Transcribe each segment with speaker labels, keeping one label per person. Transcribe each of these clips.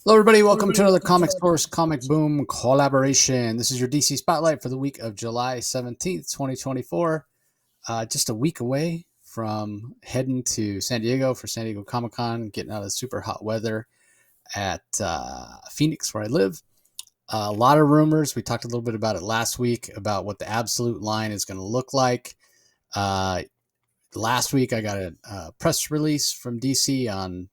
Speaker 1: Hello, everybody. Welcome to another Comic Source Comic Boom collaboration. This is your DC Spotlight for the week of July 17th, 2024. Just a week away from heading to San Diego for San Diego Comic-Con, getting out of the super hot weather at Phoenix, where I live. A lot of rumors. We talked a little bit about it last week, about what the Absolute line is going to look like. Last week, I got a press release from DC on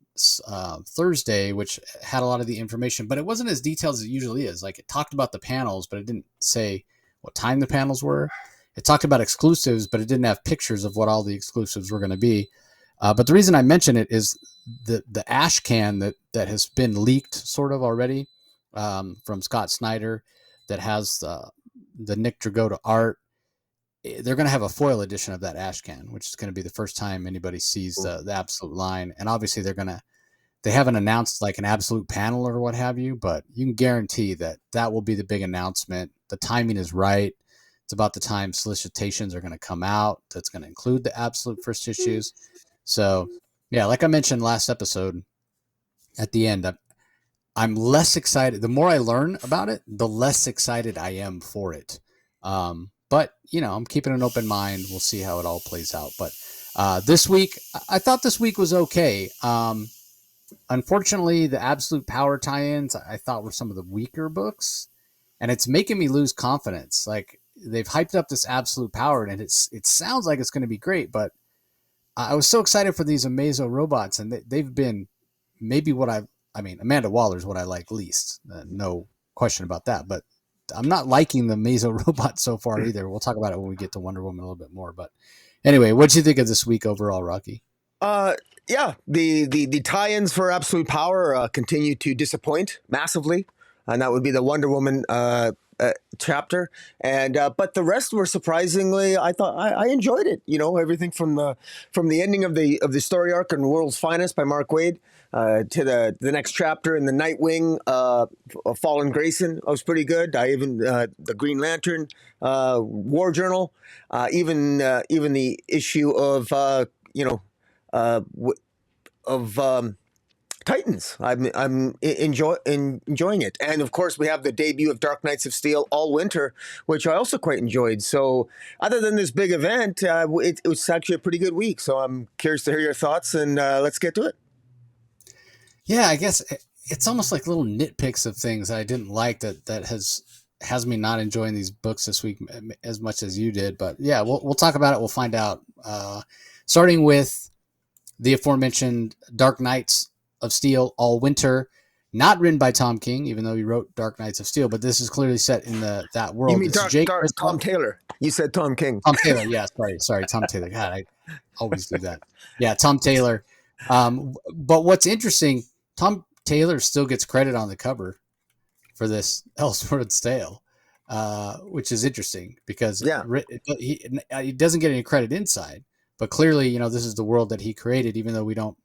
Speaker 1: Thursday, which had a lot of the information, but it wasn't as detailed as it usually is. Like, it talked about the panels, but it didn't say what time the panels were. It talked about exclusives, but it didn't have pictures of what all the exclusives were going to be. But the reason I mention it is the ash can that has been leaked sort of already from Scott Snyder that has the Nick Dragotta art. They're going to have a foil edition of that ash can, which is going to be the first time anybody sees the Absolute line. And obviously they haven't announced like an Absolute panel or what have you, but you can guarantee that will be the big announcement. The timing is right. It's about the time solicitations are going to come out. That's going to include the Absolute first issues. So yeah, like I mentioned last episode at the end, I'm less excited. The more I learn about it, the less excited I am for it. But, I'm keeping an open mind. We'll see how it all plays out. But this week, I thought this week was okay. Unfortunately, the Absolute Power tie-ins, I thought were some of the weaker books. And it's making me lose confidence. Like, they've hyped up this Absolute Power, and it sounds like it's going to be great. But I was so excited for these Amazo robots, and they've been maybe Amanda Waller's what I like least. No question about that. But I'm not liking the Mazo robot so far either. We'll talk about it when we get to Wonder Woman a little bit more. But anyway, what'd you think of this week overall, Rocky?
Speaker 2: Yeah, the tie-ins for Absolute Power continue to disappoint massively, and that would be the Wonder Woman chapter. And but the rest were surprisingly, I thought I enjoyed it. Everything from the ending of the story arc in World's Finest by Mark Waid to the next chapter in the Nightwing Fallen Grayson was pretty good. I even the Green Lantern War Journal, even the issue of Titans. I'm enjoying it, and of course we have the debut of Dark Knights of Steel Allwinter, which I also quite enjoyed. So, other than this big event, it was actually a pretty good week. So I'm curious to hear your thoughts, and let's get to it.
Speaker 1: Yeah, I guess it's almost like little nitpicks of things I didn't like that has me not enjoying these books this week as much as you did. But yeah, we'll talk about it. We'll find out. Starting with the aforementioned Dark Knights of Steel Allwinter, not written by Tom King, even though he wrote Dark Knights of Steel, but this is clearly set in that world.
Speaker 2: You mean Tom Taylor? You said Tom King.
Speaker 1: Tom Taylor, yeah, sorry, Tom Taylor. God, I always do that. Yeah, Tom Taylor. But what's interesting, Tom Taylor still gets credit on the cover for this Elseworlds Tale, which is interesting because he doesn't get any credit inside. But clearly, this is the world that he created, even though we don't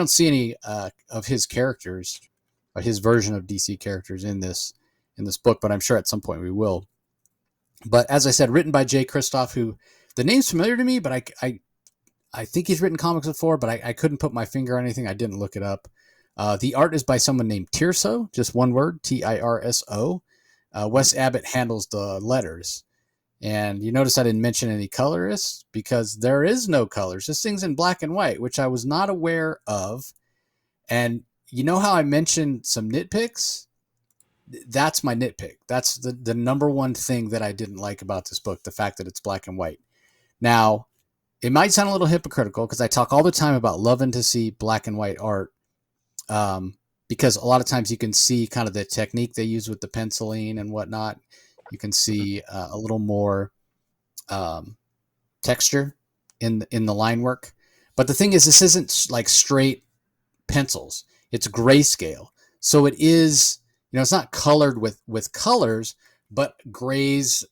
Speaker 1: see any of his characters or his version of DC characters in this book. But I'm sure at some point we will. But as I said, written by Jay Kristoff, who the name's familiar to me, but I think he's written comics before, but I couldn't put my finger on anything. I didn't look it up. The art is by someone named Tirso, just one word, Tirso. Wes Abbott handles the letters. And you notice I didn't mention any colorists because there is no colors. This thing's in black and white, which I was not aware of. And you know how I mentioned some nitpicks? That's my nitpick. That's the number one thing that I didn't like about this book, the fact that it's black and white. Now, it might sound a little hypocritical because I talk all the time about loving to see black and white art because a lot of times you can see kind of the technique they use with the penciling and whatnot. You can see a little more texture in the line work. But the thing is, this isn't like straight pencils. It's grayscale. So it is, it's not colored with colors, but grays,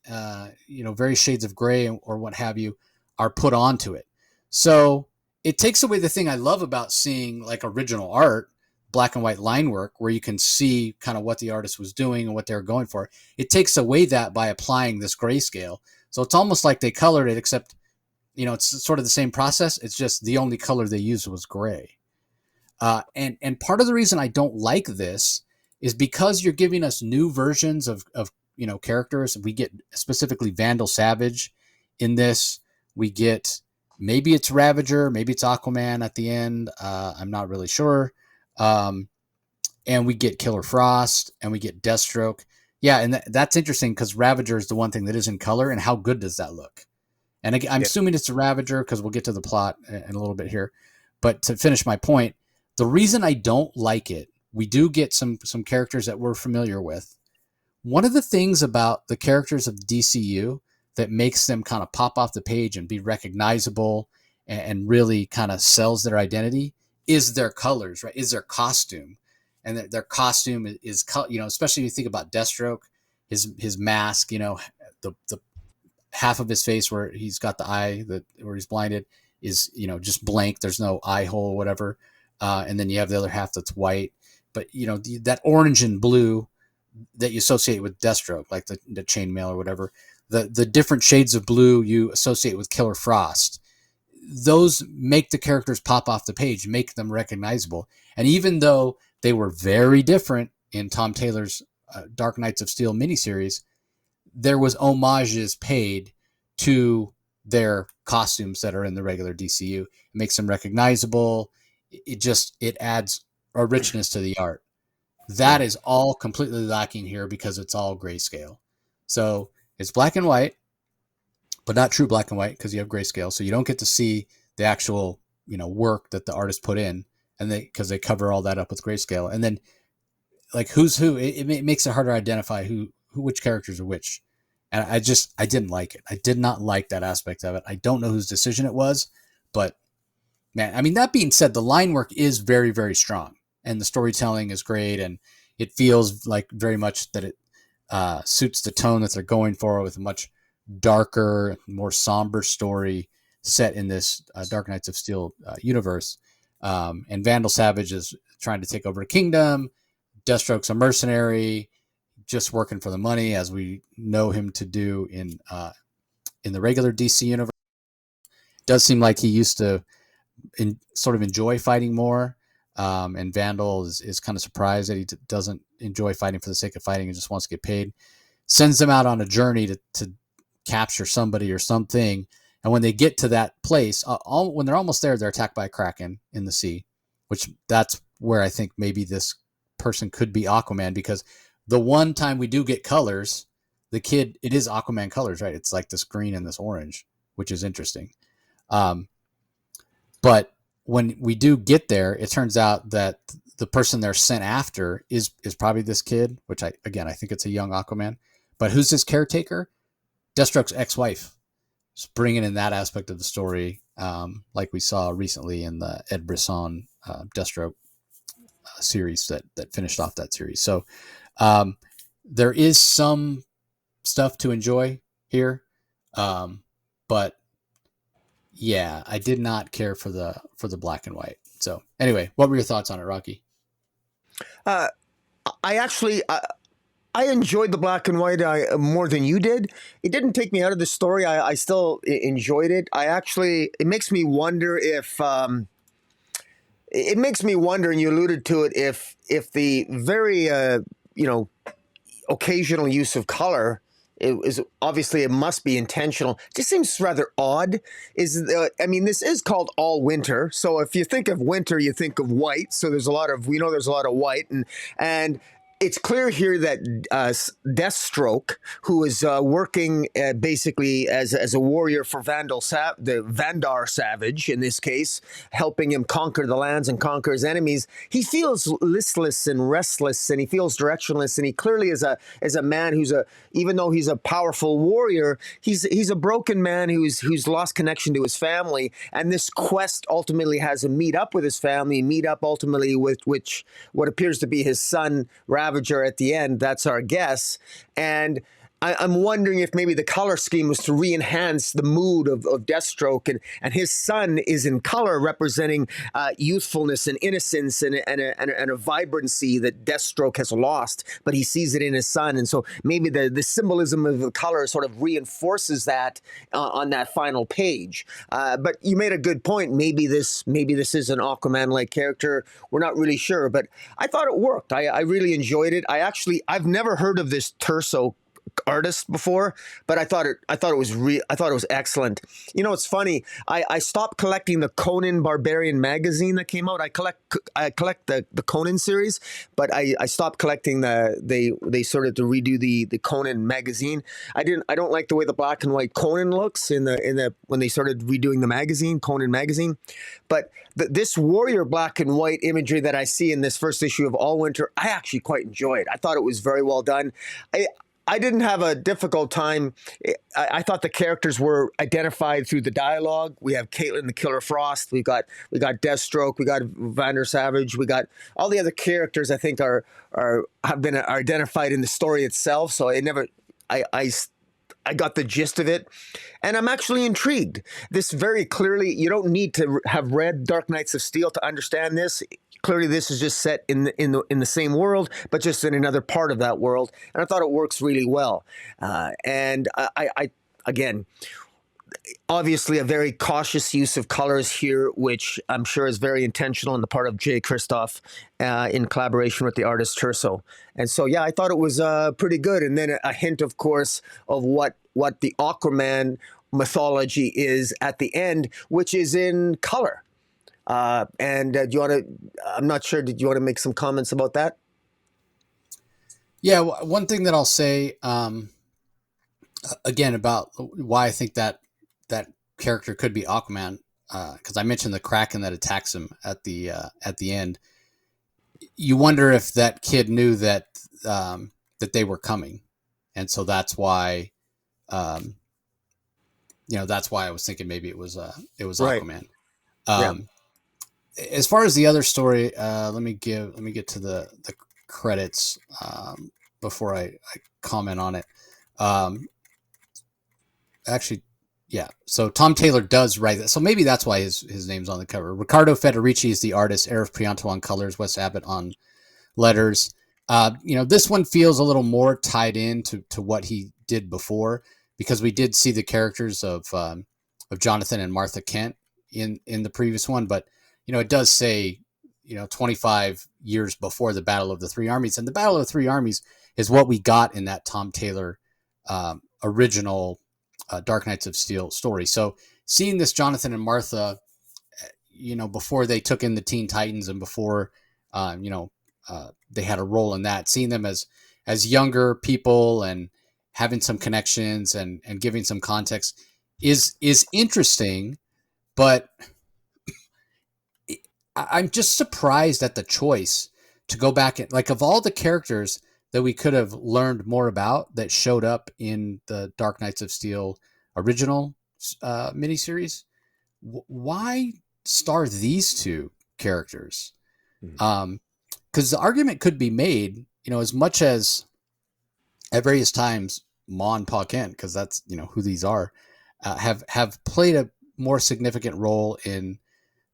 Speaker 1: various shades of gray or what have you are put onto it. So it takes away the thing I love about seeing like original art, black and white line work, where you can see kind of what the artist was doing and what they were going for. It takes away that by applying this grayscale. So it's almost like they colored it, except, it's sort of the same process. It's just the only color they used was gray. And part of the reason I don't like this is because you're giving us new versions of characters. We get specifically Vandal Savage in this. We get, maybe it's Ravager, maybe it's Aquaman at the end. I'm not really sure. And we get Killer Frost, and we get Deathstroke. Yeah, and that's interesting because Ravager is the one thing that is in color, and how good does that look? And I'm assuming it's a Ravager because we'll get to the plot in a little bit here. But to finish my point, the reason I don't like it, we do get some characters that we're familiar with. One of the things about the characters of DCU that makes them kind of pop off the page and be recognizable and really kind of sells their identity is their colors, right? Is their costume. And their costume is, especially when you think about Deathstroke, his mask, the half of his face where he's got the eye where he's blinded is, just blank. There's no eye hole or whatever. And then you have the other half that's white. But, that orange and blue that you associate with Deathstroke, like the chainmail or whatever, the different shades of blue you associate with Killer Frost, those make the characters pop off the page, make them recognizable. And even though they were very different in Tom Taylor's Dark Knights of Steel miniseries, there was homages paid to their costumes that are in the regular DCU. It makes them recognizable. It adds a richness to the art. That is all completely lacking here because it's all grayscale. So it's black and white, but not true black and white because you have grayscale. So you don't get to see the actual, work that the artist put in, and because they cover all that up with grayscale. And then, like, who's who? It makes it harder to identify which characters are which. And I didn't like it. I did not like that aspect of it. I don't know whose decision it was, but man, I mean, that being said, the line work is very, very strong, and the storytelling is great, and it feels like very much that it suits the tone that they're going for, with a much darker, more somber story set in this Dark Knights of Steel universe. And Vandal Savage is trying to take over a kingdom. Deathstroke's a mercenary, just working for the money, as we know him to do in the regular DC universe. It does seem like he used to sort of enjoy fighting more. And Vandal is kind of surprised that he doesn't enjoy fighting for the sake of fighting and just wants to get paid. Sends them out on a journey to capture somebody or something. And when they get to that place, when they're almost there, they're attacked by a Kraken in the sea, which that's where I think maybe this person could be Aquaman, because the one time we do get colors, it is Aquaman colors, right? It's like this green and this orange, which is interesting. But when we do get there, it turns out that the person they're sent after is probably this kid, which I think it's a young Aquaman. But who's his caretaker? Deathstroke's ex-wife. Just bringing in that aspect of the story, like we saw recently in the Ed Brisson Deathstroke series that finished off that series. So there is some stuff to enjoy here, but yeah, I did not care for the black and white. So anyway, what were your thoughts on it, Rocky?
Speaker 2: I enjoyed the black and white more than you did. It didn't take me out of the story. I still enjoyed it. It makes me wonder if and you alluded to it, if the very occasional use of color, it must be intentional. It just seems rather odd. This is called Allwinter. So if you think of winter, you think of white. So there's a lot of white, and it's clear here that Deathstroke, who is working basically as a warrior for the Vandar Savage in this case, helping him conquer the lands and conquer his enemies, he feels listless and restless, and he feels directionless. And he clearly is a man even though he's a powerful warrior, he's a broken man who's lost connection to his family. And this quest ultimately has him meet up with his family, ultimately with what appears to be his son Ravager at the end. That's our guess. And I'm wondering if maybe the color scheme was to re-enhance the mood of Deathstroke, and his son is in color, representing youthfulness and innocence and a vibrancy that Deathstroke has lost, but he sees it in his son, and so maybe the symbolism of the color sort of reinforces that on that final page. But you made a good point. Maybe this is an Aquaman-like character. We're not really sure, but I thought it worked. I really enjoyed it. I've never heard of this Terso artist before, but I thought it was excellent. You know, it's funny. I stopped collecting the Conan Barbarian magazine that came out. I collect the Conan series, but I stopped collecting they started to redo the Conan magazine. I don't like the way the black and white Conan looks in the when they started redoing the magazine, Conan magazine. But this warrior black and white imagery that I see in this first issue of Allwinter, I actually quite enjoyed. I thought it was very well done. I didn't have a difficult time. I thought the characters were identified through the dialogue. We have Caitlin the Killer Frost. We got Deathstroke. We got Vander Savage. We got all the other characters. I think are identified in the story itself. So I got the gist of it, and I'm actually intrigued. This very clearly, you don't need to have read Dark Knights of Steel to understand this. Clearly, this is just set in the same world, but just in another part of that world, and I thought it works really well. And I again, obviously, a very cautious use of colors here, which I'm sure is very intentional on the part of Jay Kristoff in collaboration with the artist Terso. And so, yeah, I thought it was pretty good. And then a hint, of course, of what the Aquaman mythology is at the end, which is in color. And do you want to? I'm not sure. Did you want to make some comments about that?
Speaker 1: Yeah, one thing that I'll say again about why I think that character could be Aquaman, because I mentioned the Kraken that attacks him at the end. You wonder if that kid knew that that they were coming, and so that's why, that's why I was thinking maybe it was
Speaker 2: Right.
Speaker 1: Aquaman.
Speaker 2: Yeah.
Speaker 1: As far as the other story, let me get to the credits before I comment on it. Actually, yeah. So Tom Taylor does write that. So maybe that's why his name's on the cover. Ricardo Federici is the artist. Arif Prianto on colors. Wes Abbott on letters. This one feels a little more tied in to what he did before, because we did see the characters of Jonathan and Martha Kent in the previous one, but it does say 25 years before the Battle of the Three Armies, and the Battle of the Three Armies is what we got in that Tom Taylor original Dark Knights of Steel story. So seeing this Jonathan and Martha, before they took in the Teen Titans and before they had a role in that, seeing them as younger people and having some connections and giving some context is interesting, but I'm just surprised at the choice to go back and, like, of all the characters that we could have learned more about that showed up in the Dark Knights of Steel original miniseries, why star these two characters? Because the argument could be made, as much as at various times Ma and Pa Kent, because that's who these are, have played a more significant role in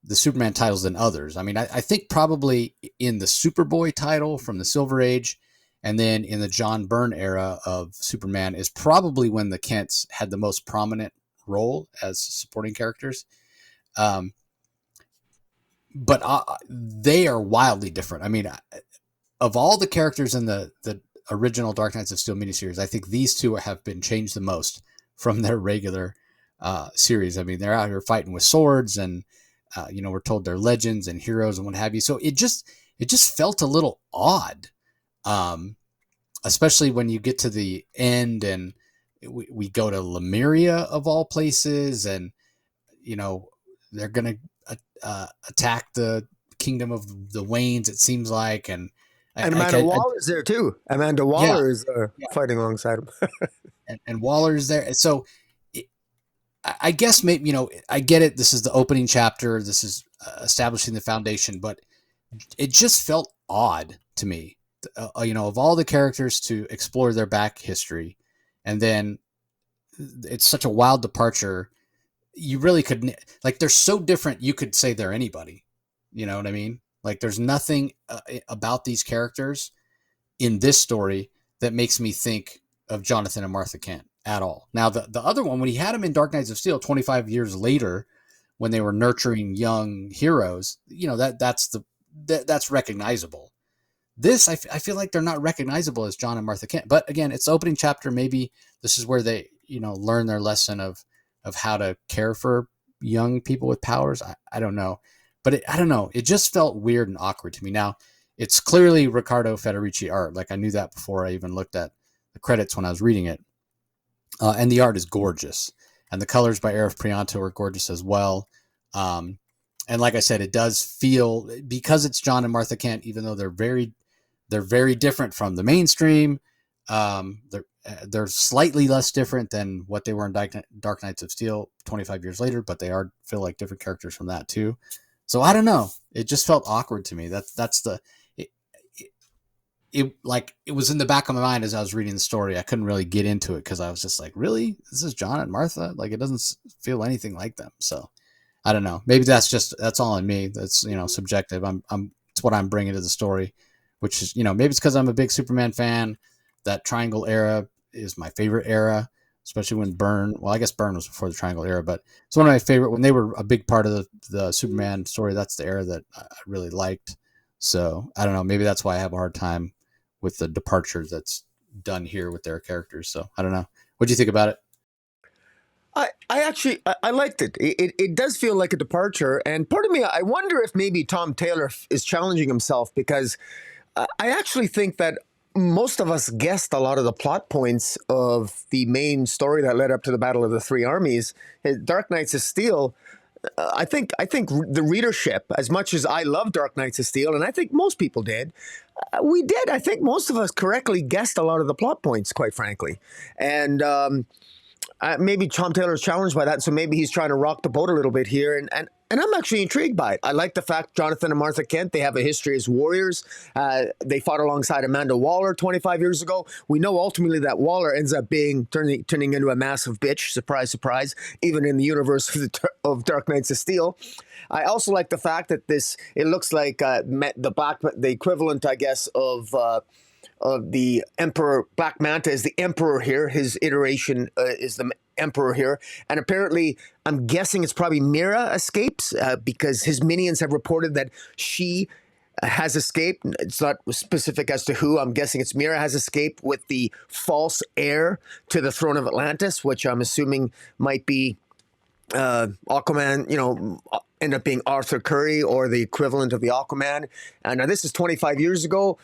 Speaker 1: the Superman titles than others. I mean, I think probably in the Superboy title from the Silver Age, and then in the John Byrne era of Superman is probably when the Kents had the most prominent role as supporting characters. But they are wildly different. I mean, of all the characters in the original Dark Knights of Steel miniseries, I think these two have been changed the most from their regular series. I mean, they're out here fighting with swords, and we're told they're legends and heroes and what have you. So it just felt a little odd, especially when you get to the end and we go to Lemuria of all places, and they're gonna attack the kingdom of the Waynes, it seems like, and
Speaker 2: Amanda Waller's there too. Amanda Waller is fighting alongside him,
Speaker 1: and Waller's there. So I guess maybe I get it. This is the opening chapter. This is establishing the foundation, but it just felt odd to me. Of all the characters to explore their back history, and then it's such a wild departure. You really could, like, they're so different. You could say they're anybody. You know what I mean? Like, there's nothing about these characters in this story that makes me think of Jonathan and Martha Kent at all. Now, the other one, when he had him in Dark Knights of Steel 25 years later, when they were nurturing young heroes, you know, that's recognizable. This, I feel like they're not recognizable as John and Martha Kent. But again, it's the opening chapter. Maybe this is where they, you know, learn their lesson of how to care for young people with powers. I don't know. But I don't know. It just felt weird and awkward to me. Now, it's clearly Riccardo Federici art. Like, I knew that before I even looked at the credits when I was reading it. And the art is gorgeous. And the colors by Arif Prianto are gorgeous as well. And like I said, it does feel, because it's John and Martha Kent, even though they're very different from the mainstream. They're slightly less different than what they were in Dark Knights of Steel 25 years later, but they feel like different characters from that too. So I don't know. It just felt awkward to me. It was in the back of my mind as I was reading the story. I couldn't really get into it because I was just like, really? This is John and Martha? Like, it doesn't feel anything like them. So I don't know. Maybe that's all on me. That's, you know, subjective. It's what I'm bringing to the story, which is, you know, maybe it's because I'm a big Superman fan. That Triangle era is my favorite era, especially when Byrne, well, I guess Byrne was before the Triangle era, but it's one of my favorite, when they were a big part of the Superman story. That's the era that I really liked. So I don't know, maybe that's why I have a hard time with the departure that's done here with their characters. So I don't know. What do you think about it?
Speaker 2: I actually liked it. It does feel like a departure, and part of me, I wonder if maybe Tom Taylor is challenging himself, because I actually think that most of us guessed a lot of the plot points of the main story that led up to the Battle of the Three Armies. Dark Knights of Steel, I think the readership, as much as I love Dark Knights of Steel, and I think most people did, we did. I think most of us correctly guessed a lot of the plot points, quite frankly. And maybe Tom Taylor is challenged by that, so maybe he's trying to rock the boat a little bit here, and I'm actually intrigued by it. I like the fact Jonathan and Martha Kent, they have a history as warriors. They fought alongside Amanda Waller 25 years ago. We know ultimately that Waller ends up turning into a massive bitch. Surprise, surprise. Even in the universe of Dark Knights of Steel. I also like the fact that it looks like the equivalent, I guess, of the Emperor. Black Manta is the Emperor here. His iteration is the Emperor here. And apparently, I'm guessing it's probably Mira escapes because his minions have reported that she has escaped. It's not specific as to who. I'm guessing it's Mira has escaped with the false heir to the throne of Atlantis, which I'm assuming might be Aquaman, you know, end up being Arthur Curry or the equivalent of the Aquaman. And now this is 25 years ago.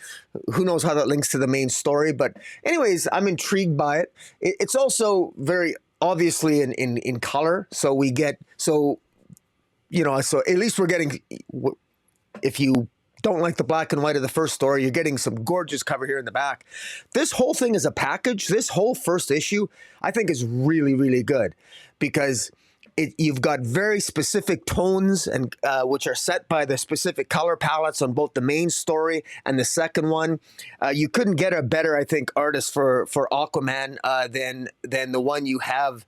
Speaker 2: Who knows how that links to the main story? But anyways, I'm intrigued by it. It's also very obviously in color. So we get, so at least we're getting, if you don't like the black and white of the first story, you're getting some gorgeous cover here in the back. This whole thing is a package. This whole first issue, I think, is really, really good because you've got very specific tones and which are set by the specific color palettes on both the main story and the second one. You couldn't get a better, I think, artist for Aquaman than the one you have.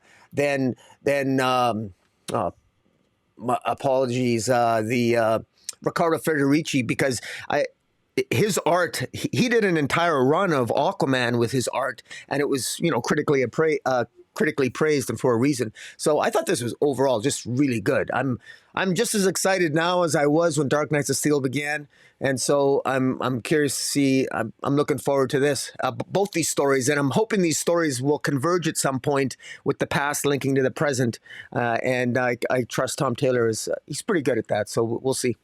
Speaker 2: Apologies, the Riccardo Federici, because his art, he did an entire run of Aquaman with his art, and it was critically praised, and for a reason. So I thought this was overall just really good. I'm just as excited now as I was when Dark Knights of Steel began, and so I'm curious to see. I'm looking forward to this, both these stories, and I'm hoping these stories will converge at some point with the past linking to the present. And I trust Tom Taylor he's pretty good at that. So we'll see.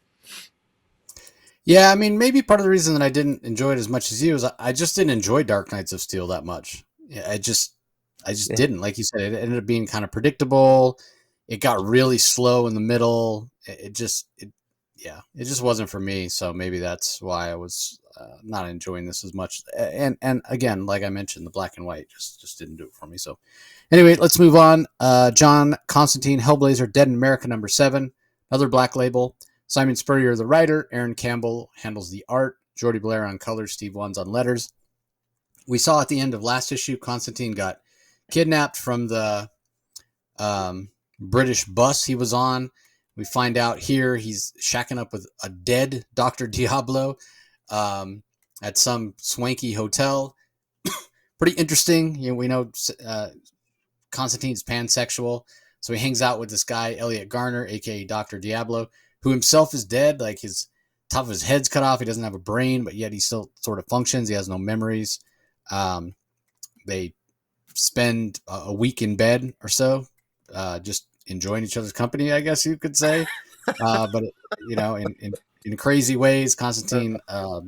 Speaker 1: Yeah, I mean, maybe part of the reason that I didn't enjoy it as much as you is I just didn't enjoy Dark Knights of Steel that much. Yeah, I just didn't. Like you said, it ended up being kind of predictable. It got really slow in the middle. It just wasn't for me. So maybe that's why I was not enjoying this as much. And again, like I mentioned, the black and white just didn't do it for me. So anyway, let's move on. John Constantine, Hellblazer, Dead in America #7, another black label. Simon Spurrier, the writer. Aaron Campbell handles the art. Jordi Blair on colors. Steve Wands on letters. We saw at the end of last issue, Constantine got kidnapped from the British bus he was on. We find out here he's shacking up with a dead Dr. Diablo at some swanky hotel. Pretty interesting. We know Constantine's pansexual, so he hangs out with this guy, Elliot Garner, aka Dr. Diablo, who himself is dead. Like his top of his head's cut off. He doesn't have a brain, but yet he still sort of functions. He has no memories. They spend a week in bed or so, just enjoying each other's company, I guess you could say. But in crazy ways, Constantine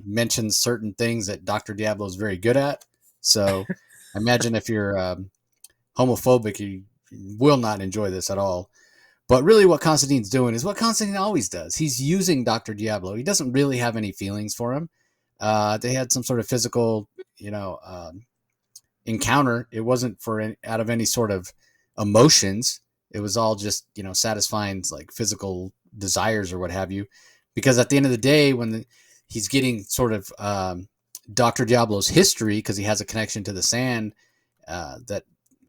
Speaker 1: mentions certain things that Dr. Diablo is very good at. So I imagine if you're homophobic, you will not enjoy this at all. But really what Constantine's doing is what Constantine always does. He's using Dr. Diablo. He doesn't really have any feelings for him. They had some sort of physical, encounter. It wasn't out of any sort of emotions. It was all just, satisfying like physical desires or what have you. Because at the end of the day, when he's getting sort of Dr. Diablo's history, because he has a connection to the sand that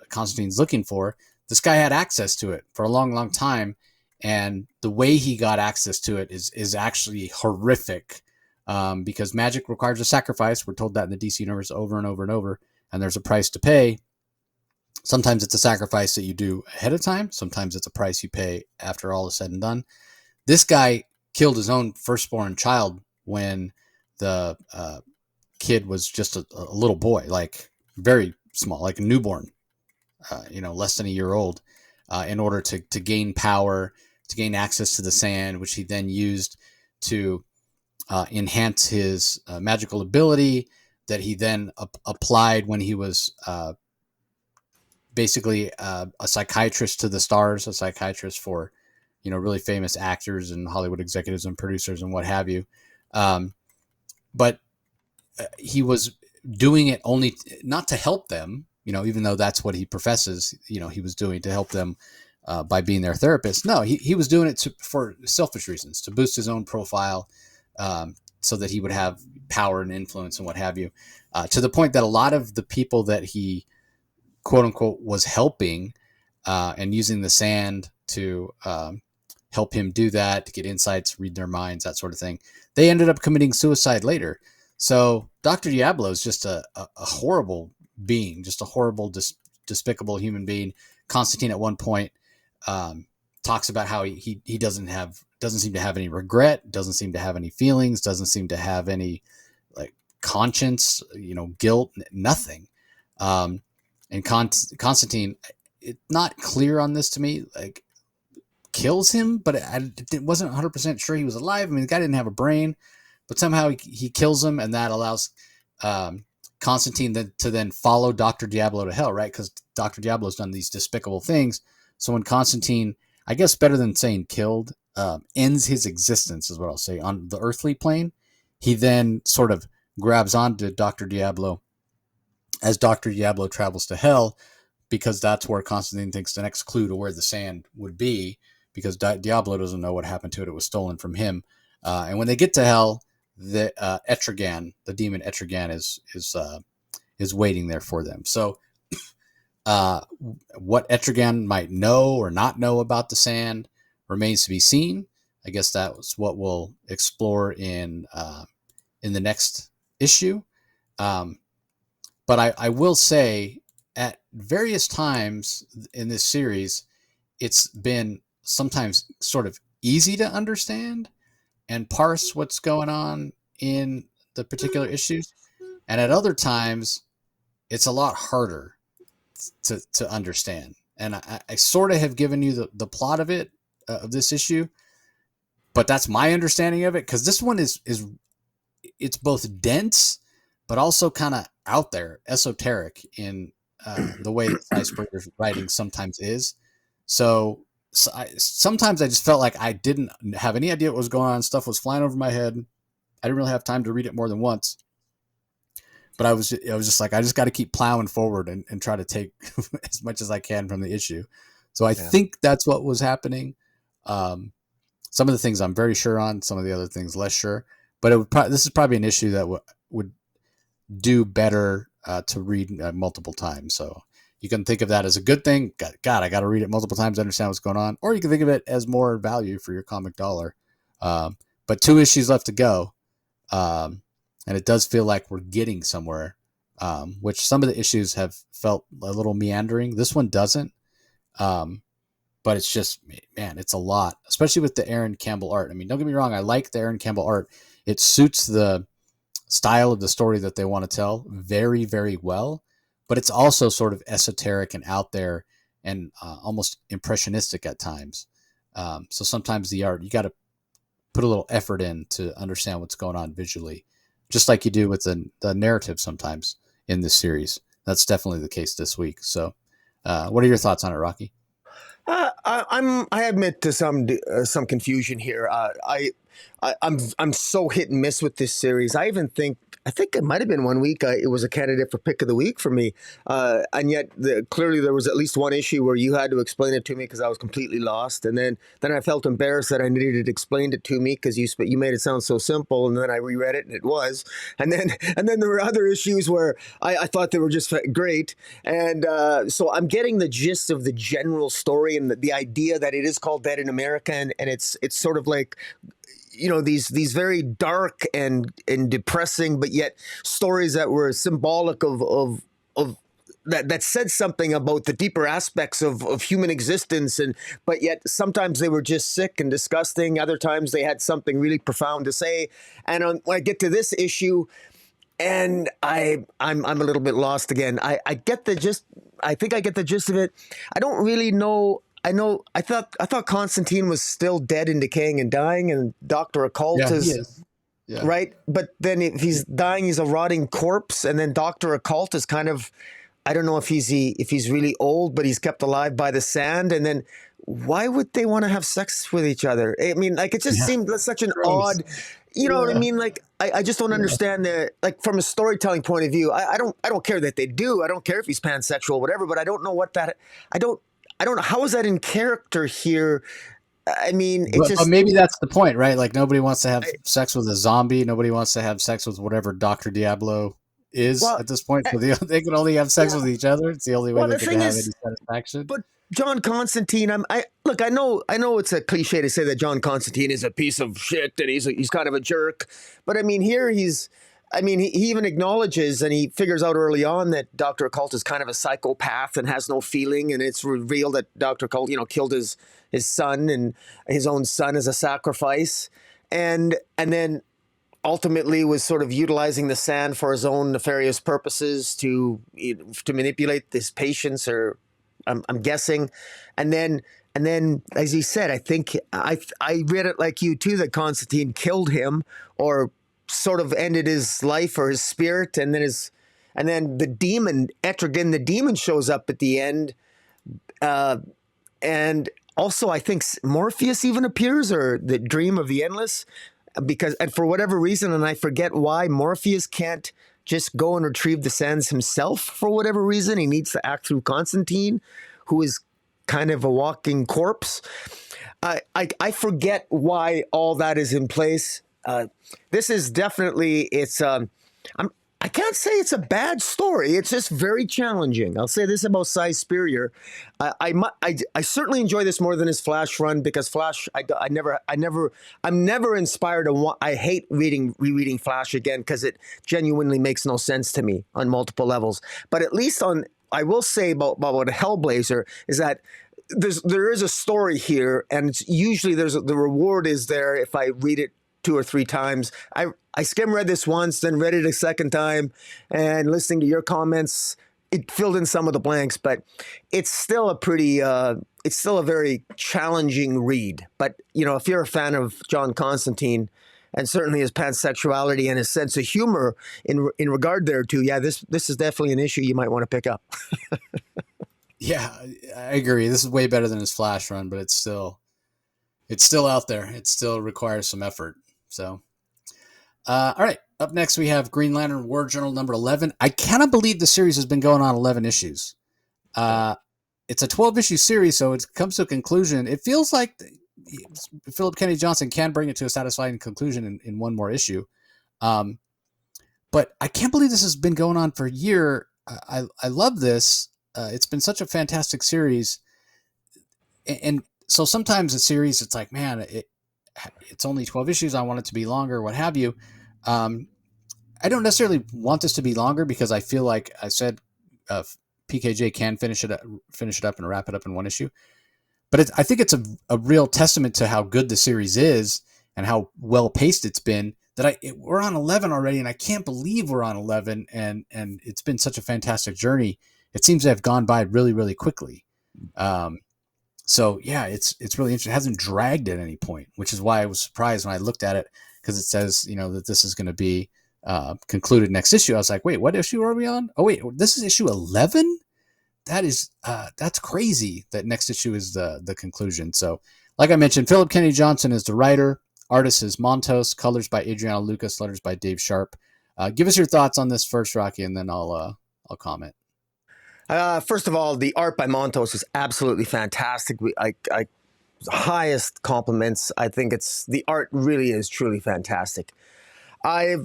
Speaker 1: Constantine's looking for, this guy had access to it for a long, long time. And the way he got access to it is actually horrific because magic requires a sacrifice. We're told that in the DC universe over and over and over. And there's a price to pay. Sometimes it's a sacrifice that you do ahead of time. Sometimes it's a price you pay after all is said and done. This guy killed his own firstborn child when the kid was just a little boy, like very small, like a newborn, less than a year old, in order to gain power, to gain access to the sand, which he then used to enhance his magical ability that he then applied when he was basically a psychiatrist to the stars, a psychiatrist for, really famous actors and Hollywood executives and producers and what have you. But he was doing it only not to help them, even though that's what he professes, he was doing to help them by being their therapist. No, he was doing it for selfish reasons, to boost his own profile, so that he would have power and influence and what have you, to the point that a lot of the people that he quote unquote was helping and using the sand to help him do that, to get insights, read their minds, that sort of thing, they ended up committing suicide later. So Dr. Diablo is just a horrible being, just a horrible, despicable human being. Constantine at one point talks about how he doesn't seem to have any regret, doesn't seem to have any feelings, doesn't seem to have any like conscience, guilt, nothing. And Constantine, it's not clear on this to me, like kills him, but I wasn't 100% sure he was alive. I mean, the guy didn't have a brain, but somehow he kills him, and that allows Constantine to then follow Dr. Diablo to hell, right? Because Dr. Diablo's done these despicable things. So when Constantine, I guess better than saying killed, ends his existence, is what I'll say, on the earthly plane, he then sort of grabs onto Dr. Diablo as Dr. Diablo travels to hell, because that's where Constantine thinks the next clue to where the sand would be, because Diablo doesn't know what happened to it. It was stolen from him. And when they get to hell, the Etrigan, the demon Etrigan, is waiting there for them. So what Etrigan might know or not know about the sand remains to be seen. I guess that's what we'll explore in the next issue. But I will say, at various times in this series, it's been sometimes sort of easy to understand and parse what's going on in the particular issues. And at other times, it's a lot harder to understand. And I sort of have given you the plot of it, of this issue, but that's my understanding of it. Because this one it's both dense, but also kind of out there, esoteric in the way Spurrier's writing sometimes is. So sometimes I just felt like I didn't have any idea what was going on. Stuff was flying over my head. I didn't really have time to read it more than once. But I was just like, I just got to keep plowing forward and try to take as much as I can from the issue. So I think that's what was happening. Some of the things I'm very sure on, some of the other things less sure. But this is probably an issue that would do better to read multiple times. So You can think of that as a good thing. God, I got to read it multiple times to understand what's going on. Or you can think of it as more value for your comic dollar. But 2 issues left to go. And it does feel like we're getting somewhere, which some of the issues have felt a little meandering. This one doesn't. But it's just, man, it's a lot, especially with the Aaron Campbell art. I mean, don't get me wrong. I like the Aaron Campbell art. It suits the style of the story that they want to tell very, very well. But it's also sort of esoteric and out there and almost impressionistic at times. So sometimes the art, you got to put a little effort in to understand what's going on visually, just like you do with the narrative sometimes in this series. That's definitely the case this week. So what are your thoughts on it, Rocky?
Speaker 2: I admit to some confusion here. I'm so hit and miss with this series. I think it might have been 1 week. It was a candidate for pick of the week for me, and yet clearly there was at least one issue where you had to explain it to me because I was completely lost, and then I felt embarrassed that I needed it explained it to me because you made it sound so simple, and then I reread it and it was, and then there were other issues where I thought they were just great, and so I'm getting the gist of the general story and the idea that it is called Dead in America, and it's sort of like, these very dark and depressing, but yet stories that were symbolic of that said something about the deeper aspects of human existence, but yet sometimes they were just sick and disgusting. Other times they had something really profound to say. And when I get to this issue, and I'm a little bit lost again. I get the gist. I think I get the gist of it. I don't really know. I thought Constantine was still dead and decaying and dying, and Dr. Occult is right. But then if he's dying, he's a rotting corpse, and then Dr. Occult is kind of, I don't know if he's really old, but he's kept alive by the sand. And then why would they want to have sex with each other? I mean, like, it just seemed such an odd. You know what I mean? Like, I just don't understand like, from a storytelling point of view. I don't care that they do. I don't care if he's pansexual, whatever. But I don't know what that. I don't know, how is that in character here? I mean,
Speaker 1: but maybe that's the point, right? Like, nobody wants to have sex with a zombie. Nobody wants to have sex with whatever Dr. Diablo is at this point. So they can only have sex with each other. It's the only way they can have any satisfaction.
Speaker 2: But John Constantine, I know it's a cliche to say that John Constantine is a piece of shit and he's kind of a jerk. But I mean, here he even acknowledges and he figures out early on that Dr. Occult is kind of a psychopath and has no feeling. And it's revealed that Dr. Occult, killed his son and his own son as a sacrifice. And then ultimately was sort of utilizing the sand for his own nefarious purposes to manipulate his patients, or I'm guessing. And then, as he said, I think I read it like you too, that Constantine killed him or sort of ended his life or his spirit. And then the demon, Etrigan, the demon, shows up at the end. And also I think Morpheus even appears, or the Dream of the Endless, because, and for whatever reason, and I forget why, Morpheus can't just go and retrieve the sands himself for whatever reason. He needs to act through Constantine, who is kind of a walking corpse. I forget why all that is in place. This is definitely, I can't say it's a bad story. It's just very challenging. I'll say this about Cy Spurrier. I certainly enjoy this more than his Flash run, because Flash, I'm never inspired to want. I hate rereading Flash again because it genuinely makes no sense to me on multiple levels. But at least I will say about Hellblazer is that there is a story here, and it's usually the reward is there if I read it 2 or 3 times. I skim read this once, then read it a second time, and listening to your comments, it filled in some of the blanks, but it's still it's still a very challenging read. But, if you're a fan of John Constantine, and certainly his pansexuality and his sense of humor in regard thereto, this is definitely an issue you might want to pick up.
Speaker 1: Yeah, I agree. This is way better than his Flash run, but it's still out there. It still requires some effort. So, all right. Up next, we have Green Lantern War Journal number 11. I cannot believe the series has been going on 11 issues. It's a 12-issue series, so it comes to a conclusion. It feels like Philip Kennedy Johnson can bring it to a satisfying conclusion in one more issue. But I can't believe this has been going on for a year. I love this. it's been such a fantastic series, and so sometimes a series, it's like, man, it's only 12 issues. I want it to be longer, what have you. I don't necessarily want this to be longer because I feel like I said PKJ can finish it up and wrap it up in one issue. But I think it's a real testament to how good the series is and how well paced it's been that we're on 11 already, and I can't believe we're on 11, and it's been such a fantastic journey. It seems to have gone by really, really quickly. So yeah, it's really interesting. It hasn't dragged at any point, which is why I was surprised when I looked at it, because it says, that this is going to be concluded next issue. I was like, wait, what issue are we on? Oh wait, this is issue 11? That's crazy that next issue is the conclusion. So like I mentioned, Philip Kennedy Johnson is the writer. Artist is Montos. Colors by Adriano Lucas. Letters by Dave Sharp. Give us your thoughts on this first, Rocky, and then I'll comment.
Speaker 2: First of all, the art by Montos is absolutely fantastic. Highest compliments. I think the art really is truly fantastic. I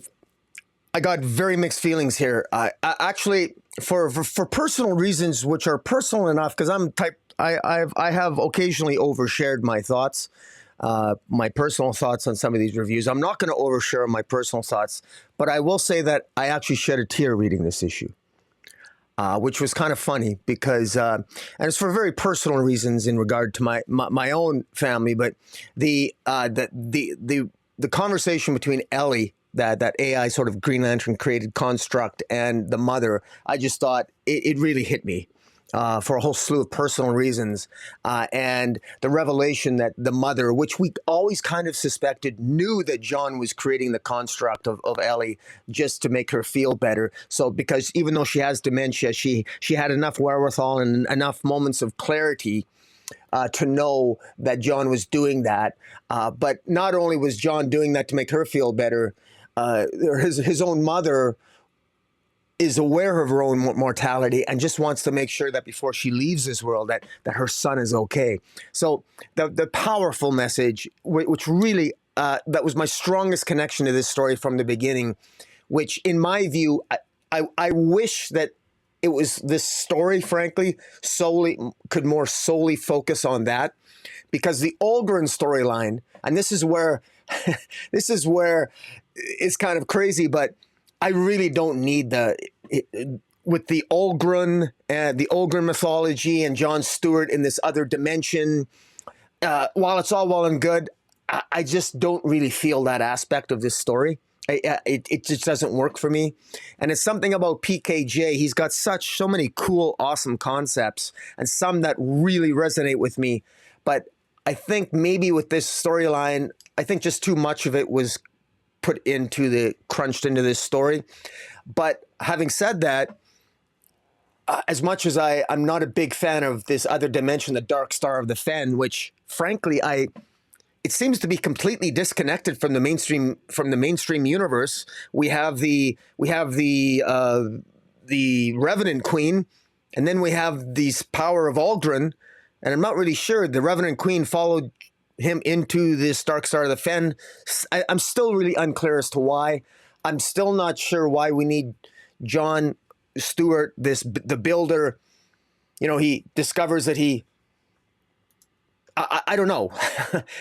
Speaker 2: got very mixed feelings here. I actually, for personal reasons, which are personal enough, because I have occasionally overshared my thoughts, my personal thoughts on some of these reviews. I'm not going to overshare my personal thoughts, but I will say that I actually shed a tear reading this issue. Which was kind of funny because, and it's for very personal reasons in regard to my own family. But the conversation between Ellie, that AI sort of Green Lantern created construct, and the mother, I just thought it really hit me. For a whole slew of personal reasons. And the revelation that the mother, which we always kind of suspected, knew that John was creating the construct of Ellie just to make her feel better. So because even though she has dementia, she had enough wherewithal and enough moments of clarity to know that John was doing that. But not only was John doing that to make her feel better, his own mother is aware of her own mortality and just wants to make sure that before she leaves this world that her son is okay. So the powerful message, which really, that was my strongest connection to this story from the beginning, which in my view, I wish that it was this story, frankly, could more solely focus on that, because the Olgren storyline, and this is where it's kind of crazy, but I really don't need with the Olgren and the Olgren mythology and John Stewart in this other dimension. While it's all well and good, I just don't really feel that aspect of this story. It just doesn't work for me. And it's something about PKJ. He's got so many cool, awesome concepts, and some that really resonate with me. But I think maybe with this storyline, I think just too much of it was crunched into this story. But having said that, as much as I'm not a big fan of this other dimension, the Dark Star of the Fen, which frankly it seems to be completely disconnected from the mainstream universe. We have the Revenant Queen, and then we have the power of Aldrin, and I'm not really sure the Revenant Queen followed him into this Dark Star of the Fen. I'm still really unclear as to why. I'm still not sure why we need John Stewart, the builder. He discovers that I don't know.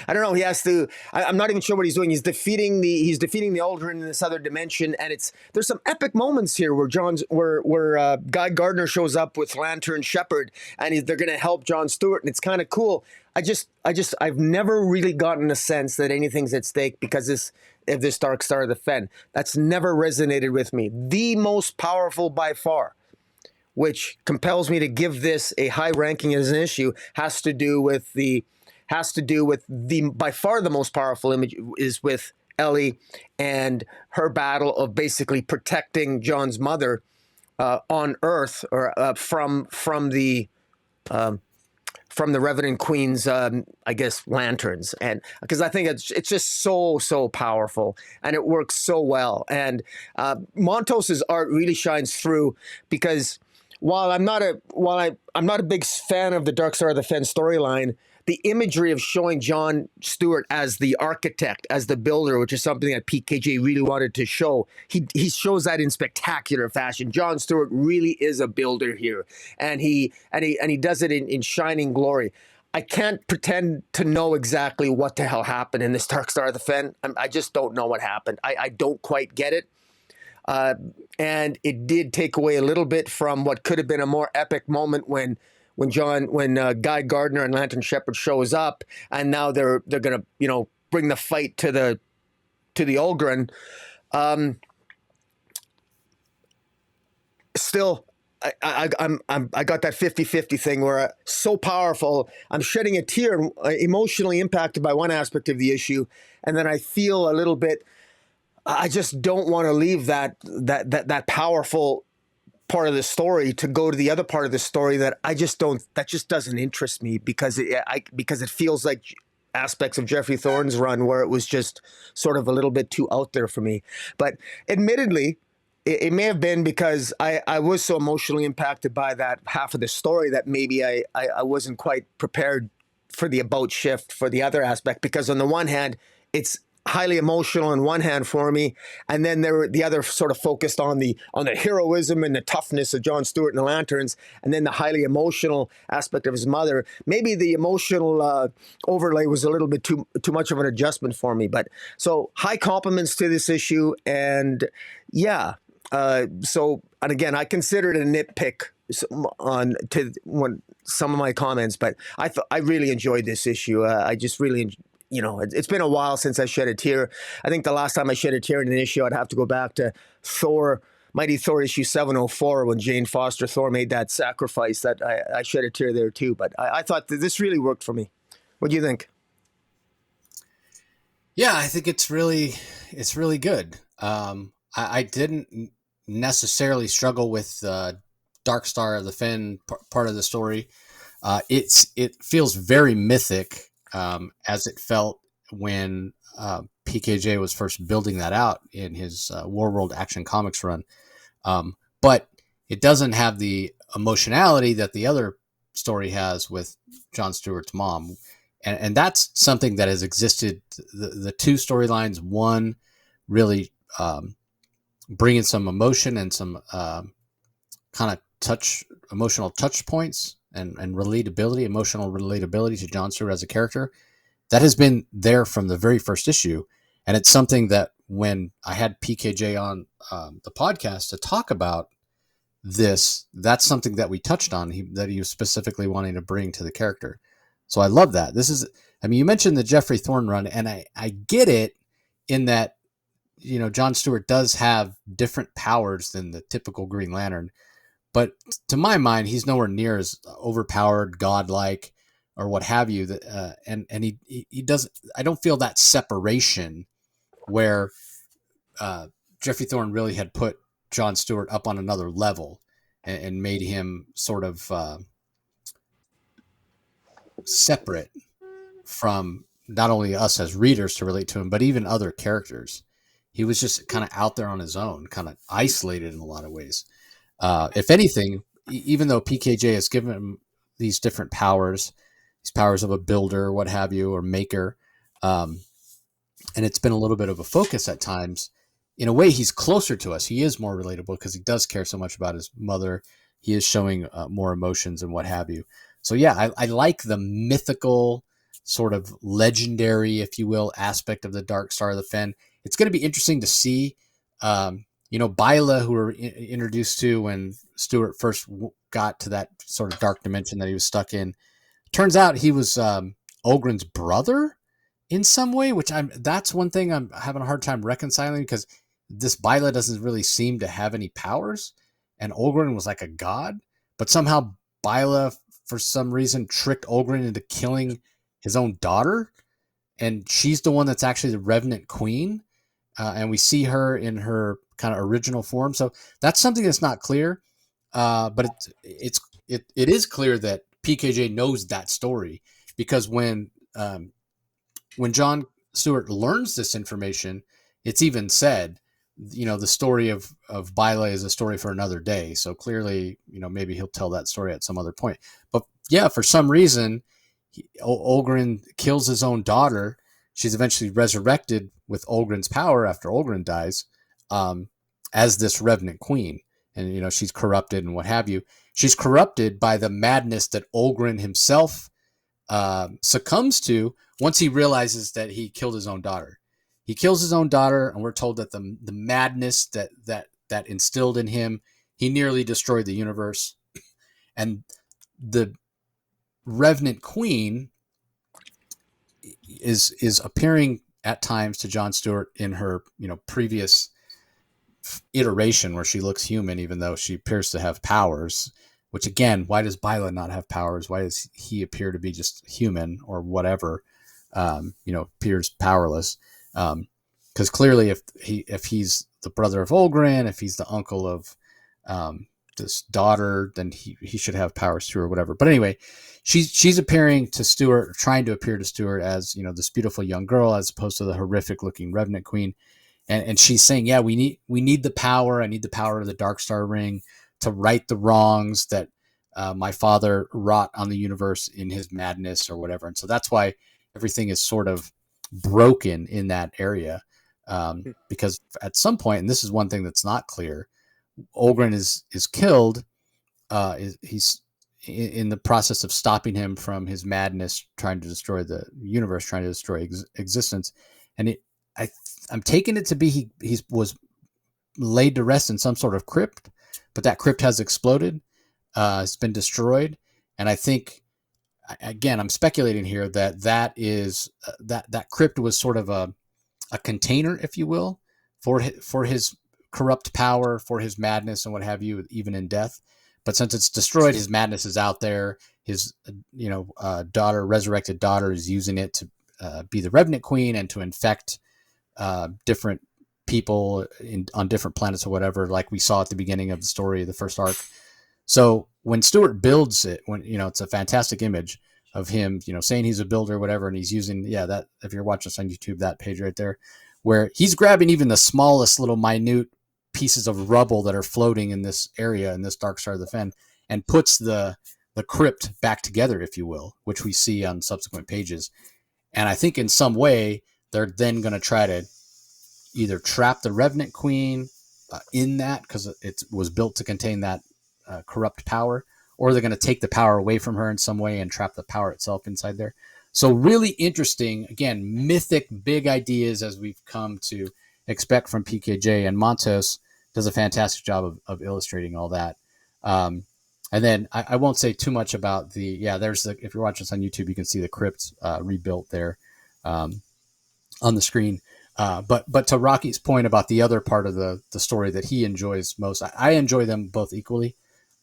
Speaker 2: I don't know. He has to. I'm not even sure what he's doing. He's defeating the Aldrin in this other dimension, and there's some epic moments here where Guy Gardner shows up with Lantern Shepherd, and they're going to help John Stewart, and it's kind of cool. I've never really gotten a sense that anything's at stake because of this Dark Star of the Fen. That's never resonated with me. The most powerful by far, which compels me to give this a high ranking as an issue, has to do with the by far the most powerful image is with Ellie and her battle of basically protecting John's mother on Earth, or from the Revenant Queen's I guess lanterns, and because I think it's just so powerful and it works so well, and Montos's art really shines through, because while I'm not a big fan of the Dark Star of the Fen storyline, the imagery of showing John Stewart as the architect, as the builder, which is something that PKJ really wanted to show. He shows that in spectacular fashion. John Stewart really is a builder here, and he does it in shining glory. I can't pretend to know exactly what the hell happened in this Dark Star of the Fen. I just don't know what happened. I don't quite get it. And it did take away a little bit from what could have been a more epic moment when Guy Gardner and Lantern Shepherd shows up, and now they're gonna bring the fight to the Ulgrin. Still, I got that 50-50 thing where so powerful, I'm shedding a tear, emotionally impacted by one aspect of the issue, and then I feel a little bit. I just don't want to leave that powerful part of the story to go to the other part of the story that just doesn't interest me because it feels like aspects of Jeffrey Thorne's run where it was just sort of a little bit too out there for me. But admittedly, it may have been because I was so emotionally impacted by that half of the story that maybe I wasn't quite prepared for the about shift for the other aspect, because on the one hand, it's highly emotional on one hand for me, and then the other sort of focused on the heroism and the toughness of John Stewart and the Lanterns, and then the highly emotional aspect of his mother. Maybe the emotional overlay was a little bit too much of an adjustment for me. But so high compliments to this issue, and yeah. And again, I consider it a nitpick on some of my comments, but I really enjoyed this issue. I just really. It's been a while since I shed a tear. I think the last time I shed a tear in an issue, I'd have to go back to Mighty Thor issue 704 when Jane Foster Thor made that sacrifice. That I shed a tear there too. But I thought that this really worked for me. What do you think?
Speaker 1: Yeah, I think it's really good. I didn't necessarily struggle with Dark Star of the Fen part of the story. It feels very mythic. As it felt when PKJ was first building that out in his War World Action Comics run. But it doesn't have the emotionality that the other story has with John Stewart's mom. And that's something that has existed. The two storylines, one really bringing some emotion and some kind of emotional touch points and emotional relatability to John Stewart as a character, that has been there from the very first issue. And it's something that when I had PKJ on the podcast to talk about this, that's something that we touched on, that he was specifically wanting to bring to the character. So I love that. You mentioned the Jeffrey Thorne run, and I get it in that, John Stewart does have different powers than the typical Green Lantern. But to my mind, he's nowhere near as overpowered, godlike, or what have you. And he doesn't. I don't feel that separation where Jeffrey Thorne really had put John Stewart up on another level and made him sort of separate from not only us as readers to relate to him, but even other characters. He was just kind of out there on his own, kind of isolated in a lot of ways. If anything, even though PKJ has given him these different powers, these powers of a builder, what have you, or maker, and it's been a little bit of a focus at times, in a way, he's closer to us. He is more relatable because he does care so much about his mother. He is showing more emotions and what have you. So yeah, I like the mythical, sort of legendary, if you will, aspect of the Dark Star of the Fen. It's going to be interesting to see. Byla, who we're introduced to when Stewart first got to that sort of dark dimension that he was stuck in. Turns out he was Olgrin's brother in some way, that's one thing I'm having a hard time reconciling, because this Byla doesn't really seem to have any powers, and Olgrin was like a god, but somehow Byla, for some reason, tricked Olgrin into killing his own daughter, and she's the one that's actually the Revenant Queen. And we see her in her kind of original form. So that's something that's not clear. But it is clear that PKJ knows that story, because when John Stewart learns this information, it's even said, the story of Byla is a story for another day. So clearly, maybe he'll tell that story at some other point. But yeah, for some reason, Olgren kills his own daughter. She's eventually resurrected with Olgren's power after Olgren dies, as this Revenant Queen. And, she's corrupted and what have you. She's corrupted by the madness that Olgren himself succumbs to once he realizes that he killed his own daughter. He kills his own daughter, and we're told that the madness that instilled in him, he nearly destroyed the universe. And the Revenant Queen is appearing at times to Jon Stewart in her previous iteration where she looks human, even though she appears to have powers. Which again, why does Byla not have powers? Why does he appear to be just human or whatever? Appears powerless. Because clearly, if he's the brother of Olgren, if he's the uncle of this daughter, then he should have powers too, or whatever. But anyway, she's appearing to Stewart, trying to appear to Stewart as this beautiful young girl, as opposed to the horrific looking Revenant Queen. And she's saying, yeah, we need the power. I need the power of the Darkstar Ring to right the wrongs that my father wrought on the universe in his madness or whatever. And so that's why everything is sort of broken in that area. Because at some point, and this is one thing that's not clear, Olgren is killed. He's in the process of stopping him from his madness, trying to destroy the universe, trying to destroy existence. And I'm taking it to be he was laid to rest in some sort of crypt, but that crypt has exploded. It's been destroyed. And I think, again, I'm speculating here that is that crypt was sort of a container, if you will, for his corrupt power, for his madness and what have you, even in death. But since it's destroyed, his madness is out there. His resurrected daughter, is using it to be the Revenant Queen and to infect different people on different planets or whatever, like we saw at the beginning of the story of the first arc. So when Stewart builds it, it's a fantastic image of him, saying he's a builder or whatever, and he's using, that, if you're watching us on YouTube, that page right there, where he's grabbing even the smallest little minute pieces of rubble that are floating in this area, in this Dark Star of the Fen, and puts the crypt back together, if you will, which we see on subsequent pages. And I think in some way, they're then going to try to either trap the Revenant Queen in that, because it was built to contain that corrupt power, or they're going to take the power away from her in some way and trap the power itself inside there. So really interesting, again, mythic, big ideas as we've come to expect from PKJ, and Montos does a fantastic job of illustrating all that. And then I won't say too much about there's if you're watching this on YouTube, you can see the crypt rebuilt there on the screen. But to Rocky's point about the other part of the story that he enjoys most, I enjoy them both equally.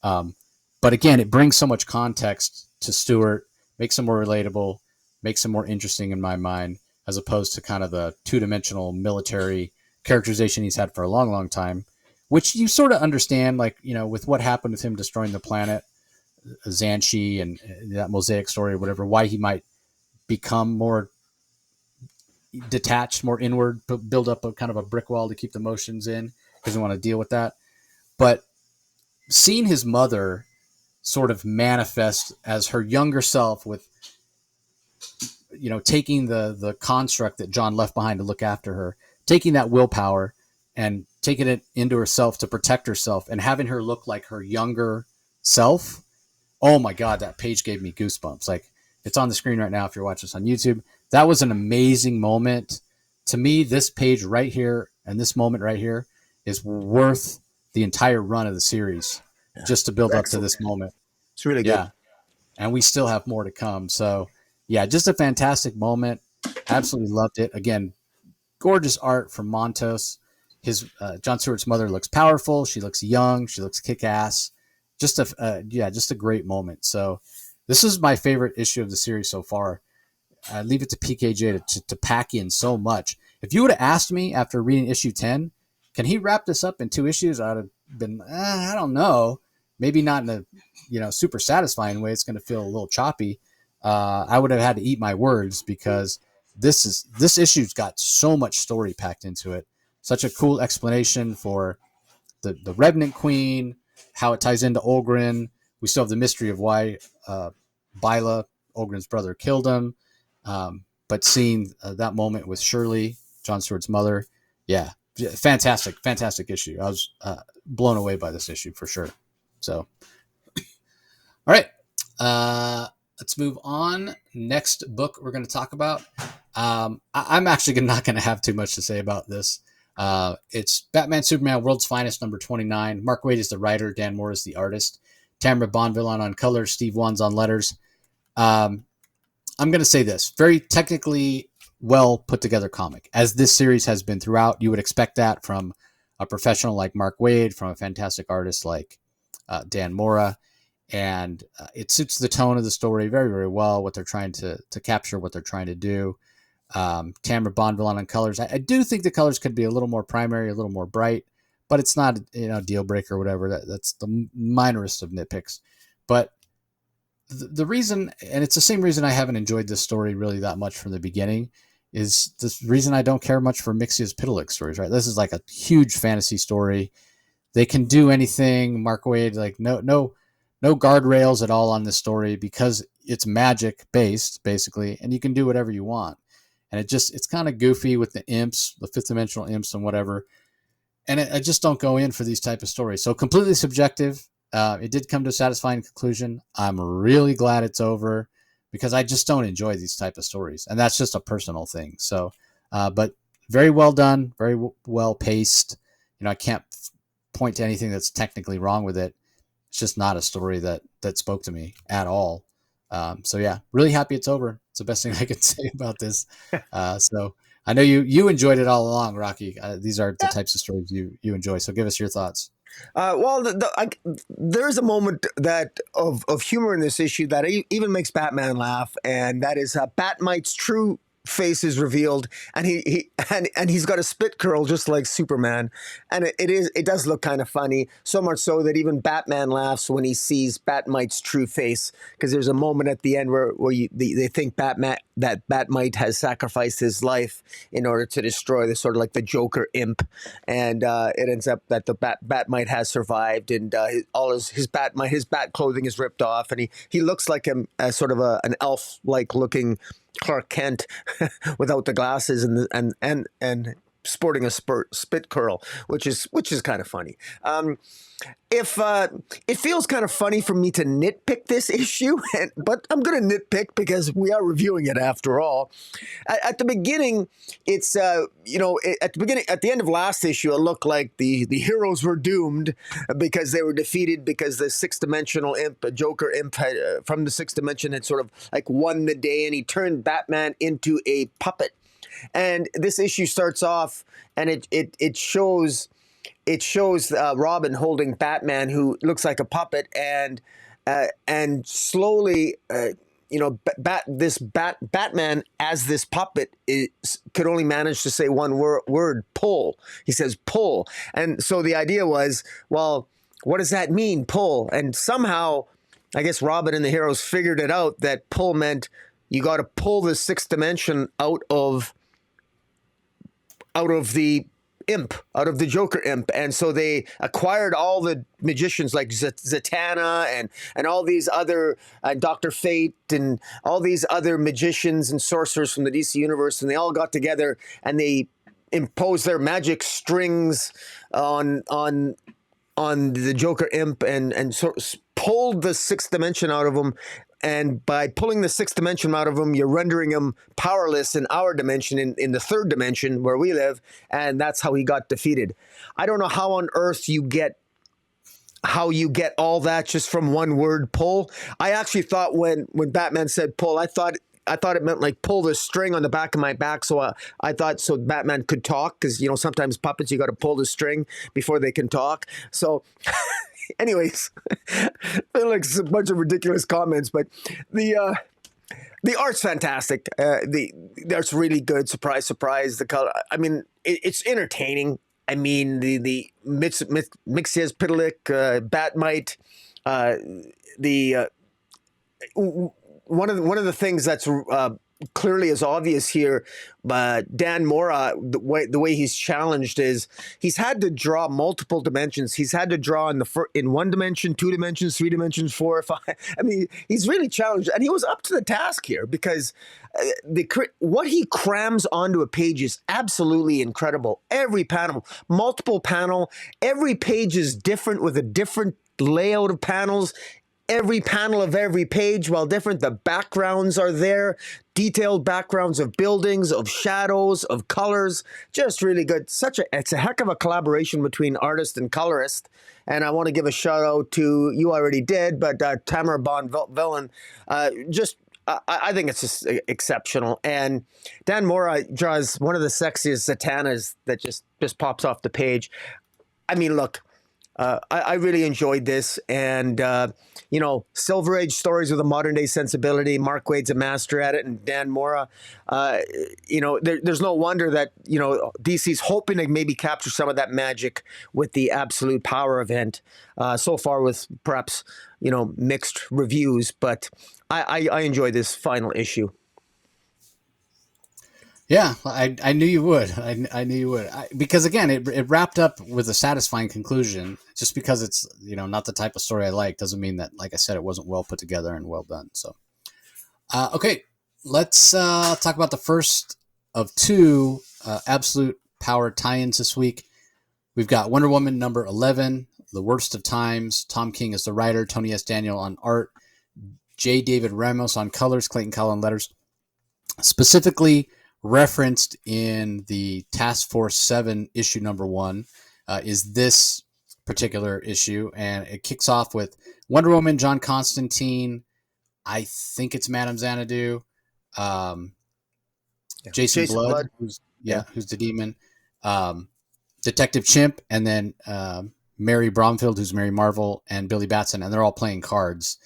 Speaker 1: But again, it brings so much context to Stewart, makes him more relatable, makes him more interesting in my mind, as opposed to kind of the two-dimensional military characterization he's had for a long, long time, which you sort of understand, like, with what happened with him destroying the planet, Xanshi, and that Mosaic story or whatever, why he might become more detached, more inward, build up a kind of a brick wall to keep the emotions in, because he want to deal with that. But seeing his mother sort of manifest as her younger self, with taking the construct that John left behind to look after her, taking that willpower and taking it into herself to protect herself, and having her look like her younger self. Oh my God, that page gave me goosebumps. Like, it's on the screen right now if you're watching this on YouTube. That was an amazing moment. To me, this page right here and this moment right here is worth the entire run of the series, just to build up to this moment.
Speaker 2: It's really good.
Speaker 1: Yeah. And we still have more to come. So yeah, just a fantastic moment. Absolutely loved it. Again, gorgeous art from Montos. His Jon Stewart's mother looks powerful. She looks young. She looks kick-ass. Just a great moment. So this is my favorite issue of the series so far. I leave it to PKJ to pack in so much. If you would have asked me after reading issue 10, can he wrap this up in 2 issues? I'd have been, I don't know. Maybe not in a super satisfying way. It's going to feel a little choppy. I would have had to eat my words, because this issue's got so much story packed into it. Such a cool explanation for the Revenant Queen, how it ties into Olgren. We still have the mystery of why Byla Olgren's brother killed him. But seeing that moment with Shirley, Jon Stewart's mother, yeah, fantastic issue. I was blown away by this issue for sure. So, all right, let's move on. Next book we're going to talk about. I'm actually not going to have too much to say about this. It's Batman Superman World's Finest number 29. Mark Waid is the writer. Dan Mora is the artist. Tamara Bonvillain on colors. Steve Wands on letters. I'm going to say this. Very technically well put together comic. As this series has been throughout, you would expect that from a professional like Mark Waid, from a fantastic artist like Dan Mora. And it suits the tone of the story very, very well, what they're trying to capture, what they're trying to do. Tamara Bonvillain on colors. I do think the colors could be a little more primary, a little more bright, but it's not deal breaker or whatever. That's the minorest of nitpicks. But the reason, and it's the same reason I haven't enjoyed this story really that much from the beginning, is this reason I don't care much for Mixia's Pitalik stories, right? This is like a huge fantasy story. They can do anything. Mark Waid, like no guardrails at all on this story because it's magic based basically, and you can do whatever you want. And it's kind of goofy with the imps, the fifth dimensional imps and whatever. And I just don't go in for these type of stories. So completely subjective. It did come to a satisfying conclusion. I'm really glad it's over because I just don't enjoy these type of stories. And that's just a personal thing. So, but very well done, very well paced. I can't point to anything that's technically wrong with it. It's just not a story that spoke to me at all. So yeah, really happy it's over. It's the best thing I can say about this. So I know you enjoyed it all along, Rocky. These are the types of stories you enjoy. So give us your thoughts.
Speaker 2: Well, there is a moment of humor in this issue that even makes Batman laugh, and that is Batmite's true face is revealed, and he's got a spit curl just like Superman, and it does look kind of funny, so much so that even Batman laughs when he sees Batmite's true face, because there's a moment at the end where they think that Batmite has sacrificed his life in order to destroy the sort of like the Joker imp, and it ends up that the Batmite has survived, and all his bat clothing is ripped off, and he looks like a sort of an elf like looking Clark Kent without the glasses and sporting a spit curl, which is kind of funny. If it feels kind of funny for me to nitpick this issue, but I'm going to nitpick because we are reviewing it after all. At the beginning, it's at the end of last issue, it looked like the heroes were doomed because they were defeated because the sixth dimensional imp, a Joker imp from the sixth dimension, had sort of like won the day, and he turned Batman into a puppet. And this issue starts off, and it shows Robin holding Batman, who looks like a puppet, and slowly, Batman as this puppet could only manage to say one word, pull. He says pull, and so the idea was, well, what does that mean, pull? And somehow, I guess Robin and the heroes figured it out that pull meant you got to pull the sixth dimension out of the imp, out of the Joker imp. And so they acquired all the magicians like Zatanna and all these other Dr. Fate and all these other magicians and sorcerers from the DC universe, and they all got together and they imposed their magic strings on the Joker imp and so pulled the sixth dimension out of him. And by pulling the sixth dimension out of him, you're rendering him powerless in our dimension, in the third dimension where we live. And that's how he got defeated. I don't know how on earth you get all that just from one word, pull. I actually thought when Batman said pull, I thought it meant like pull the string on the back of my back. So I thought so Batman could talk, because sometimes puppets, you got to pull the string before they can talk. So anyways, like a bunch of ridiculous comments, but the art's fantastic. The art's really good. Surprise, surprise. The color. I mean, it's entertaining. I mean, the Mixia's Pitalik, Batmite, one of the things that's clearly is obvious here, but Dan Mora, the way he's challenged is he's had to draw multiple dimensions. He's had to draw in one dimension, 2 dimensions, 3 dimensions, 4, 5. I mean, he's really challenged, and he was up to the task here because what he crams onto a page is absolutely incredible. Every panel, multiple panel, every page is different with a different layout of panels. Every panel of every page, while different, the backgrounds are there, detailed backgrounds of buildings, of shadows, of colors, just really good. It's a heck of a collaboration between artist and colorist. And I want to give a shout out to, you already did, but Tamara Bond-Villain, I think it's just exceptional. And Dan Mora draws one of the sexiest Zatanas that just pops off the page. I mean, look, I really enjoyed this, and Silver Age stories with a modern day sensibility. Mark Waid's a master at it, and Dan Mora. There's no wonder that DC's hoping to maybe capture some of that magic with the Absolute Power event. So far, with perhaps mixed reviews, but I enjoy this final issue.
Speaker 1: Yeah, I knew you would. I knew you would. Because again, it wrapped up with a satisfying conclusion. Just because it's not the type of story I like doesn't mean that, like I said, it wasn't well put together and well done. So, okay, let's talk about the first of 2 Absolute Power tie-ins this week. We've got Wonder Woman number 11, The Worst of Times. Tom King is the writer. Tony S. Daniel on art. J. David Ramos on colors. Clayton Cowell on letters. Specifically referenced in the Task Force 7 issue number 1 is this particular issue, and it kicks off with Wonder Woman, John Constantine, I think it's Madame Xanadu, Jason Blood. Who's the demon, Detective Chimp, and then Mary Bromfield, who's Mary Marvel, and Billy Batson, and they're all playing cards.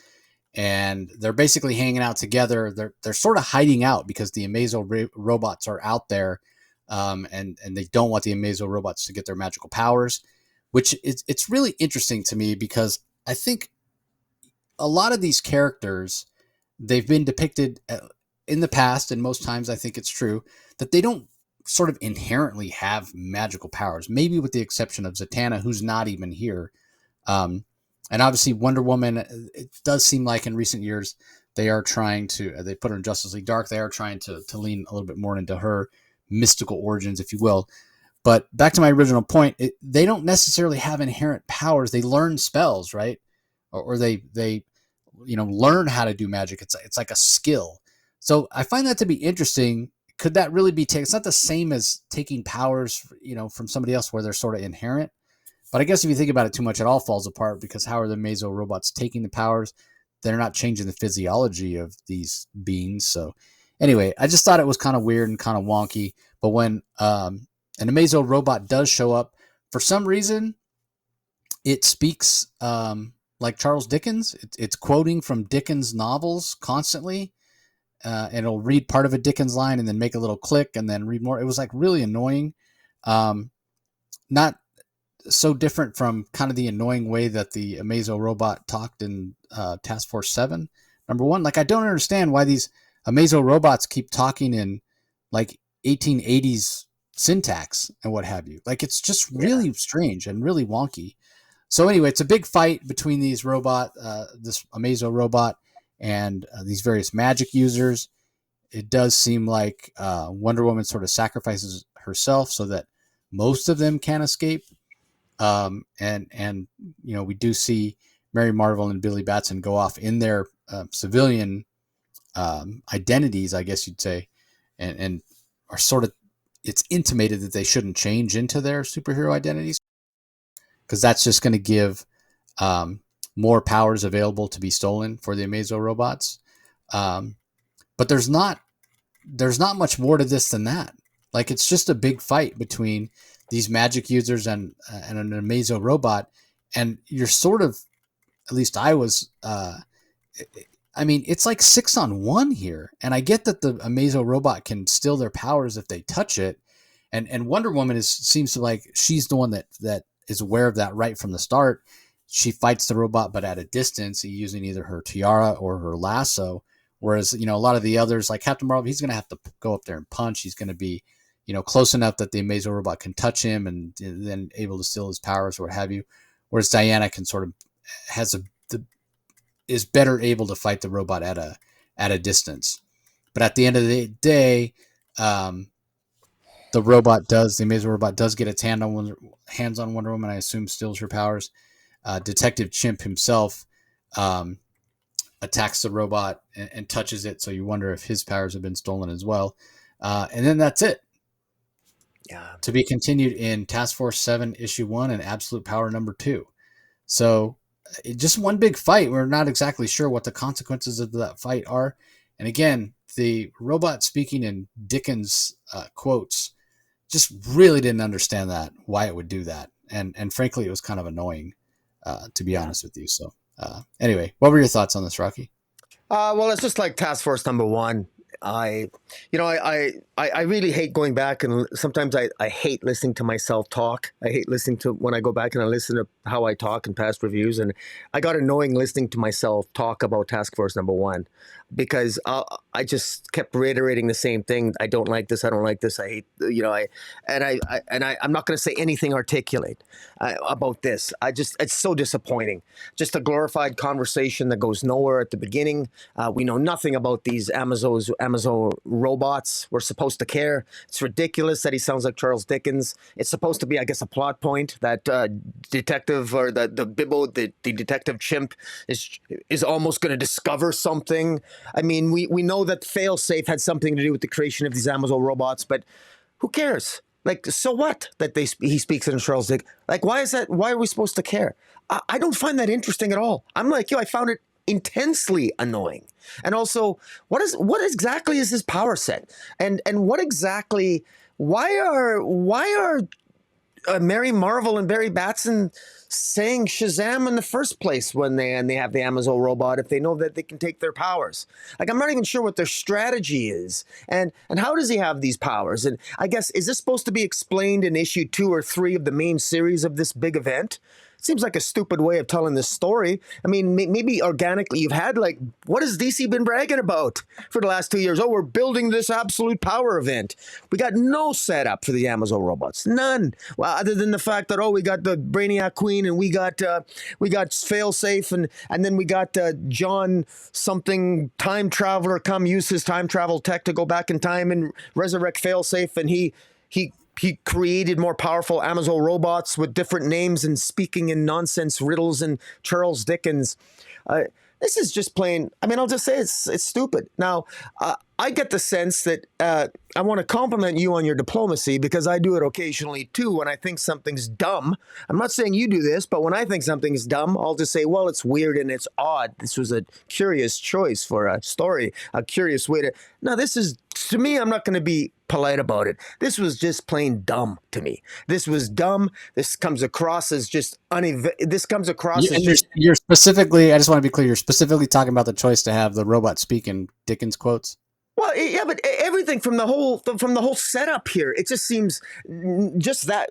Speaker 1: And they're basically hanging out together. They're sort of hiding out because the Amazo robots are out there, and they don't want the Amazo robots to get their magical powers, which it's really interesting to me because I think a lot of these characters, they've been depicted in the past, and most times I think it's true, that they don't sort of inherently have magical powers, maybe with the exception of Zatanna, who's not even here. And obviously Wonder Woman, it does seem like in recent years, they are trying to, they put her in Justice League Dark, they are trying to lean a little bit more into her mystical origins, if you will. But back to my original point, they don't necessarily have inherent powers. They learn spells, right? Or they learn how to do magic. It's like a skill. So I find that to be interesting. Could that really be taken? It's not the same as taking powers, from somebody else where they're sort of inherent. But I guess if you think about it too much, it all falls apart because how are the Amazo robots taking the powers? They're not changing the physiology of these beings. So anyway, I just thought it was kind of weird and kind of wonky. But when an Amazo robot does show up, for some reason, it speaks like Charles Dickens. It's quoting from Dickens novels constantly. And it'll read part of a Dickens line and then make a little click and then read more. It was like really annoying. Not so different from kind of the annoying way that the Amazo robot talked in Task Force 7. Number 1, like I don't understand why these Amazo robots keep talking in like 1880s syntax and what have you. Like it's just really strange and really wonky. So anyway, it's a big fight between these this Amazo robot and these various magic users. It does seem like Wonder Woman sort of sacrifices herself so that most of them can escape. And we do see Mary Marvel and Billy Batson go off in their civilian identities, I guess you'd say, and are sort of, it's intimated that they shouldn't change into their superhero identities because that's just going to give more powers available to be stolen for the Amazo robots. But there's not much more to this than that. Like it's just a big fight between these magic users and an Amazo robot, and you're sort of, at least I was, it's like 6-on-1 here. And I get that the Amazo robot can steal their powers if they touch it. And Wonder Woman seems to like, she's the one that is aware of that right from the start. She fights the robot, but at a distance using either her tiara or her lasso, Whereas, a lot of the others, like Captain Marvel, he's going to have to go up there and punch. He's going to be, close enough that the Amazing Robot can touch him and then able to steal his powers or what have you. Whereas Diana can sort of is better able to fight the robot at a distance. But at the end of the day, the Amazing Robot does get its hands on Wonder Woman. I assume steals her powers. Detective Chimp himself attacks the robot and touches it, so you wonder if his powers have been stolen as well. And then that's it.
Speaker 2: Yeah.
Speaker 1: To be continued in Task Force 7 Issue 1 and Absolute Power number 2. So just one big fight. We're not exactly sure what the consequences of that fight are. And again, the robot speaking in Dickens quotes, just really didn't understand why it would do that. And frankly, it was kind of annoying, to be honest with you. So anyway, what were your thoughts on this, Rocky?
Speaker 2: Well, it's just like Task Force number 1. I really hate going back, and sometimes I hate listening to myself talk. I hate listening to when I go back and I listen to how I talk in past reviews, and I got annoying listening to myself talk about Task Force number 1 because I just kept reiterating the same thing. I don't like this. I don't like this. I hate, I'm not going to say anything articulate about this. It's so disappointing. Just a glorified conversation that goes nowhere at the beginning. We know nothing about these Amazon robots. We're supposed to care. It's ridiculous that he sounds like Charles Dickens. It's supposed to be, I guess, a plot point that detective or the Bibbo, the detective chimp is almost going to discover something. I mean, we know that Failsafe had something to do with the creation of these Amazon robots, but who cares? Like, so what that he speaks in Charles Dickens? Like, why is that? Why are we supposed to care? I don't find that interesting at all. I'm like you. I found it intensely annoying. And also, what exactly is his power set? And what exactly? Why are Mary Marvel and Barry Batson saying Shazam in the first place when they have the Amazon robot if they know that they can take their powers? Like, I'm not even sure what their strategy is. And how does he have these powers? And I guess, is this supposed to be explained in issue 2 or 3 of the main series of this big event? Seems like a stupid way of telling this story. I mean, maybe organically you've had, like, what has DC been bragging about for the last 2 years? Oh, we're building this absolute power event. We got no setup for the Amazon robots. None. Well, other than the fact that, we got the Brainiac Queen and we got Failsafe and then we got John something time traveler come use his time travel tech to go back in time and resurrect Failsafe, and he created more powerful Amazon robots with different names and speaking in nonsense riddles and Charles Dickens. This is just plain, I mean, I'll just say it's stupid. Now, I get the sense that I want to compliment you on your diplomacy because I do it occasionally too when I think something's dumb. I'm not saying you do this, but when I think something's dumb, I'll just say, well, it's weird and it's odd. This was a curious choice for a story, a curious way to... Now, this is, to me, I'm not going to be polite about it. This was just plain dumb to me. This was dumb. This comes across as just
Speaker 1: You're specifically, I just want to be clear, you're specifically talking about the choice to have the robot speak in Dickens quotes?
Speaker 2: Well, yeah, but everything from the whole setup here, it just seems just that,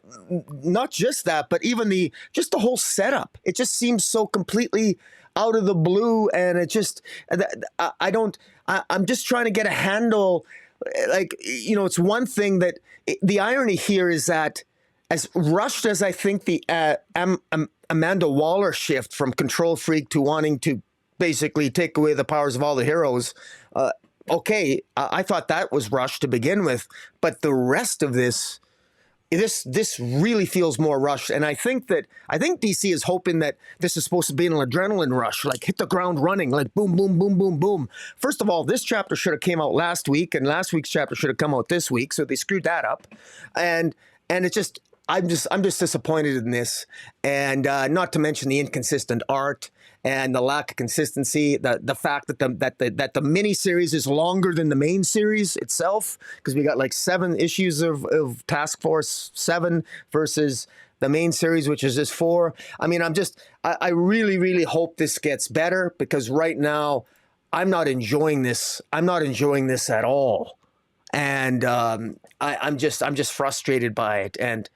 Speaker 2: not just that, but even just the whole setup. It just seems so completely out of the blue, and it just, I'm just trying to get a handle. Like, it's one thing that the irony here is that as rushed as I think the Amanda Waller shift from control freak to wanting to basically take away the powers of all the heroes, okay, I thought that was rushed to begin with, but the rest of this really feels more rushed. And I think DC is hoping that this is supposed to be an adrenaline rush, like hit the ground running, like boom, boom, boom, boom, boom. First of all, this chapter should have came out last week, and last week's chapter should have come out this week, so they screwed that up. And it just, I'm just disappointed in this, and not to mention the inconsistent art and the lack of consistency, the fact that the mini series is longer than the main series itself, because we got like 7 issues of Task Force 7 versus the main series, which is just 4. I mean, I really, really hope this gets better, because right now I'm not enjoying this. I'm not enjoying this at all, and I'm just frustrated by it, and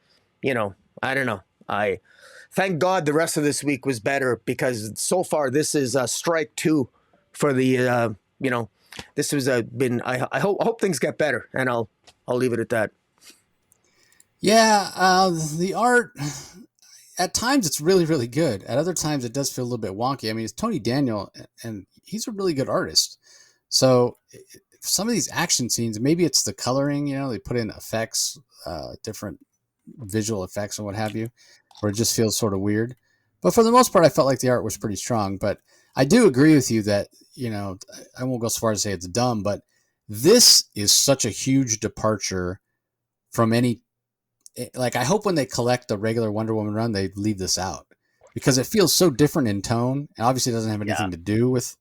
Speaker 2: I don't know. Thank God the rest of this week was better, because so far this is strike 2 for the this was been. I hope things get better, and I'll leave it at that.
Speaker 1: Yeah, the art at times it's really really good. At other times it does feel a little bit wonky. I mean, it's Tony Daniel, and he's a really good artist. So some of these action scenes, maybe it's the coloring. They put in effects, different visual effects and what have you, where it just feels sort of weird. But for the most part, I felt like the art was pretty strong. But I do agree with you that I won't go so far as to say it's dumb, but this is such a huge departure from any. Like, I hope when they collect the regular Wonder Woman run, they leave this out because it feels so different in tone, and obviously doesn't have anything to do with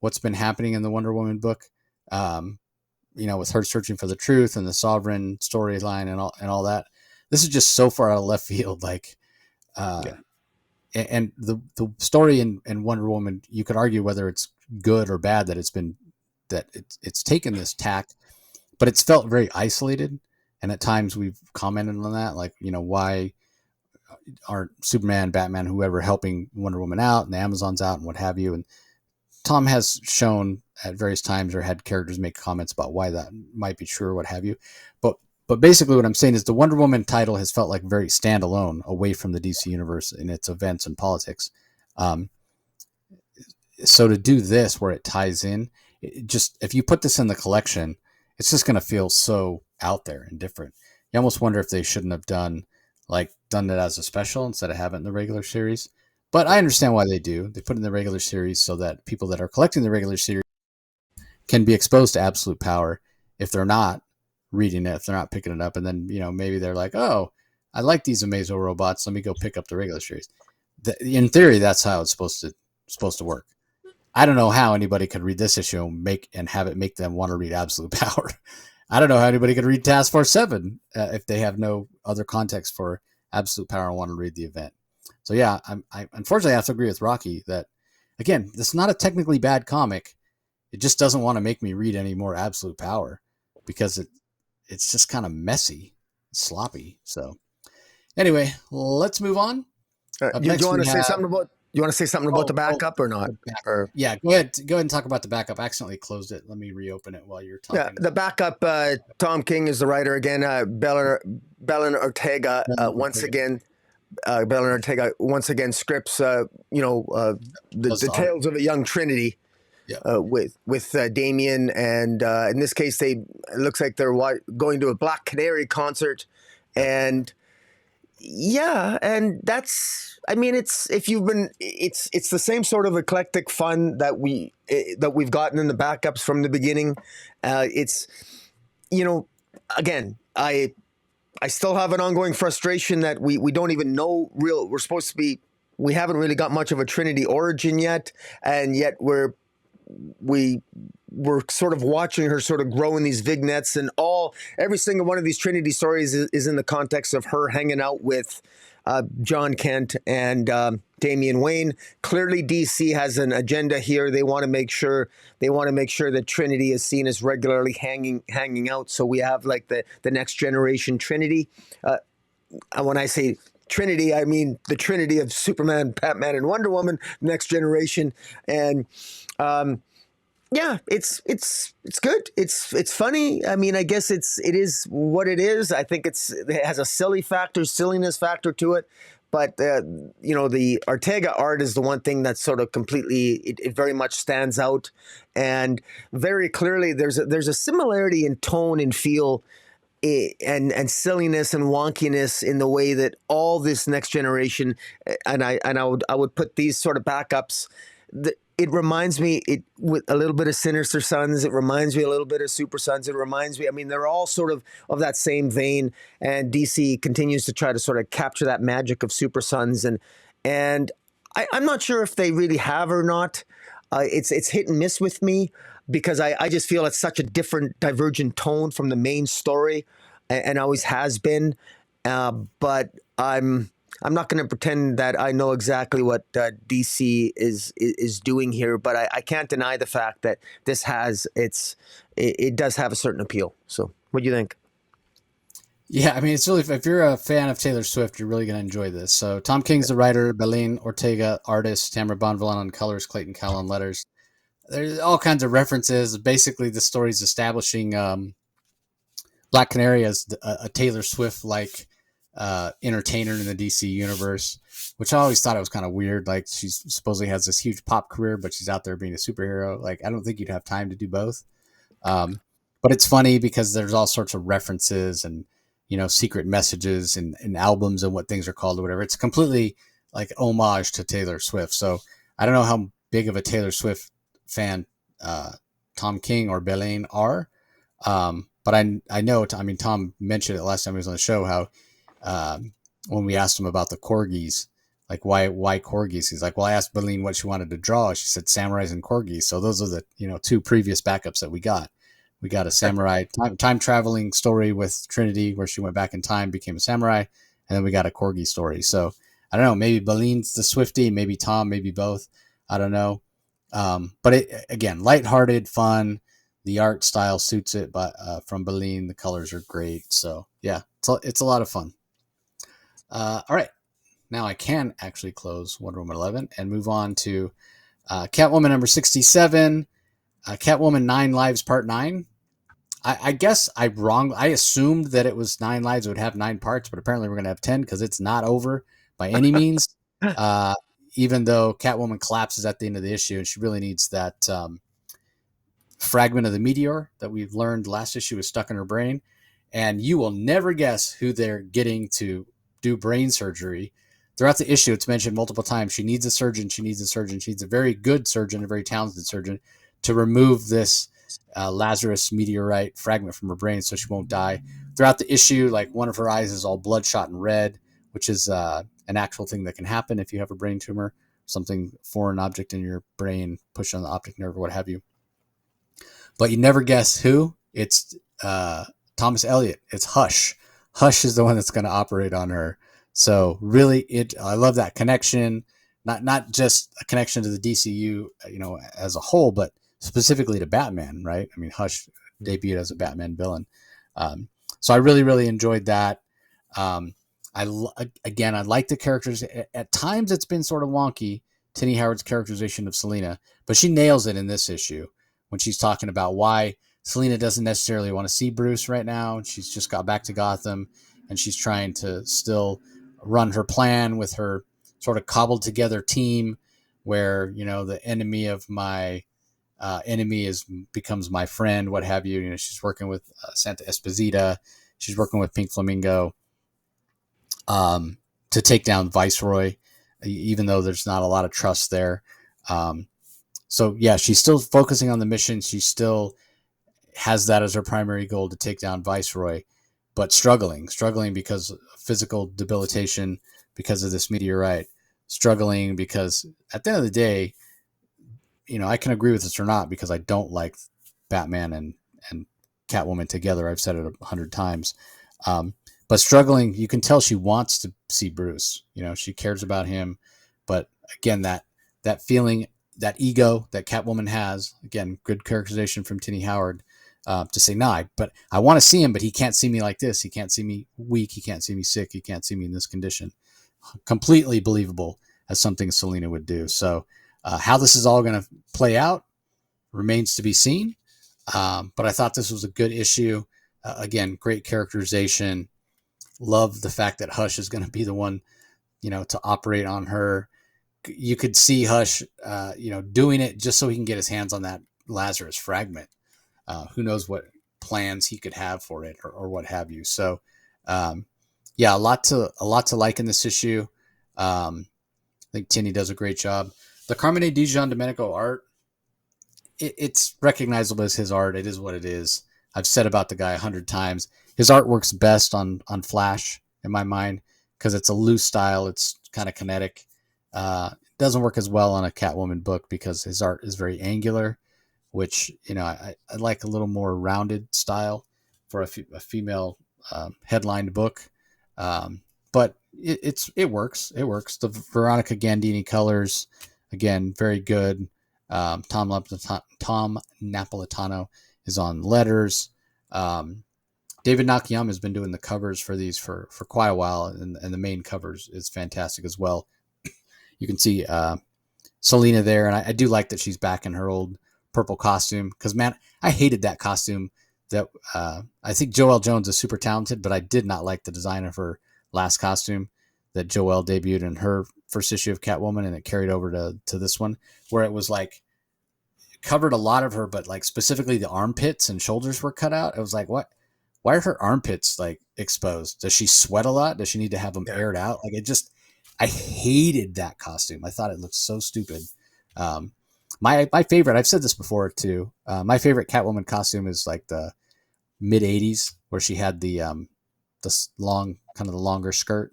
Speaker 1: what's been happening in the Wonder Woman book. With her searching for the truth and the Sovereign storyline and all that. This is just so far out of left field. Like, and the story in Wonder Woman, you could argue whether it's good or bad that it's taken this tack, but it's felt very isolated. And at times we've commented on that, like, why aren't Superman, Batman, whoever helping Wonder Woman out, and the Amazons out and what have you. And Tom has shown at various times or had characters make comments about why that might be true or what have you. But basically what I'm saying is the Wonder Woman title has felt like very standalone away from the DC universe in its events and politics. So to do this where it ties in, if you put this in the collection, it's just going to feel so out there and different. You almost wonder if they shouldn't have done it as a special instead of having it in the regular series. But I understand why they do. They put it in the regular series so that people that are collecting the regular series can be exposed to absolute power if they're not reading it, if they're not picking it up. And then, maybe they're like, oh, I like these Amazo robots. Let me go pick up the regular series. In theory, that's how it's supposed to work. I don't know how anybody could read this issue and have it make them want to read Absolute Power. I don't know how anybody could read Task Force 7 if they have no other context for Absolute Power and want to read the event. So yeah, I unfortunately have to agree with Rocky that, again, this is not a technically bad comic. It just doesn't want to make me read any more Absolute Power because it's just kind of messy, sloppy. So anyway, let's move on.
Speaker 2: You want to say something about? You want to say something about the backup or not?
Speaker 1: Yeah, go ahead and talk about the backup. I accidentally closed it. Let me reopen it while you're talking.
Speaker 2: Yeah, the backup. Tom King is the writer again. Belen Ortega once again. Belen Ortega once again scripts. The tales of a young Trinity. Yeah. With Damien, and in this case, it looks like they're going to a Black Canary concert, and that's. I mean, it's the same sort of eclectic fun that we've gotten in the backups from the beginning. Again, I still have an ongoing frustration that we don't even know we're supposed to be. We haven't really got much of a Trinity origin yet, and yet we're sort of watching her sort of grow in these vignettes, and every single one of these Trinity stories is in the context of her hanging out with John Kent and Damian Wayne. Clearly, DC has an agenda here. They want to make sure that Trinity is seen as regularly hanging out. So we have like the next generation Trinity. When I say Trinity, I mean the Trinity of Superman, Batman, and Wonder Woman, next generation. And it's good. It's funny. I mean, I guess it is what it is. I think it has a silliness factor to it. But the Ortega art is the one thing that's sort of completely. It very much stands out, and very clearly there's a similarity in tone and feel. And silliness and wonkiness in the way that all this next generation, and I would put these sort of backups. It reminds me with a little bit of Sinister Sons. It reminds me a little bit of Super Sons. It reminds me. I mean, they're all sort of that same vein. And DC continues to try to sort of capture that magic of Super Sons. And I'm not sure if they really have or not. It's hit and miss with me. Because I just feel it's such a different, divergent tone from the main story, and always has been. But I'm not going to pretend that I know exactly what DC is doing here. But I can't deny the fact that this it does have a certain appeal. So, what do you think?
Speaker 1: Yeah, I mean, it's really, if you're a fan of Taylor Swift, you're really going to enjoy this. So, Tom King's the writer, Belen Ortega artist, Tamara Bonvillain on colors, Clayton Cowell on letters. there's all kinds of references. Basically, the story's establishing Black Canary as a Taylor Swift like entertainer in the DC universe, which I always thought it was kind of weird. Like she supposedly has this huge pop career, but she's out there being a superhero. Like I don't think you'd have time to do both. Um, but it's funny because there's all sorts of references and secret messages and albums and what things are called or whatever. It's completely like homage to Taylor Swift. So I don't know how big of a Taylor Swift fan Tom King or Belaine are. But I know, I mean, Tom mentioned it last time he was on the show, how when we asked him about the corgis, like why corgis? He's like, well, I asked Belaine what she wanted to draw. She said samurais and corgis. So those are the, two previous backups that we got. We got a samurai time traveling story with Trinity where she went back in time, became a samurai. And then we got a corgi story. So I don't know, maybe Belaine's the Swiftie, maybe Tom, maybe both. I don't know. But again, lighthearted, fun. The art style suits it, but from Belaine, the colors are great. So yeah, it's a lot of fun. All right, now I can actually close Wonder Woman 11 and move on to Catwoman number 67, Catwoman 9 Lives Part 9. I guess I'm wrong. I assumed that it was 9 lives. It would have 9 parts, but apparently we're going to have 10 because it's not over by any means. Even though Catwoman collapses at the end of the issue and she really needs that fragment of the meteor that we've learned last issue is stuck in her brain. And you will never guess who they're getting to do brain surgery. Throughout the issue, it's mentioned multiple times. She needs a surgeon. She needs a very good surgeon, a very talented surgeon to remove this Lazarus meteorite fragment from her brain so she won't die. Throughout the issue, like one of her eyes is all bloodshot and red, which is an actual thing that can happen if you have a brain tumor, something foreign object in your brain, push on the optic nerve or what have you. But you never guess who. It's Thomas Elliott. It's Hush. Hush is the one that's going to operate on her. So really, I love that connection. Not just a connection to the DCU, as a whole, but specifically to Batman, right? I mean, Hush debuted as a Batman villain. So I really, really enjoyed that. I like the characters. At times, it's been sort of wonky. Tini Howard's characterization of Selina, but she nails it in this issue when she's talking about why Selina doesn't necessarily want to see Bruce right now. She's just got back to Gotham and she's trying to still run her plan with her sort of cobbled together team where, the enemy of my enemy becomes my friend, what have you. She's working with Santa Esposita. She's working with Pink Flamingo to take down Viceroy, even though there's not a lot of trust there. So yeah, she's still focusing on the mission. She still has that as her primary goal to take down Viceroy, but struggling because of physical debilitation because of this meteorite, struggling because at the end of the day, I can agree with this or not because I don't like Batman and Catwoman together. I've said it 100 times. But struggling, you can tell she wants to see Bruce. She cares about him. But again, that feeling, that ego that Catwoman has, again, good characterization from Tini Howard, to say, but I want to see him, but he can't see me like this. He can't see me weak. He can't see me sick. He can't see me in this condition. Completely believable as something Selina would do. So how this is all going to play out remains to be seen. But I thought this was a good issue. Again, great characterization. Love the fact that Hush is going to be the one, to operate on her. You could see Hush, doing it just so he can get his hands on that Lazarus fragment. Who knows what plans he could have for it or what have you. So, yeah, a lot to like in this issue. I think Tini does a great job. The Carmine Di Giandomenico art, it's recognizable as his art. It is what it is. I've said about the guy 100 times. His art works best on Flash in my mind because it's a loose style. It's kind of kinetic. It doesn't work as well on a Catwoman book because his art is very angular, which, I like a little more rounded style for a female headlined book. But it works. It works. The Veronica Gandini colors, again, very good. Tom Napolitano is on letters. David Nakayama has been doing the covers for these for quite a while, and the main covers is fantastic as well. You can see Selina there, and I do like that she's back in her old purple costume. Because man, I hated that costume. That I think Joelle Jones is super talented, but I did not like the design of her last costume that Joelle debuted in her first issue of Catwoman, and it carried over to this one, where it was like covered a lot of her, but like specifically the armpits and shoulders were cut out. It was like, what? Why are her armpits like exposed? Does she sweat a lot? Does she need to have them aired out? Like I hated that costume. I thought it looked so stupid. My favorite, I've said this before too. My favorite Catwoman costume is like the mid '80s where she had the long, kind of the longer skirt.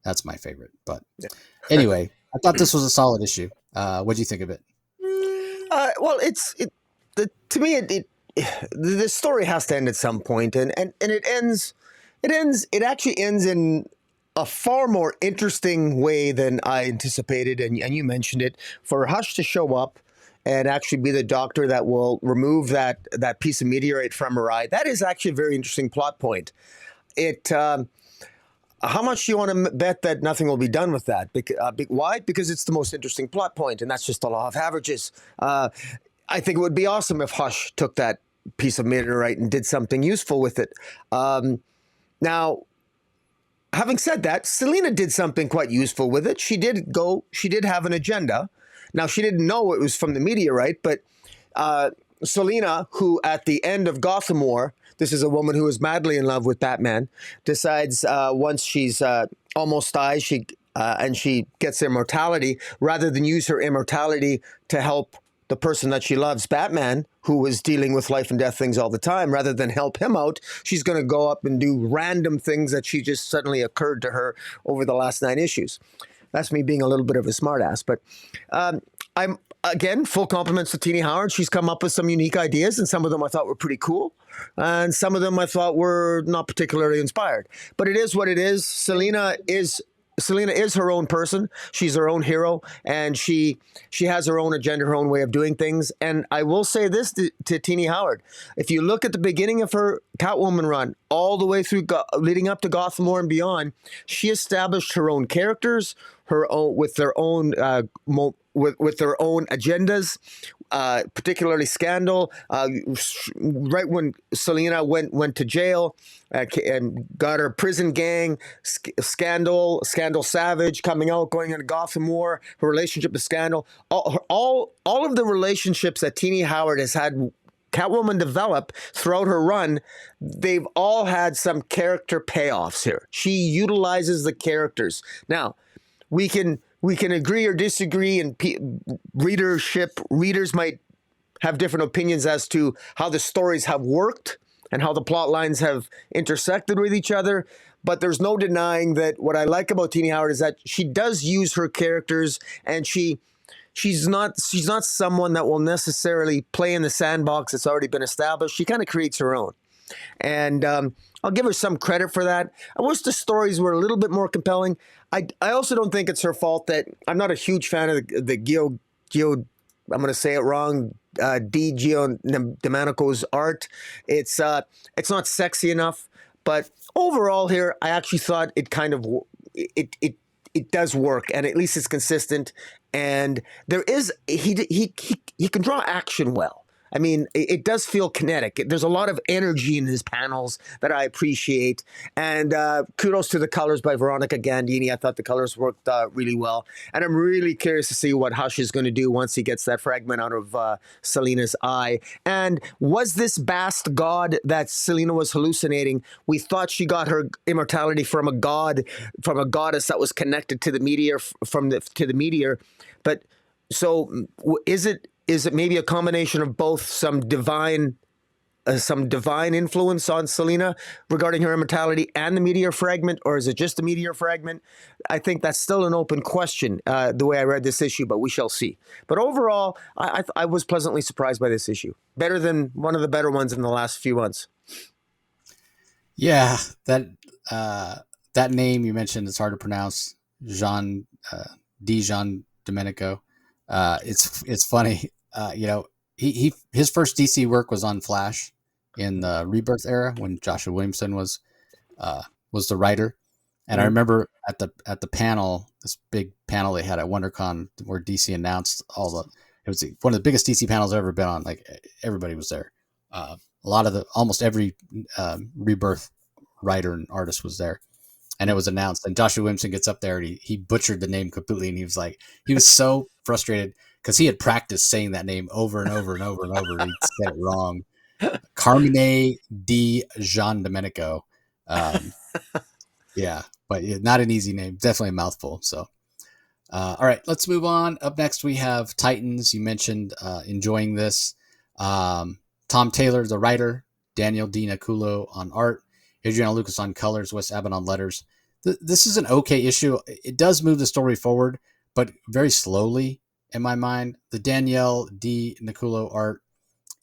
Speaker 1: That's my favorite. But anyway, I thought this was a solid issue. What do you think of it?
Speaker 2: Well, to me, the story has to end at some point, and it ends. It actually ends in a far more interesting way than I anticipated, and you mentioned it. For Hush to show up and actually be the doctor that will remove that piece of meteorite from her eye, that is actually a very interesting plot point. How much do you want to bet that nothing will be done with that? Why? Because it's the most interesting plot point, and that's just the law of averages. I think it would be awesome if Hush took that piece of meteorite and did something useful with it. Now, having said that, Selina did something quite useful with it. She did have an agenda. Now, she didn't know it was from the meteorite, but Selina, who at the end of Gotham War, this is a woman who is madly in love with Batman, decides once she's almost dies, she gets immortality, rather than use her immortality to help the person that she loves, Batman, who was dealing with life and death things all the time, rather than help him out, she's going to go up and do random things that she just suddenly occurred to her over the last 9 issues. That's me being a little bit of a smartass, but I'm, again, full compliments to Tini Howard. She's come up with some unique ideas, and some of them I thought were pretty cool, and some of them I thought were not particularly inspired. But it is what it is. Selina is her own person. She's her own hero, and she has her own agenda, her own way of doing things. And I will say this to Tini Howard. If you look at the beginning of her Catwoman run, all the way through leading up to Gotham War and beyond, she established her own characters, with their own with their own agendas, particularly Scandal. Right when Selina went to jail and got her prison gang, Scandal Savage coming out, going into Gotham War, her relationship with Scandal, all of the relationships that Tini Howard has had Catwoman develop throughout her run, they've all had some character payoffs here. She utilizes the characters. Now, we can agree or disagree, and readers might have different opinions as to how the stories have worked and how the plot lines have intersected with each other. But there's no denying that what I like about Tini Howard is that she does use her characters, and she's not someone that will necessarily play in the sandbox that's already been established. She kind of creates her own. And I'll give her some credit for that. I wish the stories were a little bit more compelling. I also don't think it's her fault that I'm not a huge fan of the Gio I'm going to say it wrong, Di Domenico's art. It's not sexy enough, but overall here, I actually thought it kind of it does work, and at least it's consistent. And there is he can draw action well. I mean, it does feel kinetic. There's a lot of energy in his panels that I appreciate. And kudos to the colors by Veronica Gandini. I thought the colors worked really well. And I'm really curious to see what Hush is going to do once he gets that fragment out of Selina's eye. And was this Bast god that Selina was hallucinating? We thought she got her immortality from a goddess that was connected to the meteor, to the meteor. But so is it maybe a combination of both, some divine influence on Selina regarding her immortality and the meteor fragment, or is it just the meteor fragment? I think that's still an open question, the way I read this issue, but we shall see. But overall, I was pleasantly surprised by this issue. Better than one of the better ones in the last few months.
Speaker 1: Yeah, that name you mentioned, it's hard to pronounce. Jean Domenico. It's funny. His first DC work was on Flash in the Rebirth era when Joshua Williamson was the writer. And I remember at the panel, this big panel they had at WonderCon where DC announced all the It was one of the biggest DC panels I've ever been on. Like everybody was there. A lot of almost every Rebirth writer and artist was there, and it was announced. And Joshua Williamson gets up there and he butchered the name completely, and he was so frustrated because he had practiced saying that name over and over and over and over. And he said it wrong. Carmine di Gian Domenico. Yeah, but not an easy name. Definitely a mouthful. So, all right, let's move on. Up next, we have Titans. You mentioned enjoying this. Tom Taylor, the writer, Daniel D. Naculo on art, Adriano Lucas on colors, Wes Abbott on letters. This is an okay issue. It does move the story forward, but very slowly in my mind. The Danielle D. Naculo art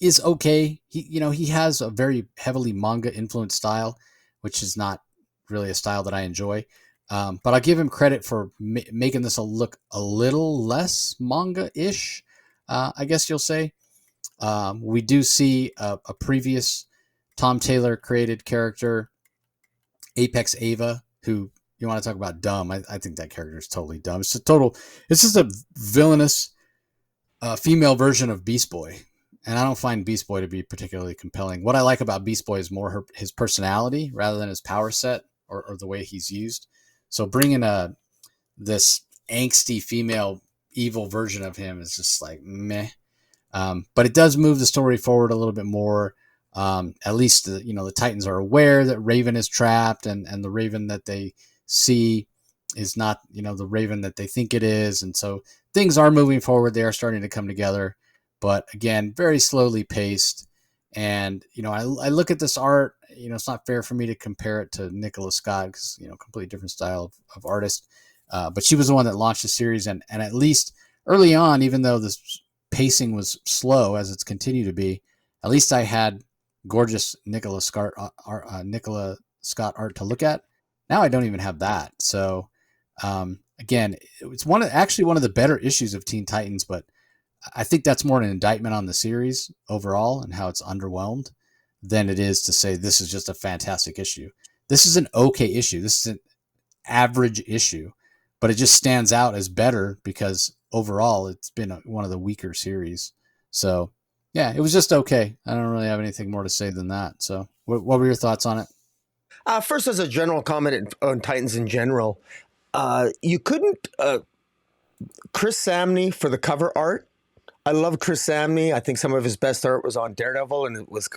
Speaker 1: is okay. He has a very heavily manga influenced style, which is not really a style that I enjoy. But I'll give him credit for making this look a little less manga-ish, I guess you'll say. We do see a previous Tom Taylor created character, Apex Ava, who you want to talk about dumb. I think that character is totally dumb. It's just a villainous female version of Beast Boy. And I don't find Beast Boy to be particularly compelling. What I like about Beast Boy is more his personality rather than his power set or the way he's used. So bringing this angsty female evil version of him is just like meh. But it does move the story forward a little bit more. At least the Titans are aware that Raven is trapped, and the Raven that they see is not the Raven that they think it is, and so things are moving forward. They are starting to come together, but again, very slowly paced. And I look at this art. It's not fair for me to compare it to Nicola Scott because completely different style of artist. But she was the one that launched the series, and at least early on, even though this pacing was slow as it's continued to be, at least I had gorgeous Nicola Scott art to look at. Now I don't even have that. So again, it's one of the better issues of Teen Titans, but I think that's more an indictment on the series overall and how it's underwhelmed than it is to say this is just a fantastic issue. This is an okay issue. This is an average issue, but it just stands out as better because overall it's been one of the weaker series. So yeah, it was just okay. I don't really have anything more to say than that. So what were your thoughts on it?
Speaker 2: First, as a general comment on Titans in general, you couldn't Chris Samney for the cover art. I love Chris Samney. I think some of his best art was on Daredevil, and it was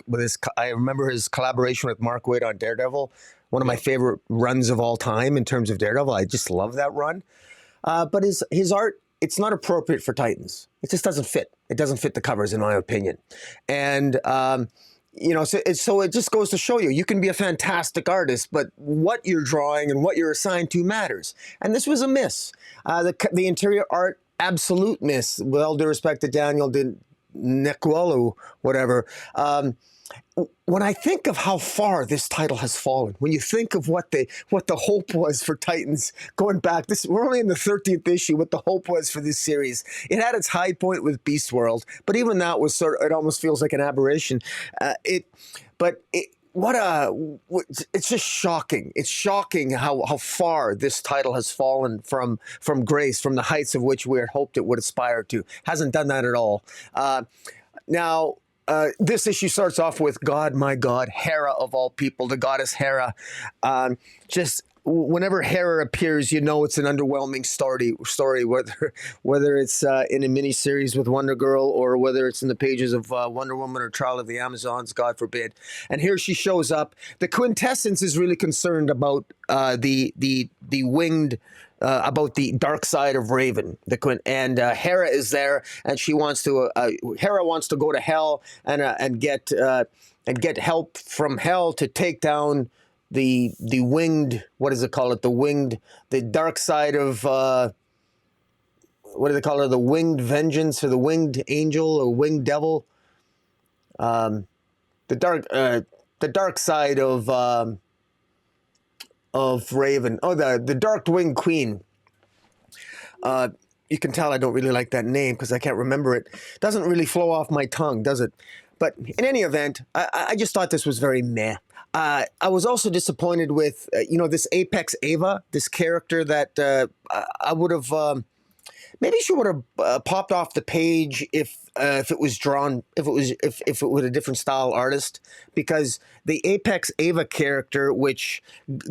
Speaker 2: I remember his collaboration with Mark Waid on Daredevil, one of my favorite runs of all time in terms of Daredevil. I just love that run. But his art, it's not appropriate for Titans. It just doesn't fit. It doesn't fit the covers, in my opinion. And so it just goes to show you can be a fantastic artist, but what you're drawing and what you're assigned to matters. And this was a miss. The interior art, absolute miss. With all due respect to Daniel Necuolo, whatever. When I think of how far this title has fallen, when you think of what the hope was for Titans going back, we're only in the 13th issue. What the hope was for this series, it had its high point with Beast World, but even that was it almost feels like an aberration. It's just shocking. It's shocking how far this title has fallen from grace, from the heights of which we had hoped it would aspire to. Hasn't done that at all. Now. This issue starts off with God, my God, Hera of all people, the goddess Hera. Just whenever Hera appears, it's an underwhelming story. Whether it's in a miniseries with Wonder Girl or whether it's in the pages of Wonder Woman or Trial of the Amazons, God forbid. And here she shows up. The quintessence is really concerned about the winged. About the dark side of Raven, and Hera is there, and she wants to. Hera wants to go to hell and get help from hell to take down the winged. What does it call it? The dark side of. What do they call her? The winged vengeance or the winged angel or winged devil. The dark side of Raven. Oh, the Dark Wing Queen. You can tell I don't really like that name because I can't remember it. Doesn't really flow off my tongue, does it? But in any event, I just thought this was very meh. I was also disappointed with, this Apex Ava, this character that I would have... maybe she would have popped off the page if it was drawn, if it was a different style artist, because the Apex Ava character, which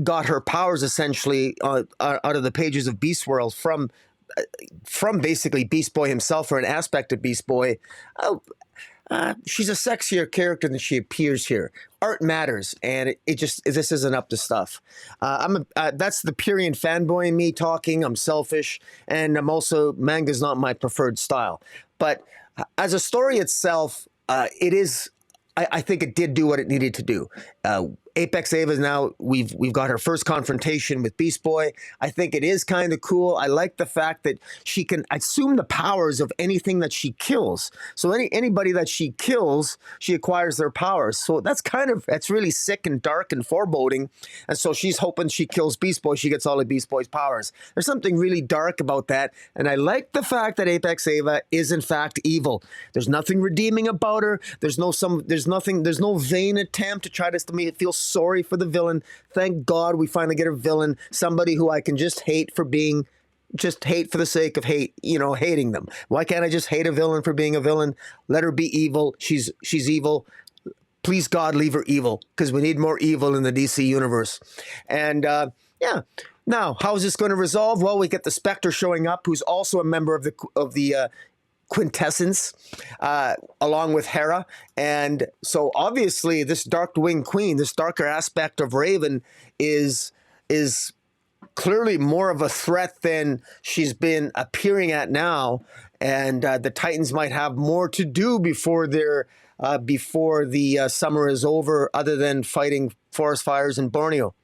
Speaker 2: got her powers essentially out of the pages of Beast World from basically Beast Boy himself, or an aspect of Beast Boy. She's a sexier character than she appears here. Art matters, and this isn't up to stuff. That's the Purian fanboy in me talking. I'm selfish, and I'm also, manga's not my preferred style. But as a story itself, it is. I think it did do what it needed to do. Apex Ava is now, we've got her first confrontation with Beast Boy. I think it is kind of cool. I like the fact that she can assume the powers of anything that she kills. So anybody that she kills, she acquires their powers. So that's really sick and dark and foreboding. And so she's hoping she kills Beast Boy, she gets all of Beast Boy's powers. There's something really dark about that. And I like the fact that Apex Ava is in fact evil. There's nothing redeeming about her. There's no vain attempt to try to make it feel sorry for the villain. Thank God we finally get a villain, somebody who I can just hate for the sake of hating them. Why can't I just hate a villain for being a villain? Let her be evil. She's evil. Please God, leave her evil, because we need more evil in the DC universe. And now how is this going to resolve? Well, we get the Spectre showing up, who's also a member of the quintessence, along with Hera. And so obviously this Darkwing Queen, this darker aspect of Raven, is clearly more of a threat than she's been appearing at now. And the Titans might have more to do before the summer is over, other than fighting forest fires in Borneo.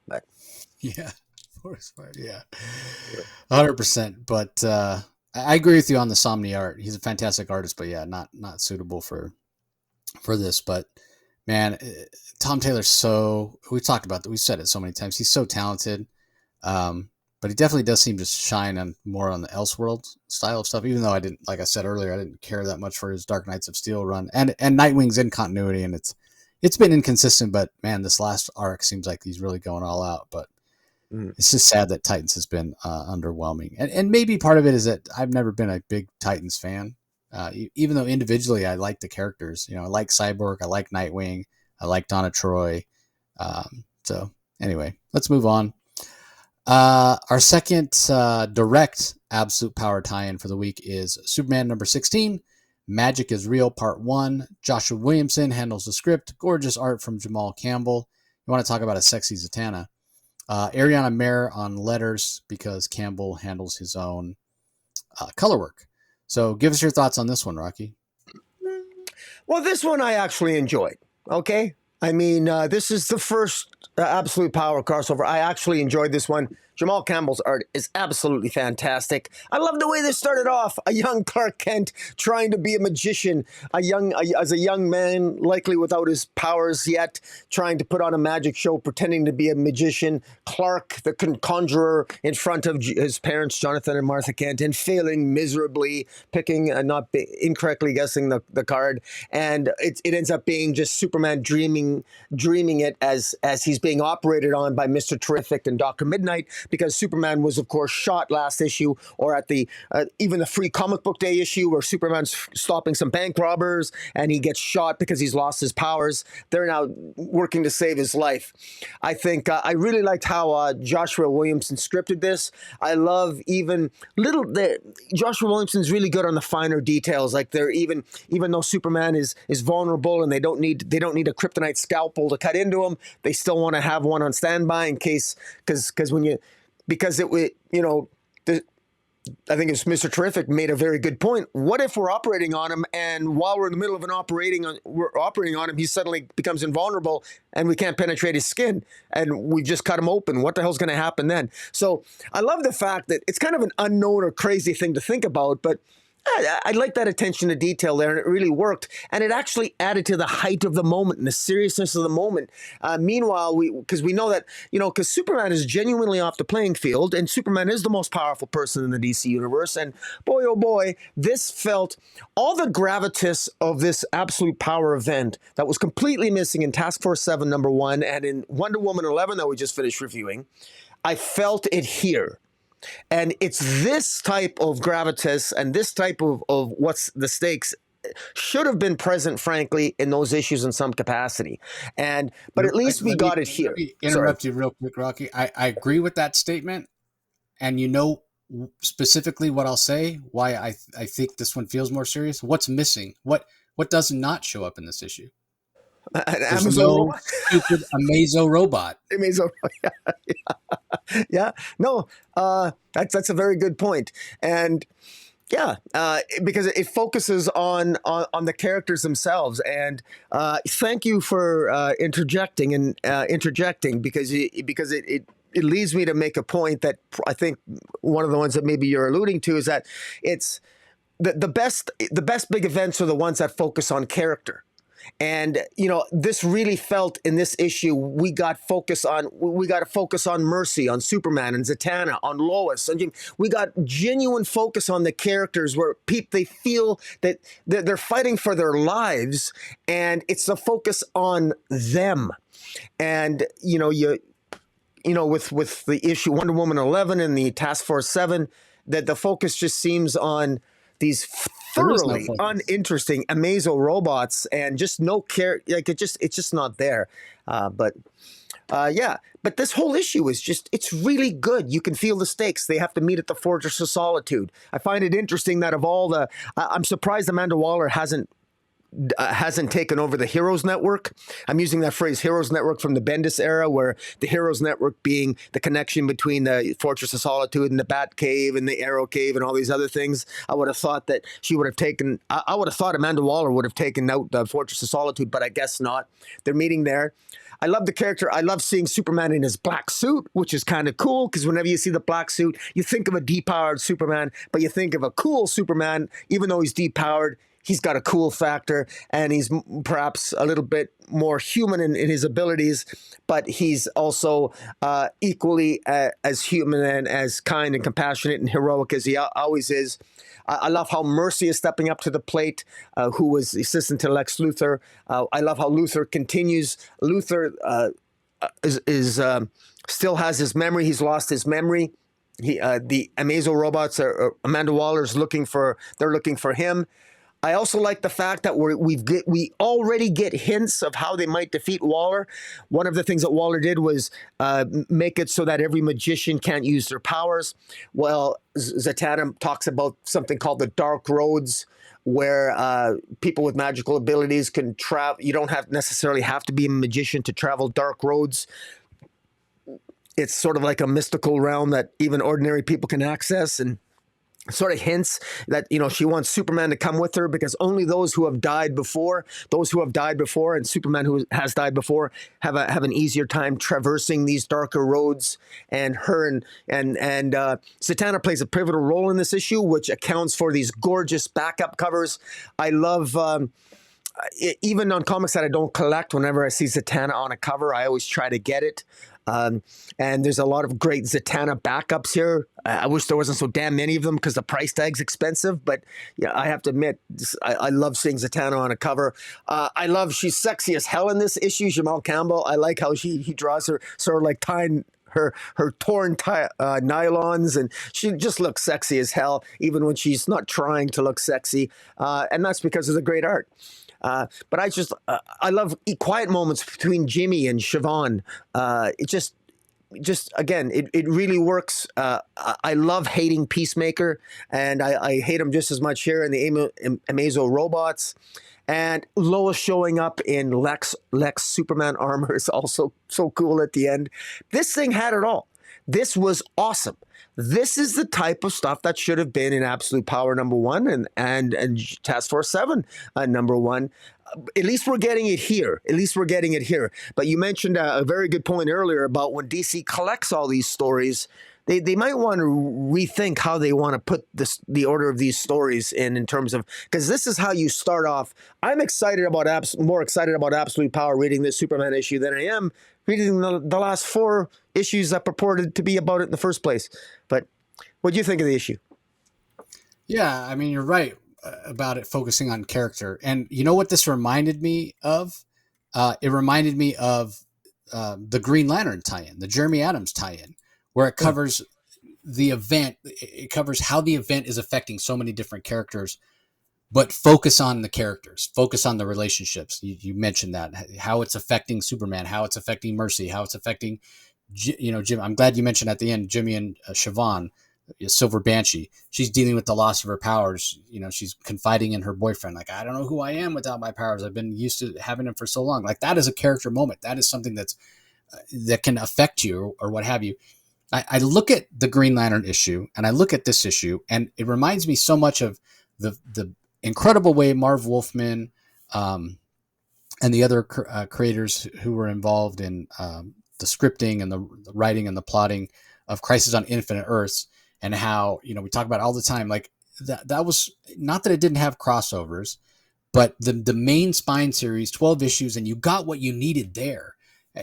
Speaker 2: But
Speaker 1: yeah, forest fire, yeah, 100%. But I agree with you on the Somni art. He's a fantastic artist, but yeah, not suitable for this. But man, Tom Taylor's we've talked about that. We've said it so many times. He's so talented. But he definitely does seem to shine more on the Elseworld style of stuff, even though like I said earlier, I didn't care that much for his Dark Knights of Steel run, and Nightwing's in continuity, and it's been inconsistent, but man, this last arc seems like he's really going all out. But it's just sad that Titans has been underwhelming. And maybe part of it is that I've never been a big Titans fan, even though individually I like the characters. I like Cyborg, I like Nightwing, I like Donna Troy. So anyway, let's move on. Our second direct Absolute Power tie-in for the week is Superman number 16, Magic is Real Part 1. Joshua Williamson handles the script. Gorgeous art from Jamal Campbell. You want to talk about a sexy Zatanna. Ariana Mayer on letters, because Campbell handles his own color work. So give us your thoughts on this one, Rocky.
Speaker 2: Well, this one I actually enjoyed. Okay. I mean, this is the first Absolute Power crossover. I actually enjoyed this one. Jamal Campbell's art is absolutely fantastic. I love the way this started off. A young Clark Kent trying to be a magician. As a young man, likely without his powers yet, trying to put on a magic show, pretending to be a magician. Clark, the conjurer, in front of his parents, Jonathan and Martha Kent, and failing miserably, picking incorrectly guessing the card. And it ends up being just Superman dreaming it as he's being operated on by Mr. Terrific and Dr. Midnight, because Superman was, of course, shot last issue, or at the even the Free Comic Book Day issue, where Superman's stopping some bank robbers and he gets shot because he's lost his powers. They're now working to save his life. I think I really liked how Joshua Williamson scripted this. I love Joshua Williamson's really good on the finer details. Like they're even though Superman is vulnerable and they don't need a kryptonite scalpel to cut into him, they still want to have one on standby in case, I think it's Mr. Terrific made a very good point. What if we're operating on him, and while we're in the middle of we're operating on him, he suddenly becomes invulnerable and we can't penetrate his skin and we've just cut him open? What the hell's going to happen then? So I love the fact that it's kind of an unknown or crazy thing to think about, but I like that attention to detail there, and it really worked. And it actually added to the height of the moment and the seriousness of the moment. Meanwhile, because we know that, because Superman is genuinely off the playing field, and Superman is the most powerful person in the DC universe. And boy, oh boy, this felt all the gravitas of this Absolute Power event that was completely missing in Task Force 7 #1 and in Wonder Woman 11 that we just finished reviewing. I felt it here. And it's this type of gravitas and this type of what's the stakes should have been present, frankly, in those issues in some capacity. But at least we got it here.
Speaker 1: Let me interrupt you real quick, Rocky. I agree with that statement. And you know specifically what I'll say, why I think this one feels more serious. What's missing? What does not show up in this issue?
Speaker 2: An
Speaker 1: There's
Speaker 2: Amazon
Speaker 1: no
Speaker 2: robot.
Speaker 1: stupid Amazo robot.
Speaker 2: Amazon, yeah. No, that's a very good point. And yeah, because it focuses on the characters themselves. And thank you for interjecting because it leads me to make a point that I think one of the ones that maybe you're alluding to is that it's the best big events are the ones that focus on character. And, this really felt in this issue, we got to focus on Mercy, on Superman and Zatanna, on Lois. And we got genuine focus on the characters where they feel that they're fighting for their lives, and it's the focus on them. And, with the issue Wonder Woman 11 and the Task Force 7, that the focus just seems on these thoroughly uninteresting Amazo robots and just no care. Like it's just not there. But this whole issue is it's really good. You can feel the stakes. They have to meet at the Fortress of Solitude. I find it interesting that of all I'm surprised Amanda Waller hasn't taken over the Heroes Network. I'm using that phrase, Heroes Network, from the Bendis era, where the Heroes Network being the connection between the Fortress of Solitude and the Bat Cave and the Arrow Cave and all these other things. I would have thought that she would have taken, I would have thought Amanda Waller would have taken out the Fortress of Solitude, but I guess not. They're meeting there. I love the character. I love seeing Superman in his black suit, which is kind of cool, because whenever you see the black suit, you think of a depowered Superman, but you think of a cool Superman, even though he's depowered. He's got a cool factor, and he's perhaps a little bit more human in his abilities, but he's also equally as human and as kind and compassionate and heroic as he always is. I love how Mercy is stepping up to the plate, who was the assistant to Lex Luthor. I love how Luthor continues. Luthor is still has his memory. He's lost his memory. The Amazo robots are Amanda Waller's looking for him. I also like the fact that we already get hints of how they might defeat Waller. One of the things that Waller did was make it so that every magician can't use their powers. Well, Zatanna talks about something called the Dark Roads, where people with magical abilities can travel. You don't necessarily have to be a magician to travel dark roads. It's sort of like a mystical realm that even ordinary people can access, and sort of hints that, she wants Superman to come with her, because only those who have died before, and Superman who has died before, have an easier time traversing these darker roads. And her and Zatanna plays a pivotal role in this issue, which accounts for these gorgeous backup covers. I love, even on comics that I don't collect, whenever I see Zatanna on a cover, I always try to get it. And there's a lot of great Zatanna backups here. I wish there wasn't so damn many of them, because the price tag's expensive. But yeah, I have to admit, I love seeing Zatanna on a cover. I love, she's sexy as hell in this issue, Jamal Campbell. I like how he draws her sort of like tying her torn nylons, and she just looks sexy as hell, even when she's not trying to look sexy. And that's because of the great art. But I love quiet moments between Jimmy and Siobhan. It just again, it really works. I love hating Peacemaker, and I hate him just as much here in the Amazo robots. And Lois showing up in Lex Superman armor is also so cool at the end. This thing had it all. This was awesome. This is the type of stuff that should have been in Absolute Power #1 and Task Force 7 #1. At least we're getting it here. But you mentioned a very good point earlier about when DC collects all these stories, they might want to rethink how they want to put the order of these stories in terms of, because this is how you start off. I'm more excited about Absolute Power reading this Superman issue than I am reading the last 4 issues that purported to be about it in the first place. But what do you think of the issue?
Speaker 1: Yeah, I mean, you're right about it focusing on character. And you know what this reminded me of? It reminded me of the Green Lantern tie-in, the Jeremy Adams tie-in, where it covers the event. It covers how the event is affecting so many different characters, but focus on the characters, focus on the relationships. You mentioned that, how it's affecting Superman, how it's affecting Mercy, how it's affecting, Jim. I'm glad you mentioned at the end Jimmy and Siobhan, Silver Banshee. She's dealing with the loss of her powers. She's confiding in her boyfriend, like, I don't know who I am without my powers. I've been used to having them for so long. Like, that is a character moment. That is something that can affect you or what have you. I look at the Green Lantern issue and I look at this issue, and it reminds me so much of the incredible way Marv Wolfman and the other creators who were involved in the scripting and the writing and the plotting of Crisis on Infinite Earths, and how, we talk about it all the time, like that was not that it didn't have crossovers, but the main Spine series, 12 issues, and you got what you needed there.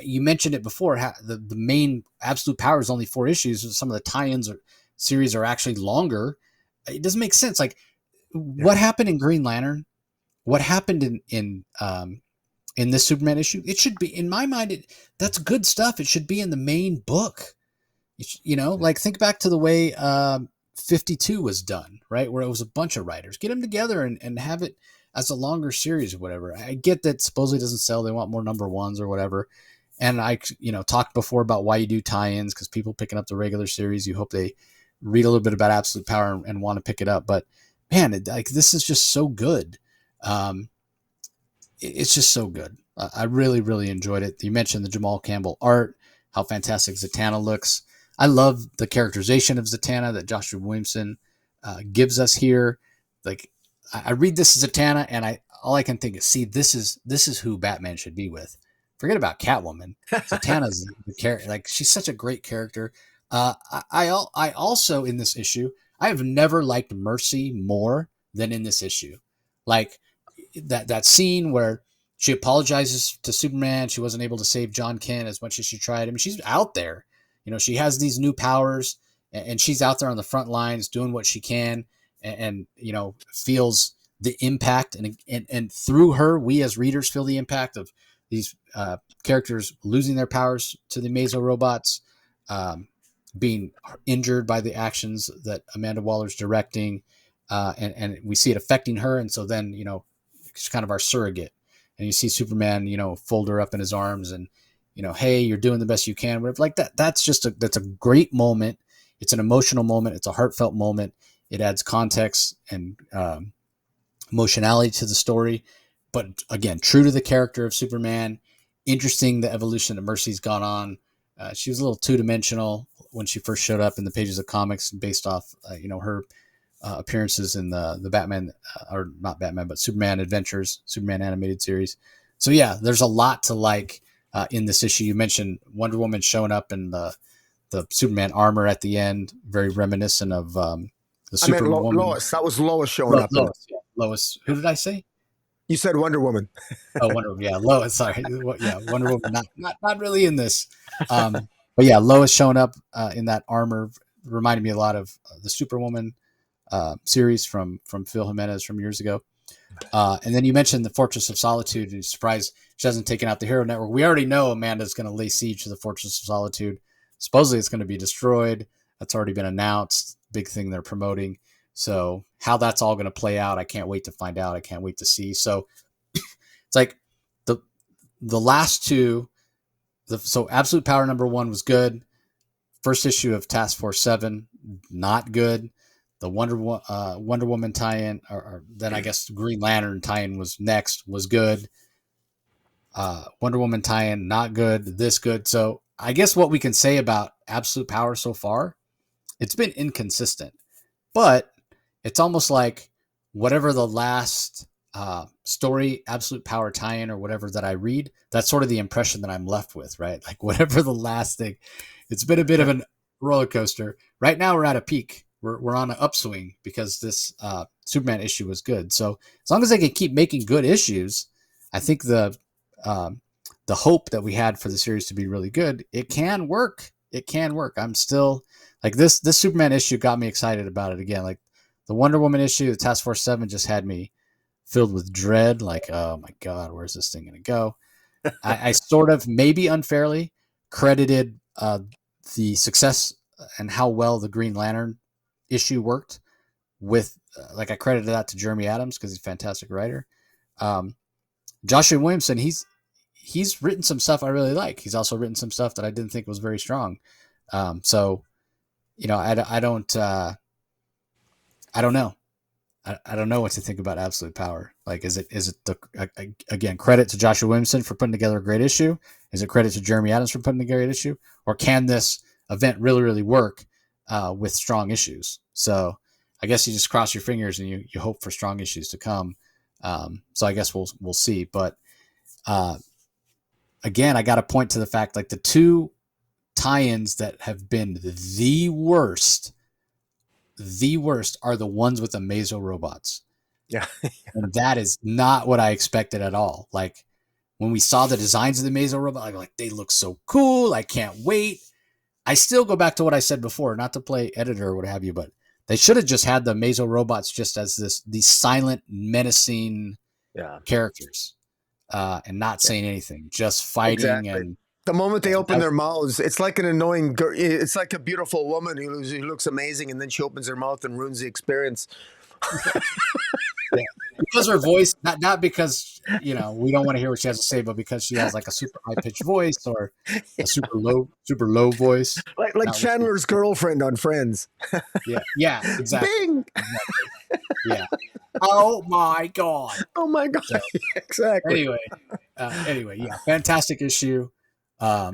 Speaker 1: You mentioned it before, the main Absolute Power is only 4 issues. Some of the tie-ins or series are actually longer. It doesn't make sense. Like, what happened in Green Lantern, what happened in this Superman issue, it should be, in my mind, that's good stuff. It should be in the main book. Like, think back to the way 52 was done, right? Where it was a bunch of writers. Get them together and have it as a longer series or whatever. I get that supposedly doesn't sell. They want more number ones or whatever. And I, talked before about why you do tie-ins, because people picking up the regular series, you hope they read a little bit about Absolute Power and want to pick it up. But man, this is just so good. It's just so good. I really, really enjoyed it. You mentioned the Jamal Campbell art, how fantastic Zatanna looks. I love the characterization of Zatanna that Joshua Williamson gives us here. Like, I read this as Zatanna, and all I can think is, see, this is who Batman should be with. Forget about Catwoman. Zatanna's the character. Like, she's such a great character. I also, in this issue, I have never liked Mercy more than in this issue. Like, that scene where she apologizes to Superman. She wasn't able to save John Kent as much as she tried. I mean, she's out there. She has these new powers, and she's out there on the front lines doing what she can, and feels the impact. And through her, we as readers feel the impact of these characters losing their powers to the Mazo robots, being injured by the actions that Amanda Waller's directing, and we see it affecting her. And so then, she's kind of our surrogate. And you see Superman, fold her up in his arms and, hey, you're doing the best you can. Whatever, like that. That's a great moment. It's an emotional moment. It's a heartfelt moment. It adds context and emotionality to the story. But again, true to the character of Superman. Interesting, the evolution that Mercy's gone on. She was a little two-dimensional when she first showed up in the pages of comics, based off, her appearances in the Batman, or not Batman, but Superman Adventures, Superman animated series. So yeah, there's a lot to like in this issue. You mentioned Wonder Woman showing up in the Superman armor at the end, very reminiscent of the Superwoman.
Speaker 2: Lois. That was Lois showing up.
Speaker 1: Lois. Yeah. Lois. Who did I say?
Speaker 2: You said Wonder Woman.
Speaker 1: Oh, Wonder Woman. Yeah, Lois. Sorry. Yeah, Wonder Woman. Not really in this. But yeah, Lois showing up in that armor reminded me a lot of the Superwoman series from Phil Jimenez from years ago. And then you mentioned the Fortress of Solitude, and you're surprised she hasn't taken out the Hero Network. We already know Amanda's going to lay siege to the Fortress of Solitude. Supposedly it's going to be destroyed. That's already been announced. Big thing they're promoting. So how that's all going to play out, I can't wait to find out. I can't wait to see. So it's like the last two. So Absolute Power #1 was good. First issue of Task Force 7, not good. The Wonder Woman tie-in, or then I guess Green Lantern tie-in was next, was good. Wonder Woman tie-in, not good. This good. So I guess what we can say about Absolute Power so far, it's been inconsistent. But it's almost like whatever the last story, Absolute Power tie-in, or whatever that I read, that's sort of the impression that I'm left with, right? Like, whatever the last thing. It's been a bit of a roller coaster. Right now we're at a peak. We're on an upswing because this Superman issue was good. So as long as they can keep making good issues, I think the hope that we had for the series to be really good, it can work. It can work. I'm still like this Superman issue got me excited about it again. Like the Wonder Woman issue, the Task Force 7 just had me filled with dread. Like, oh my God, where's this thing going to go? I sort of, maybe unfairly, credited the success and how well the Green Lantern issue worked with, like I credited that to Jeremy Adams because he's a fantastic writer. Joshua Williamson, he's written some stuff I really like. He's also written some stuff that I didn't think was very strong. So, I don't know. I don't know what to think about Absolute Power. Like, is it again, credit to Joshua Williamson for putting together a great issue? Is it credit to Jeremy Adams for putting together a great issue? Or can this event really, really work with strong issues? So I guess you just cross your fingers and you hope for strong issues to come. So I guess we'll see. But again, I got to point to the fact, like, the two tie-ins that have been the worst are the ones with the Mazo robots.
Speaker 2: Yeah.
Speaker 1: And that is not what I expected at all. Like, when we saw the designs of the Mazo robot, I was like, they look so cool. I can't wait. I still go back to what I said before, not to play editor or what have you, but they should have just had the Mazo robots just as these silent, menacing characters, and not saying anything, just fighting.
Speaker 2: Exactly.
Speaker 1: And
Speaker 2: the moment they open their mouths, it's like an annoying girl. It's like a beautiful woman who looks amazing, and then she opens her mouth and ruins the experience.
Speaker 1: Yeah. Because her voice, not because we don't want to hear what she has to say, but because she has like a super high pitched voice or a super low voice,
Speaker 2: like Chandler's girlfriend on Friends.
Speaker 1: Yeah, exactly.
Speaker 2: Bing!
Speaker 1: Yeah. Oh my god.
Speaker 2: So, exactly.
Speaker 1: Anyway, yeah, fantastic issue. Yeah.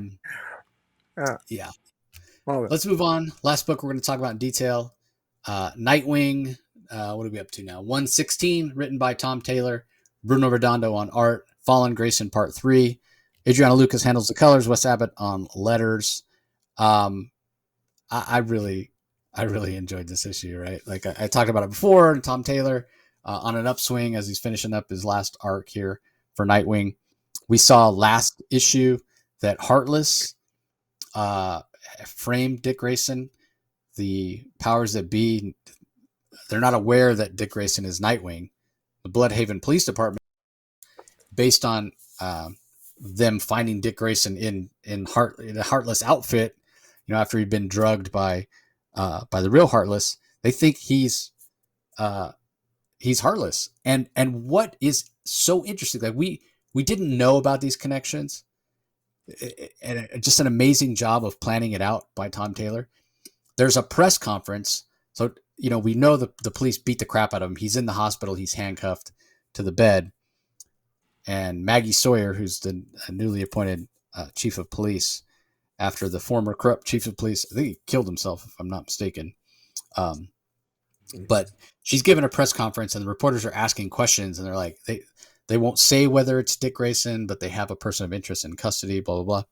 Speaker 1: Let's move on. Last book we're going to talk about in detail. Nightwing. What are we up to now? 116, written by Tom Taylor, Bruno Redondo on art, Fallen Grayson Part 3. Adriana Lucas handles the colors, Wes Abbott on letters. I really enjoyed this issue, right? Like I talked about it before, and Tom Taylor on an upswing as he's finishing up his last arc here for Nightwing. We saw last issue that Heartless framed Dick Grayson. The powers that be, they're not aware that Dick Grayson is Nightwing. The Bloodhaven Police Department, based on them finding Dick Grayson in a Heartless outfit, after he'd been drugged by the real Heartless, they think he's Heartless. And what is so interesting, like we didn't know about these connections, and just an amazing job of planning it out by Tom Taylor. There's a press conference. So, we know the police beat the crap out of him. He's in the hospital. He's handcuffed to the bed. And Maggie Sawyer, who's the newly appointed chief of police after the former corrupt chief of police, I think he killed himself, if I'm not mistaken. But she's given a press conference and the reporters are asking questions, and they're like, they won't say whether it's Dick Grayson, but they have a person of interest in custody, blah, blah,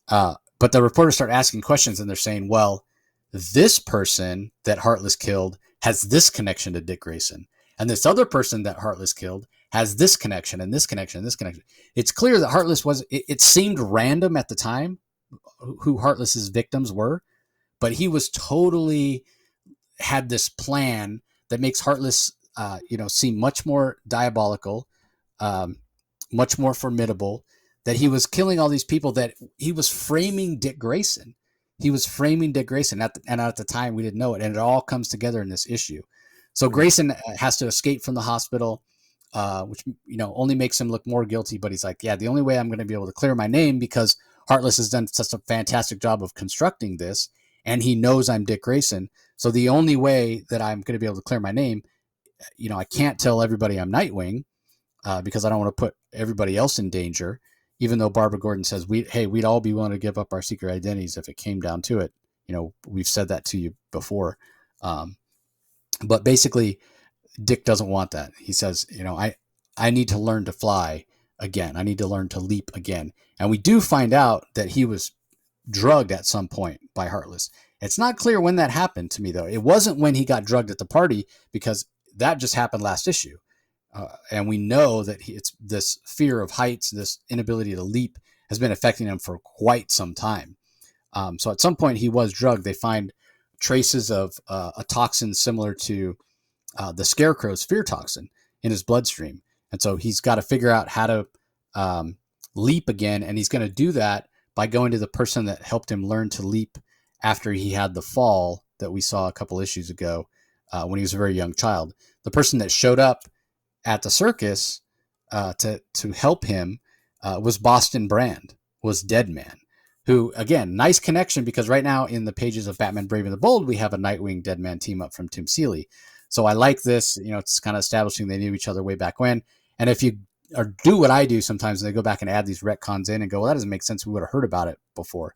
Speaker 1: blah. But the reporters start asking questions, and they're saying, well, this person that Heartless killed has this connection to Dick Grayson. And this other person that Heartless killed has this connection and this connection and this connection. It's clear that Heartless it seemed random at the time who Heartless's victims were, but he was totally had this plan that makes Heartless, seem much more diabolical, much more formidable, that he was killing all these people, that he was framing Dick Grayson. He was framing Dick Grayson, and at the time we didn't know it, and it all comes together in this issue. So Grayson has to escape from the hospital, which only makes him look more guilty. But he's like, yeah, the only way I'm going to be able to clear my name, because Heartless has done such a fantastic job of constructing this, and he knows I'm Dick Grayson. So the only way that I'm going to be able to clear my name, I can't tell everybody I'm Nightwing, because I don't want to put everybody else in danger. Even though Barbara Gordon says, we'd all be willing to give up our secret identities if it came down to it. We've said that to you before. But basically, Dick doesn't want that. He says, I need to learn to fly again. I need to learn to leap again. And we do find out that he was drugged at some point by Heartless. It's not clear when that happened to me, though. It wasn't when he got drugged at the party, because that just happened last issue. And we know that it's this fear of heights, this inability to leap, has been affecting him for quite some time. So at some point he was drugged. They find traces of a toxin similar to the Scarecrow's fear toxin in his bloodstream. And so he's got to figure out how to leap again. And he's going to do that by going to the person that helped him learn to leap after he had the fall that we saw a couple issues ago when he was a very young child. The person that showed up at the circus to help him was Boston Brand, was Deadman, who, again, nice connection, because right now in the pages of Batman Brave and the Bold, we have a Nightwing Deadman team up from Tim Seeley. So I like this. It's kind of establishing they knew each other way back when. And if you do what I do sometimes, and they go back and add these retcons in and go, well, that doesn't make sense. We would have heard about it before.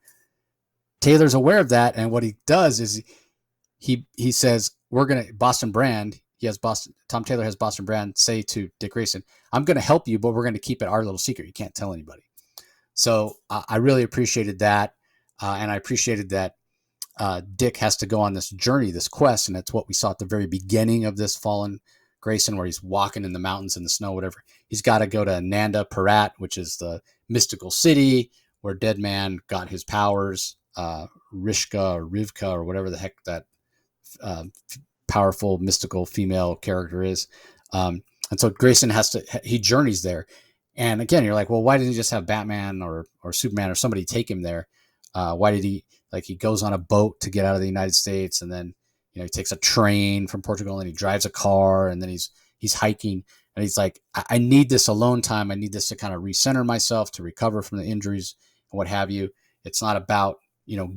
Speaker 1: Taylor's aware of that, and what he does is he says, we're going to, Boston Brand, Tom Taylor has Boston Brand say to Dick Grayson, I'm going to help you, but we're going to keep it our little secret. You can't tell anybody. So I really appreciated that. And I appreciated that Dick has to go on this journey, this quest. And that's what we saw at the very beginning of this Fallen Grayson, where he's walking in the mountains in the snow, whatever. He's got to go to Nanda Parat, which is the mystical city where Deadman got his powers, Rishka or Rivka or whatever the heck that powerful mystical female character is. And so Grayson he journeys there. And again, you're like, well, why didn't he just have Batman or Superman or somebody take him there? Why did he goes on a boat to get out of the United States, and then he takes a train from Portugal, and he drives a car, and then he's hiking, and he's like, I need this alone time. I need this to kind of recenter myself, to recover from the injuries and what have you. It's not about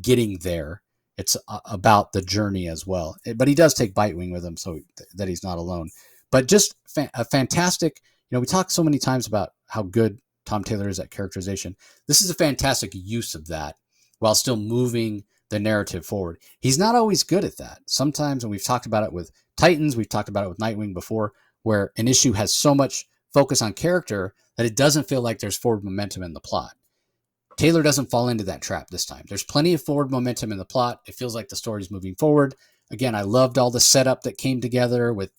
Speaker 1: getting there. It's about the journey as well. But he does take Bitewing with him, so that he's not alone. But just a fantastic. We talk so many times about how good Tom Taylor is at characterization. This is a fantastic use of that while still moving the narrative forward. He's not always good at that. Sometimes, and we've talked about it with Titans, we've talked about it with Nightwing before, where an issue has so much focus on character that it doesn't feel like there's forward momentum in the plot. Taylor doesn't fall into that trap this time. There's plenty of forward momentum in the plot. It feels like the story's moving forward. Again, I loved all the setup that came together with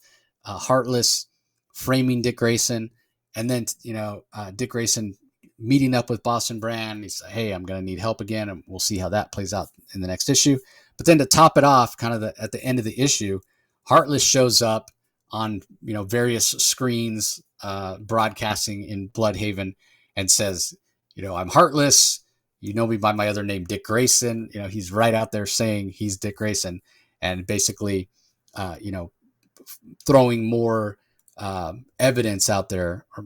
Speaker 1: Heartless framing Dick Grayson, and then Dick Grayson meeting up with Boston Brand. He's like, hey, I'm going to need help again, and we'll see how that plays out in the next issue. But then to top it off, kind of at the end of the issue, Heartless shows up on various screens broadcasting in Bloodhaven and says, I'm Heartless. You know me by my other name, Dick Grayson. He's right out there saying he's Dick Grayson, and basically, throwing more evidence out there, or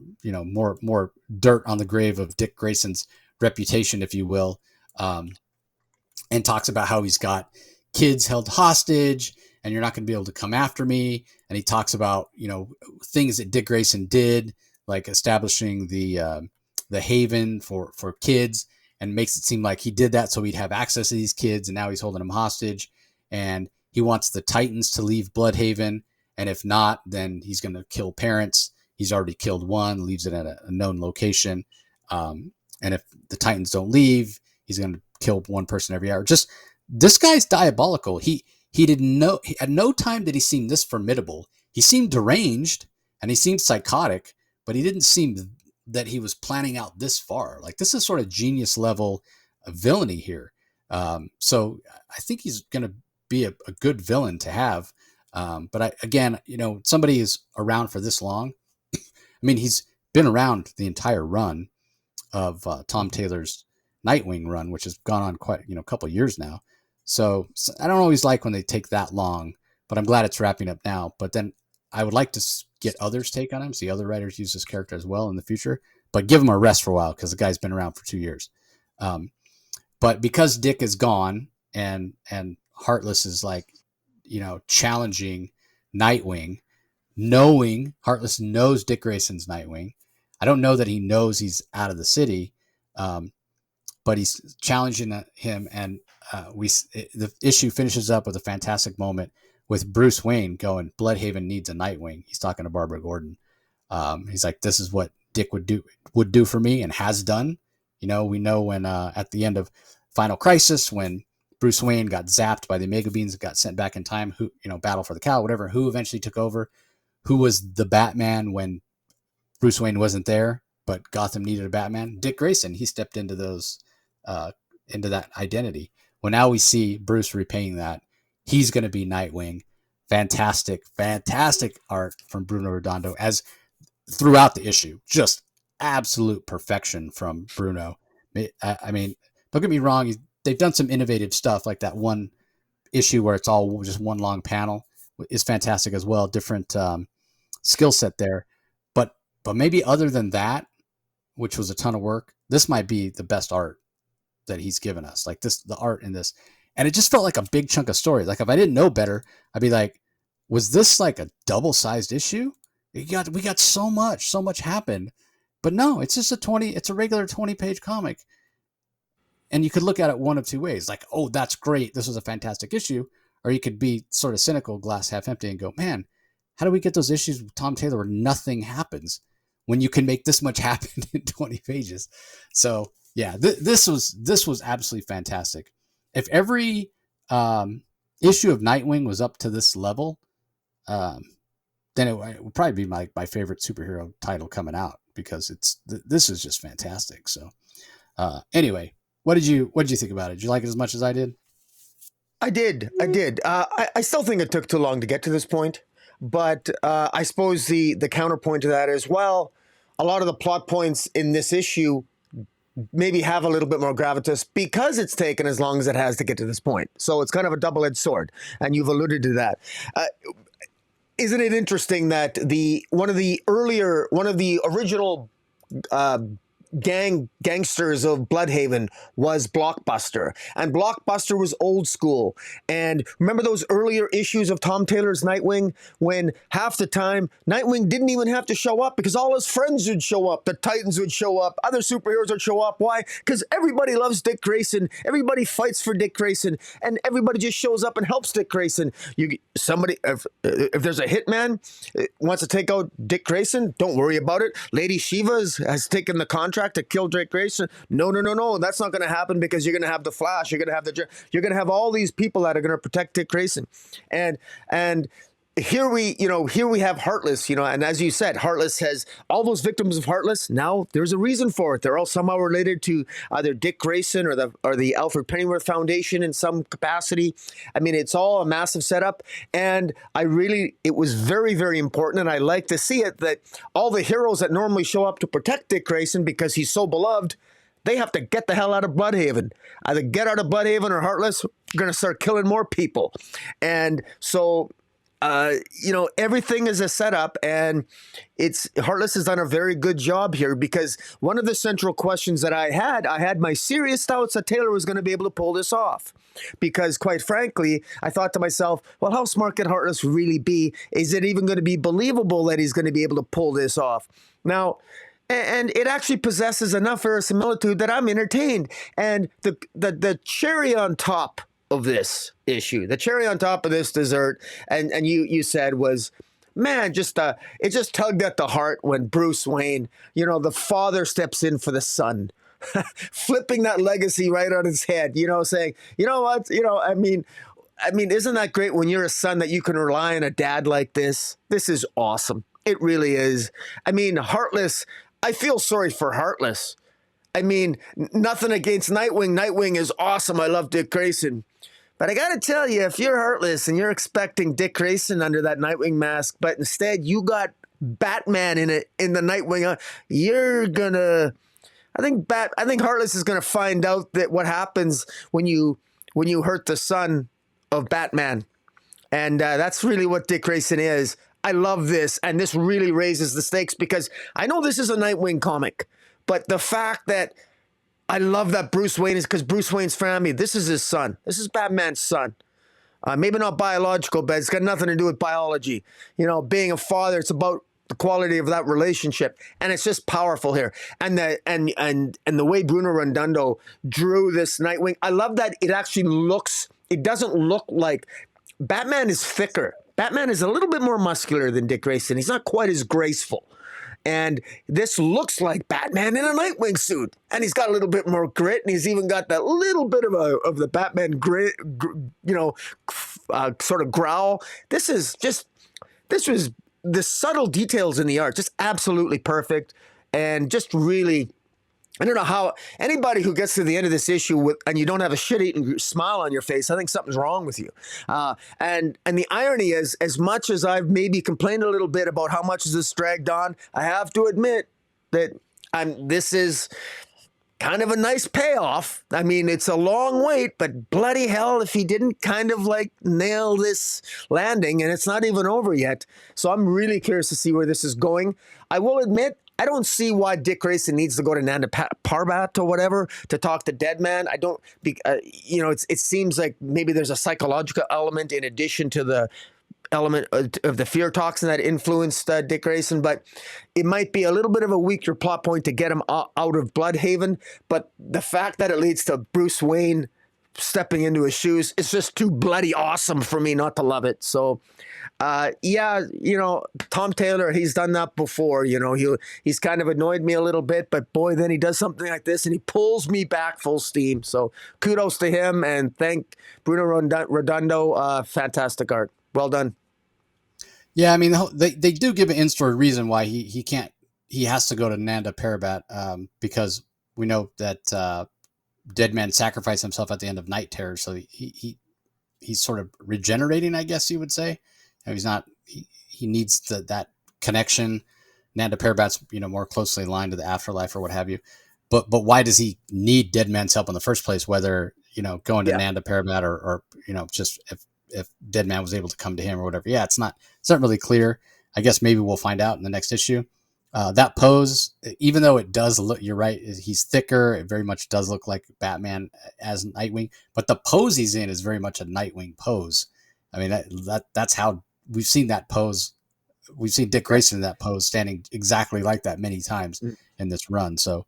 Speaker 1: more dirt on the grave of Dick Grayson's reputation, if you will, and talks about how he's got kids held hostage, and you're not going to be able to come after me. And he talks about things that Dick Grayson did, like establishing the haven for kids, and makes it seem like he did that so he'd have access to these kids, and now he's holding them hostage, and he wants the Titans to leave Bloodhaven. And if not, then he's going to kill parents. He's already killed one, leaves it at a known location. And if the Titans don't leave, he's going to kill one person every hour. Just, this guy's diabolical. He didn't know, at no time did he seem this formidable. He seemed deranged and he seemed psychotic, but he didn't seem that he was planning out this far. Like, this is sort of genius level of villainy here. So I think he's going to be a good villain to have. But somebody is around for this long. I mean, he's been around the entire run of Tom Taylor's Nightwing run, which has gone on quite a couple of years now. So I don't always like when they take that long, but I'm glad it's wrapping up now. But then I would like to get others' take on him, see other writers use this character as well in the future, but give him a rest for a while because the guy's been around for 2 years. But because Dick is gone and Heartless is challenging Nightwing, knowing Heartless knows Dick Grayson's Nightwing. I don't know that he knows he's out of the city, but he's challenging him, and the issue finishes up with a fantastic moment with Bruce Wayne going, Bloodhaven needs a Nightwing. He's talking to Barbara Gordon. He's like, this is what Dick would do for me, and has done. We know when at the end of Final Crisis, when Bruce Wayne got zapped by the Omega Beams and got sent back in time, who, Battle for the Cowl, whatever, who eventually took over, who was the Batman when Bruce Wayne wasn't there, but Gotham needed a Batman? Dick Grayson. He stepped into into that identity. Well, now we see Bruce repaying that. He's going to be Nightwing. Fantastic art from Bruno Redondo as throughout the issue. Just absolute perfection from Bruno. I mean, don't get me wrong. they've done some innovative stuff, like that one issue where it's all just one long panel is fantastic as well. Different skill set there, but maybe other than that, which was a ton of work, this might be the best art that he's given us. Like the art in this, and it just felt like a big chunk of story. Like if I didn't know better, I'd be like, was this like a double-sized issue? We got so much happened, but no, it's just it's a regular 20-page comic. And you could look at it one of two ways, like, oh, that's great, this was a fantastic issue. Or you could be sort of cynical, glass half empty, and go, man, how do we get those issues with Tom Taylor where nothing happens when you can make this much happen in 20 pages? So yeah, this was absolutely fantastic. If every issue of Nightwing was up to this level, then it would probably be my favorite superhero title coming out, because this is just fantastic. So anyway, what did you think about it? Did you like it as much as I did?
Speaker 2: I did. I still think it took too long to get to this point, but I suppose the counterpoint to that is, well, a lot of the plot points in this issue maybe have a little bit more gravitas because it's taken as long as it has to get to this point. So it's kind of a double-edged sword, and you've alluded to that. Isn't it interesting that one of the original gangsters of Bloodhaven was Blockbuster, and Blockbuster was old school. And remember those earlier issues of Tom Taylor's Nightwing, when half the time Nightwing didn't even have to show up because all his friends would show up, the Titans would show up, other superheroes would show up. Why? Because everybody loves Dick Grayson, everybody fights for Dick Grayson, and everybody just shows up and helps Dick Grayson. If there's a hitman wants to take out Dick Grayson, don't worry about it. Lady Shiva has taken the contract to kill Dick Grayson. No, that's not going to happen, because you're going to have the Flash, you're going to have all these people that are going to protect Dick Grayson, and here we have Heartless, and as you said, Heartless has all those victims of Heartless. Now there's a reason for it. They're all somehow related to either Dick Grayson or the Alfred Pennyworth Foundation in some capacity. I mean, it's all a massive setup, and it was very, very important, and I like to see it, that all the heroes that normally show up to protect Dick Grayson because he's so beloved, they have to get the hell out of Bloodhaven. Either get out of Bloodhaven, or Heartless, we're going to start killing more people. And so everything is a setup, and Heartless has done a very good job here, because one of the central questions that I had my serious doubts that Taylor was going to be able to pull this off. Because quite frankly, I thought to myself, well, how smart could Heartless really be? Is it even going to be believable that he's going to be able to pull this off? Now, and it actually possesses enough verisimilitude that I'm entertained. And the cherry on top of this issue, the cherry on top of this dessert, and you said was, man, it just tugged at the heart when Bruce Wayne, the father steps in for the son, flipping that legacy right on his head, saying, you know what, I mean, isn't that great when you're a son that you can rely on a dad like this? This is awesome. It really is. I mean, Heartless, I feel sorry for Heartless. I mean, nothing against Nightwing. Nightwing is awesome. I love Dick Grayson. But I got to tell you, if you're Heartless and you're expecting Dick Grayson under that Nightwing mask, but instead you got Batman in the Nightwing, you're gonna. I think Heartless is gonna find out that what happens when you hurt the son of Batman, and that's really what Dick Grayson is. I love this, and this really raises the stakes, because I know this is a Nightwing comic, but the fact that I love that Bruce Wayne is, because Bruce Wayne's family, this is his son. This is Batman's son. Maybe not biological, but it's got nothing to do with biology. Being a father, it's about the quality of that relationship, and it's just powerful here. And the way Bruno Redondo drew this Nightwing, I love that it doesn't look like Batman is thicker. Batman is a little bit more muscular than Dick Grayson. He's not quite as graceful. And this looks like Batman in a Nightwing suit, and he's got a little bit more grit, and he's even got that little bit of the Batman grit, sort of growl. This was the subtle details in the art, just absolutely perfect, and just really. I don't know how anybody who gets to the end of this issue and you don't have a shit-eating smile on your face, I think something's wrong with you. And the irony is, as much as I've maybe complained a little bit about how much this dragged on, I have to admit that this is kind of a nice payoff. I mean, it's a long wait, but bloody hell, if he didn't kind of like nail this landing, and it's not even over yet. So I'm really curious to see where this is going. I will admit, I don't see why Dick Grayson needs to go to Nanda Parbat or whatever to talk to Deadman. I don't, it seems like maybe there's a psychological element in addition to the element of the fear toxin that influenced Dick Grayson, but it might be a little bit of a weaker plot point to get him out of Bloodhaven. But the fact that it leads to Bruce Wayne stepping into his shoes is just too bloody awesome for me not to love it. So, Tom Taylor, he's done that before. He's kind of annoyed me a little bit, but boy, then he does something like this and he pulls me back full steam. So kudos to him, and thank Bruno Redondo. Fantastic art. Well done.
Speaker 1: Yeah, I mean, they do give an in-story reason why he can't. He has to go to Nanda Parbat because we know that Deadman sacrificed himself at the end of Night Terror, so he's sort of regenerating, I guess you would say. He's not. He needs that connection. Nanda Parbat's more closely aligned to the afterlife or what have you. But why does he need Deadman's help in the first place? Whether going to Nanda Parbat or just if Deadman was able to come to him or whatever. Yeah, it's not really clear. I guess maybe we'll find out in the next issue. That pose, even though it does look, you're right, he's thicker. It very much does look like Batman as Nightwing, but the pose he's in is very much a Nightwing pose. I mean, that's how we've seen that pose. We've seen Dick Grayson in that pose, standing exactly like that many times in this run. So,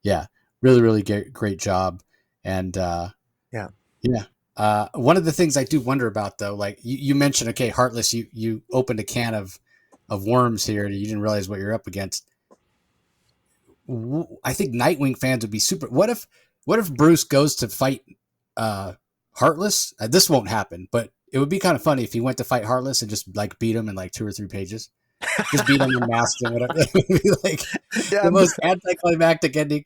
Speaker 1: yeah, really, really great job. And yeah. One of the things I do wonder about, though, like you mentioned, okay, Heartless, you opened a can of worms here and you didn't realize what you're up against. I think Nightwing fans would be super. What if Bruce goes to fight Heartless? This won't happen, but it would be kind of funny if he went to fight Heartless and just like beat him in like 2 or 3 pages. Just beat him and mask him, whatever. It would be like the most anticlimactic ending.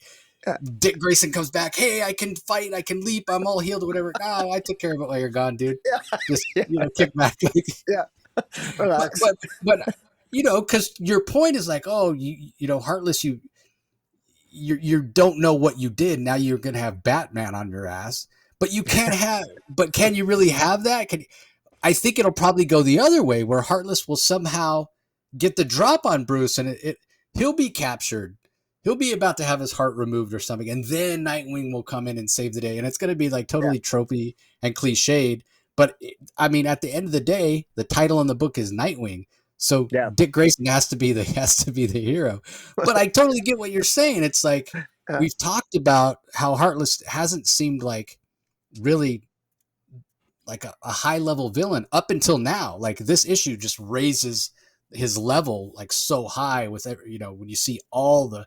Speaker 1: Dick Grayson comes back. Hey, I can fight. I can leap. I'm all healed or whatever. No, I took care of it while you're gone, dude. Just kick back.
Speaker 2: Relax.
Speaker 1: But because your point is like, oh, Heartless, you don't know what you did. Now you're gonna have Batman on your ass. But you can't have. But can you really have that? I think it'll probably go the other way, where Heartless will somehow get the drop on Bruce, and he'll be captured. He'll be about to have his heart removed or something, and then Nightwing will come in and save the day, and it's going to be like totally tropey and cliched. But I mean, at the end of the day, the title in the book is Nightwing, so Dick Grayson has to be the hero. But I totally get what you're saying. It's like we've talked about how Heartless hasn't seemed like really like a high level villain up until now. Like this issue just raises his level like so high with when you see all the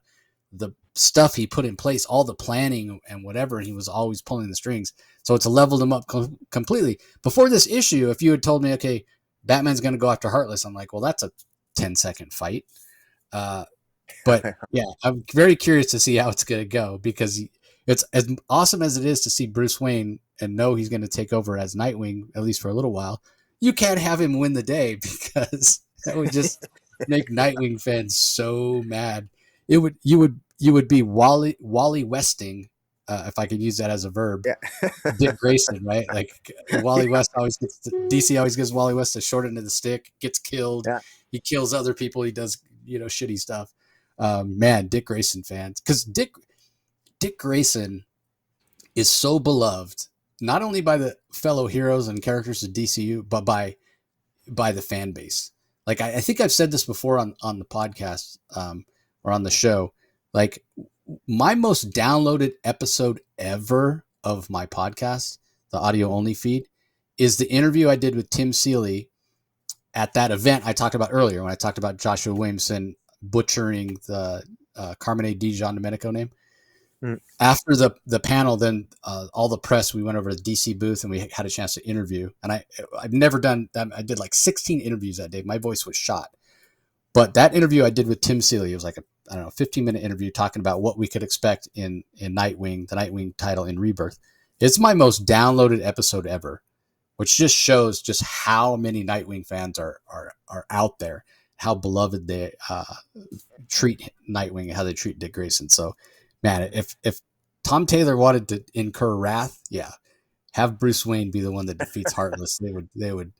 Speaker 1: stuff he put in place, all the planning and whatever, and he was always pulling the strings. So it's leveled him up completely. Before this issue, if you had told me, okay, Batman's going to go after Heartless, I'm like, well, that's a 10-second fight. But yeah, I'm very curious to see how it's going to go, because it's as awesome as it is to see Bruce Wayne and know he's going to take over as Nightwing, at least for a little while. You can't have him win the day, because that would just make Nightwing fans so mad. You would be Wally Westing, if I could use that as a verb. Dick Grayson, right? Like Wally West DC always gives Wally West a short end of the stick, gets killed. He kills other people. He does shitty stuff. Man, Dick Grayson fans, because Dick Grayson is so beloved, not only by the fellow heroes and characters of DCU, but by the fan base. Like I think I've said this before on the podcast or on the show. Like my most downloaded episode ever of my podcast, the audio only feed, is the interview I did with Tim Seeley at that event I talked about earlier, when I talked about Joshua Williamson butchering the Carmine Di Giandomenico name. After the panel, then all the press, we went over to the DC booth and we had a chance to interview. And I've never done that. I did like 16 interviews that day. My voice was shot. But that interview I did with Tim Seeley, it was like a 15-minute interview talking about what we could expect in Nightwing, the Nightwing title in Rebirth. It's my most downloaded episode ever, which just shows just how many Nightwing fans are out there, how beloved they treat Nightwing and how they treat Dick Grayson. So, man, if Tom Taylor wanted to incur wrath, yeah, have Bruce Wayne be the one that defeats Heartless. They would,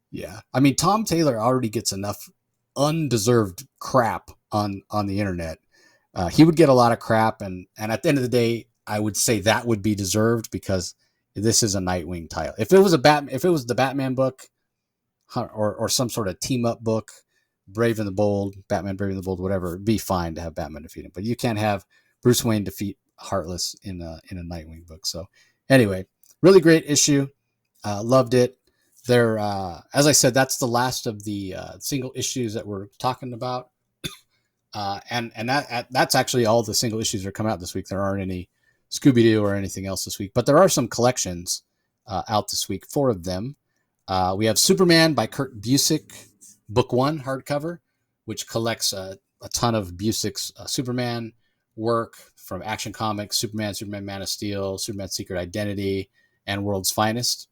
Speaker 1: yeah. I mean, Tom Taylor already gets enough undeserved crap on the internet. He would get a lot of crap, and at the end of the day, I would say that would be deserved because this is a Nightwing title. If it was the Batman book, or some sort of team up book, Brave and the Bold, Batman Brave and the Bold, whatever, it'd be fine to have Batman defeat him. But you can't have Bruce Wayne defeat Heartless in a Nightwing book. So anyway, really great issue. Loved it. There, as I said, that's the last of the single issues that we're talking about. And that's actually all the single issues that are coming out this week. There aren't any Scooby-Doo or anything else this week, but there are some collections out this week, 4 of them. We have Superman by Kurt Busiek, book 1 hardcover, which collects a ton of Busiek's Superman work from Action Comics, Superman, Man of Steel, Superman Secret Identity, and World's Finest.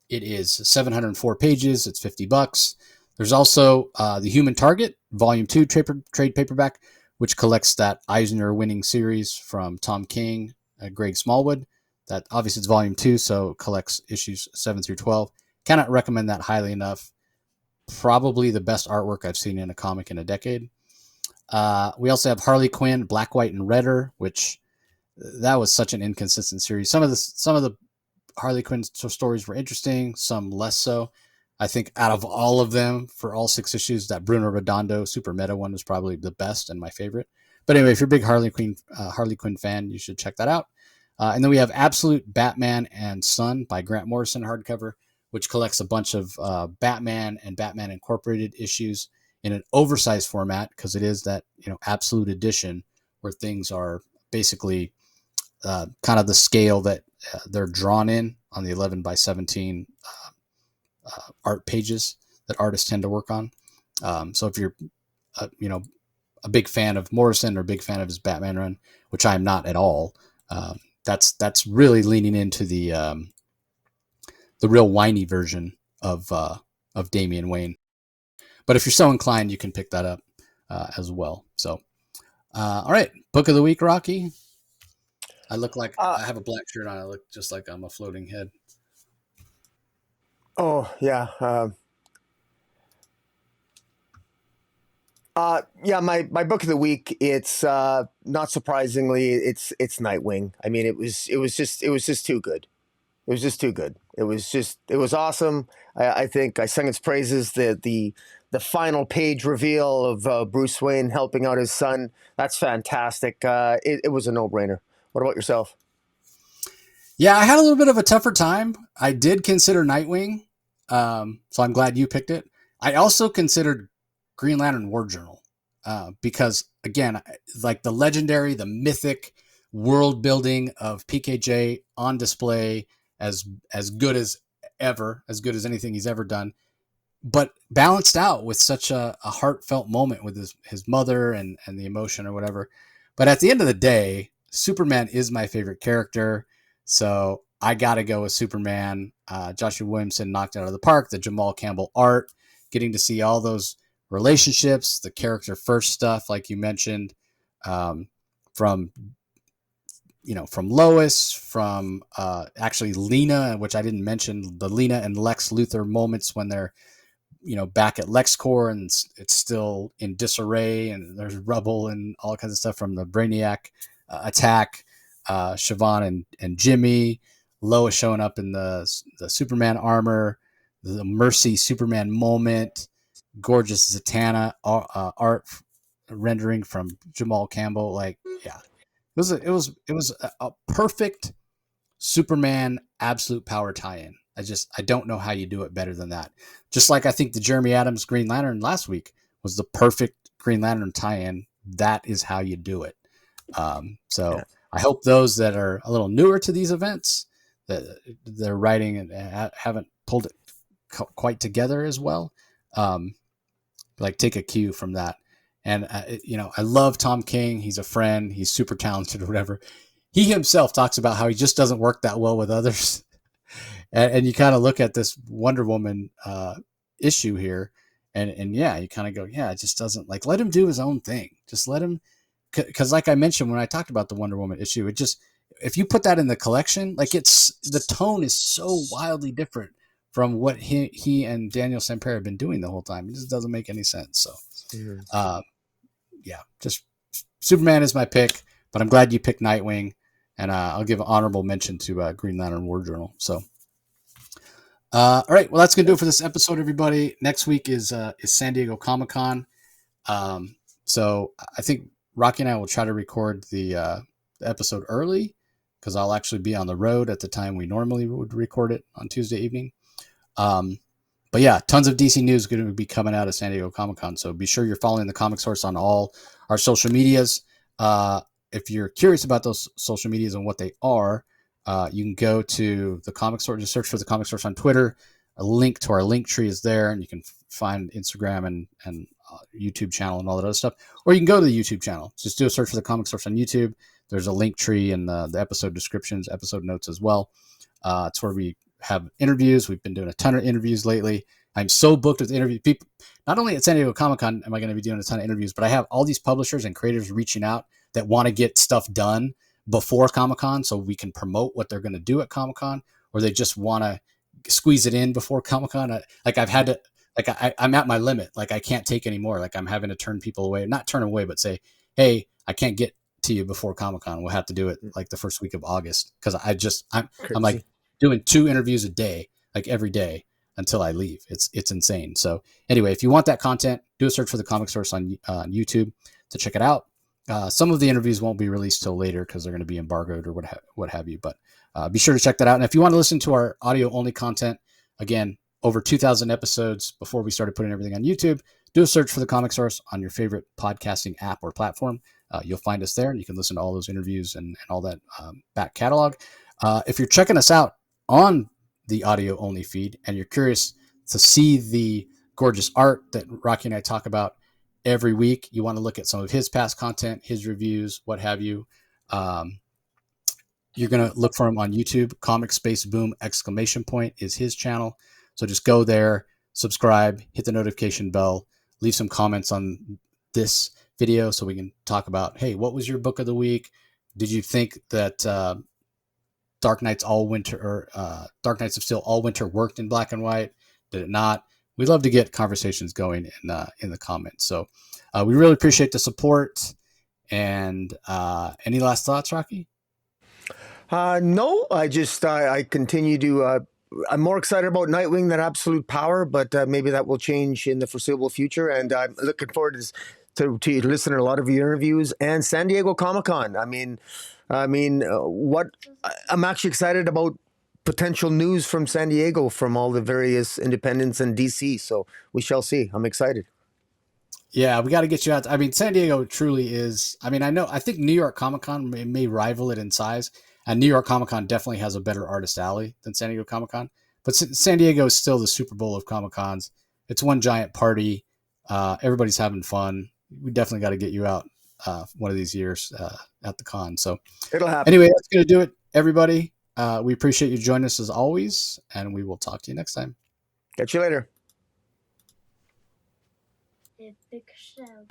Speaker 1: It is 704 pages. It's $50. There's also The Human Target, Volume 2 trade paperback, which collects that Eisner winning series from Tom King, Greg Smallwood. That obviously it's Volume 2, so collects issues 7 through 12. Cannot recommend that highly enough. Probably the best artwork I've seen in a comic in a decade. We also have Harley Quinn, Black, White, and Redder, which that was such an inconsistent series. Some of the Harley Quinn stories were interesting, some less so. I think out of all of them, for all 6 issues, that Bruno Redondo Super Meta one was probably the best and my favorite. But anyway, if you're a big Harley Quinn fan, you should check that out. And then we have Absolute Batman and Son by Grant Morrison hardcover, which collects a bunch of Batman and Batman Incorporated issues in an oversized format, because it is that Absolute Edition where things are basically kind of the scale that they're drawn in on the 11 by 17 art pages that artists tend to work on. So if you're a big fan of Morrison or a big fan of his Batman run, which I'm not at all, that's really leaning into the real whiny version of Damian Wayne. But if you're so inclined, you can pick that up as well. So, all right, book of the week, Rocky. I look like I have a black shirt on. I look just like I'm a floating head.
Speaker 2: Oh yeah. Yeah, my book of the week. It's not surprisingly, it's Nightwing. I mean, it was just too good. It was just too good. It was awesome. I think I sung its praises. The final page reveal of Bruce Wayne helping out his son. That's fantastic. It was a no-brainer. What about yourself?
Speaker 1: Yeah, I had a little bit of a tougher time. I did consider Nightwing, so I'm glad you picked it. I also considered Green Lantern War Journal because, again, like the legendary, the mythic world building of PKJ on display, as good as ever, as good as anything he's ever done, but balanced out with such a heartfelt moment with his mother and the emotion or whatever. But at the end of the day, Superman is my favorite character. So I got to go with Superman. Joshua Williamson knocked it out of the park. The Jamal Campbell art, getting to see all those relationships, the character first stuff, like you mentioned, from Lois, from actually Lena, which I didn't mention, the Lena and Lex Luthor moments when they're, back at LexCorp and it's still in disarray and there's rubble and all kinds of stuff from the Brainiac attack. Siobhan and Jimmy, Lois showing up in the Superman armor, the Mercy Superman moment, gorgeous Zatanna art rendering from Jamal Campbell. Like, yeah, it was a perfect Superman absolute power tie-in. I don't know how you do it better than that. Just like I think the Jeremy Adams Green Lantern last week was the perfect Green Lantern tie-in. That is how you do it. So yeah. I hope those that are a little newer to these events, that they're writing and haven't pulled it quite together as well, like take a cue from that. And I love Tom King. He's a friend. He's super talented or whatever. He himself talks about how he just doesn't work that well with others. And you kind of look at this Wonder Woman issue here, and yeah, you kind of go, yeah, it just doesn't, like, let him do his own thing. Just let him, because like I mentioned when I talked about the Wonder Woman issue, if you put that in the collection, like the tone is so wildly different from what he and Daniel Sampere have been doing the whole time. It just doesn't make any sense. So, just Superman is my pick, but I'm glad you picked Nightwing, and I'll give an honorable mention to Green Lantern War Journal. So, all right, well, that's gonna do it for this episode, everybody. Next week is San Diego Comic-Con. So I think Rocky and I will try to record the episode early because I'll actually be on the road at the time we normally would record it on Tuesday evening. But yeah, tons of DC news going to be coming out of San Diego Comic-Con. So be sure you're following the Comic Source on all our social medias. If you're curious about those social medias and what they are, you can go to the Comic Source, just search for the Comic Source on Twitter. A link to our link tree is there, and you can find Instagram and YouTube channel and all that other stuff. Or you can go to the YouTube channel. Just do a search for the Comic Source on YouTube. There's a link tree in the episode descriptions, episode notes as well. It's where we have interviews. We've been doing a ton of interviews lately. I'm so booked with interview people. Not only at San Diego Comic-Con am I going to be doing a ton of interviews, but I have all these publishers and creators reaching out that want to get stuff done before Comic-Con so we can promote what they're going to do at Comic-Con, or they just want to squeeze it in before Comic-Con. I've had to, I'm at my limit. Like I can't take any more. Like I'm having to turn people away, not turn away, but say, hey, I can't get to you before Comic-Con. We'll have to do it like the first week of August. Cause I'm like doing 2 interviews a day, like every day until I leave. It's insane. So anyway, if you want that content, do a search for the Comic Source on YouTube to check it out. Some of the interviews won't be released till later because they're going to be embargoed or what have you. But be sure to check that out. And if you want to listen to our audio only content, again, over 2,000 episodes before we started putting everything on YouTube, do a search for the Comic Source on your favorite podcasting app or platform. You'll find us there, and you can listen to all those interviews and all that back catalog. If you're checking us out on the audio only feed and you're curious to see the gorgeous art that Rocky and I talk about every week, you want to look at some of his past content, his reviews, what have you. You're going to look for him on YouTube. Comic Space Boom ! Is his channel. So just go there, subscribe, hit the notification bell, leave some comments on this video so we can talk about, hey, what was your book of the week? Did you think that Dark Knights Dark Knights of Steel Allwinter worked in black and white? Did it not? We'd love to get conversations going in the comments. So we really appreciate the support. And any last thoughts, Rocky?
Speaker 2: No, I continue to. I'm more excited about Nightwing than Absolute Power, but maybe that will change in the foreseeable future. And I'm looking forward to listen to a lot of your interviews and San Diego Comic-Con. I'm actually excited about potential news from San Diego from all the various independents and DC. So we shall see. I'm excited.
Speaker 1: Yeah, we got to get you out. I mean, San Diego truly is. I mean, I think New York Comic-Con may rival it in size. And New York Comic-Con definitely has a better artist alley than San Diego Comic-Con. But San Diego is still the Super Bowl of Comic-Cons. It's one giant party. Everybody's having fun. We definitely got to get you out one of these years at the con. So
Speaker 2: it'll happen.
Speaker 1: Anyway, that's going to do it, everybody. We appreciate you joining us as always, and we will talk to you next time.
Speaker 2: Catch you later.
Speaker 3: Epic show.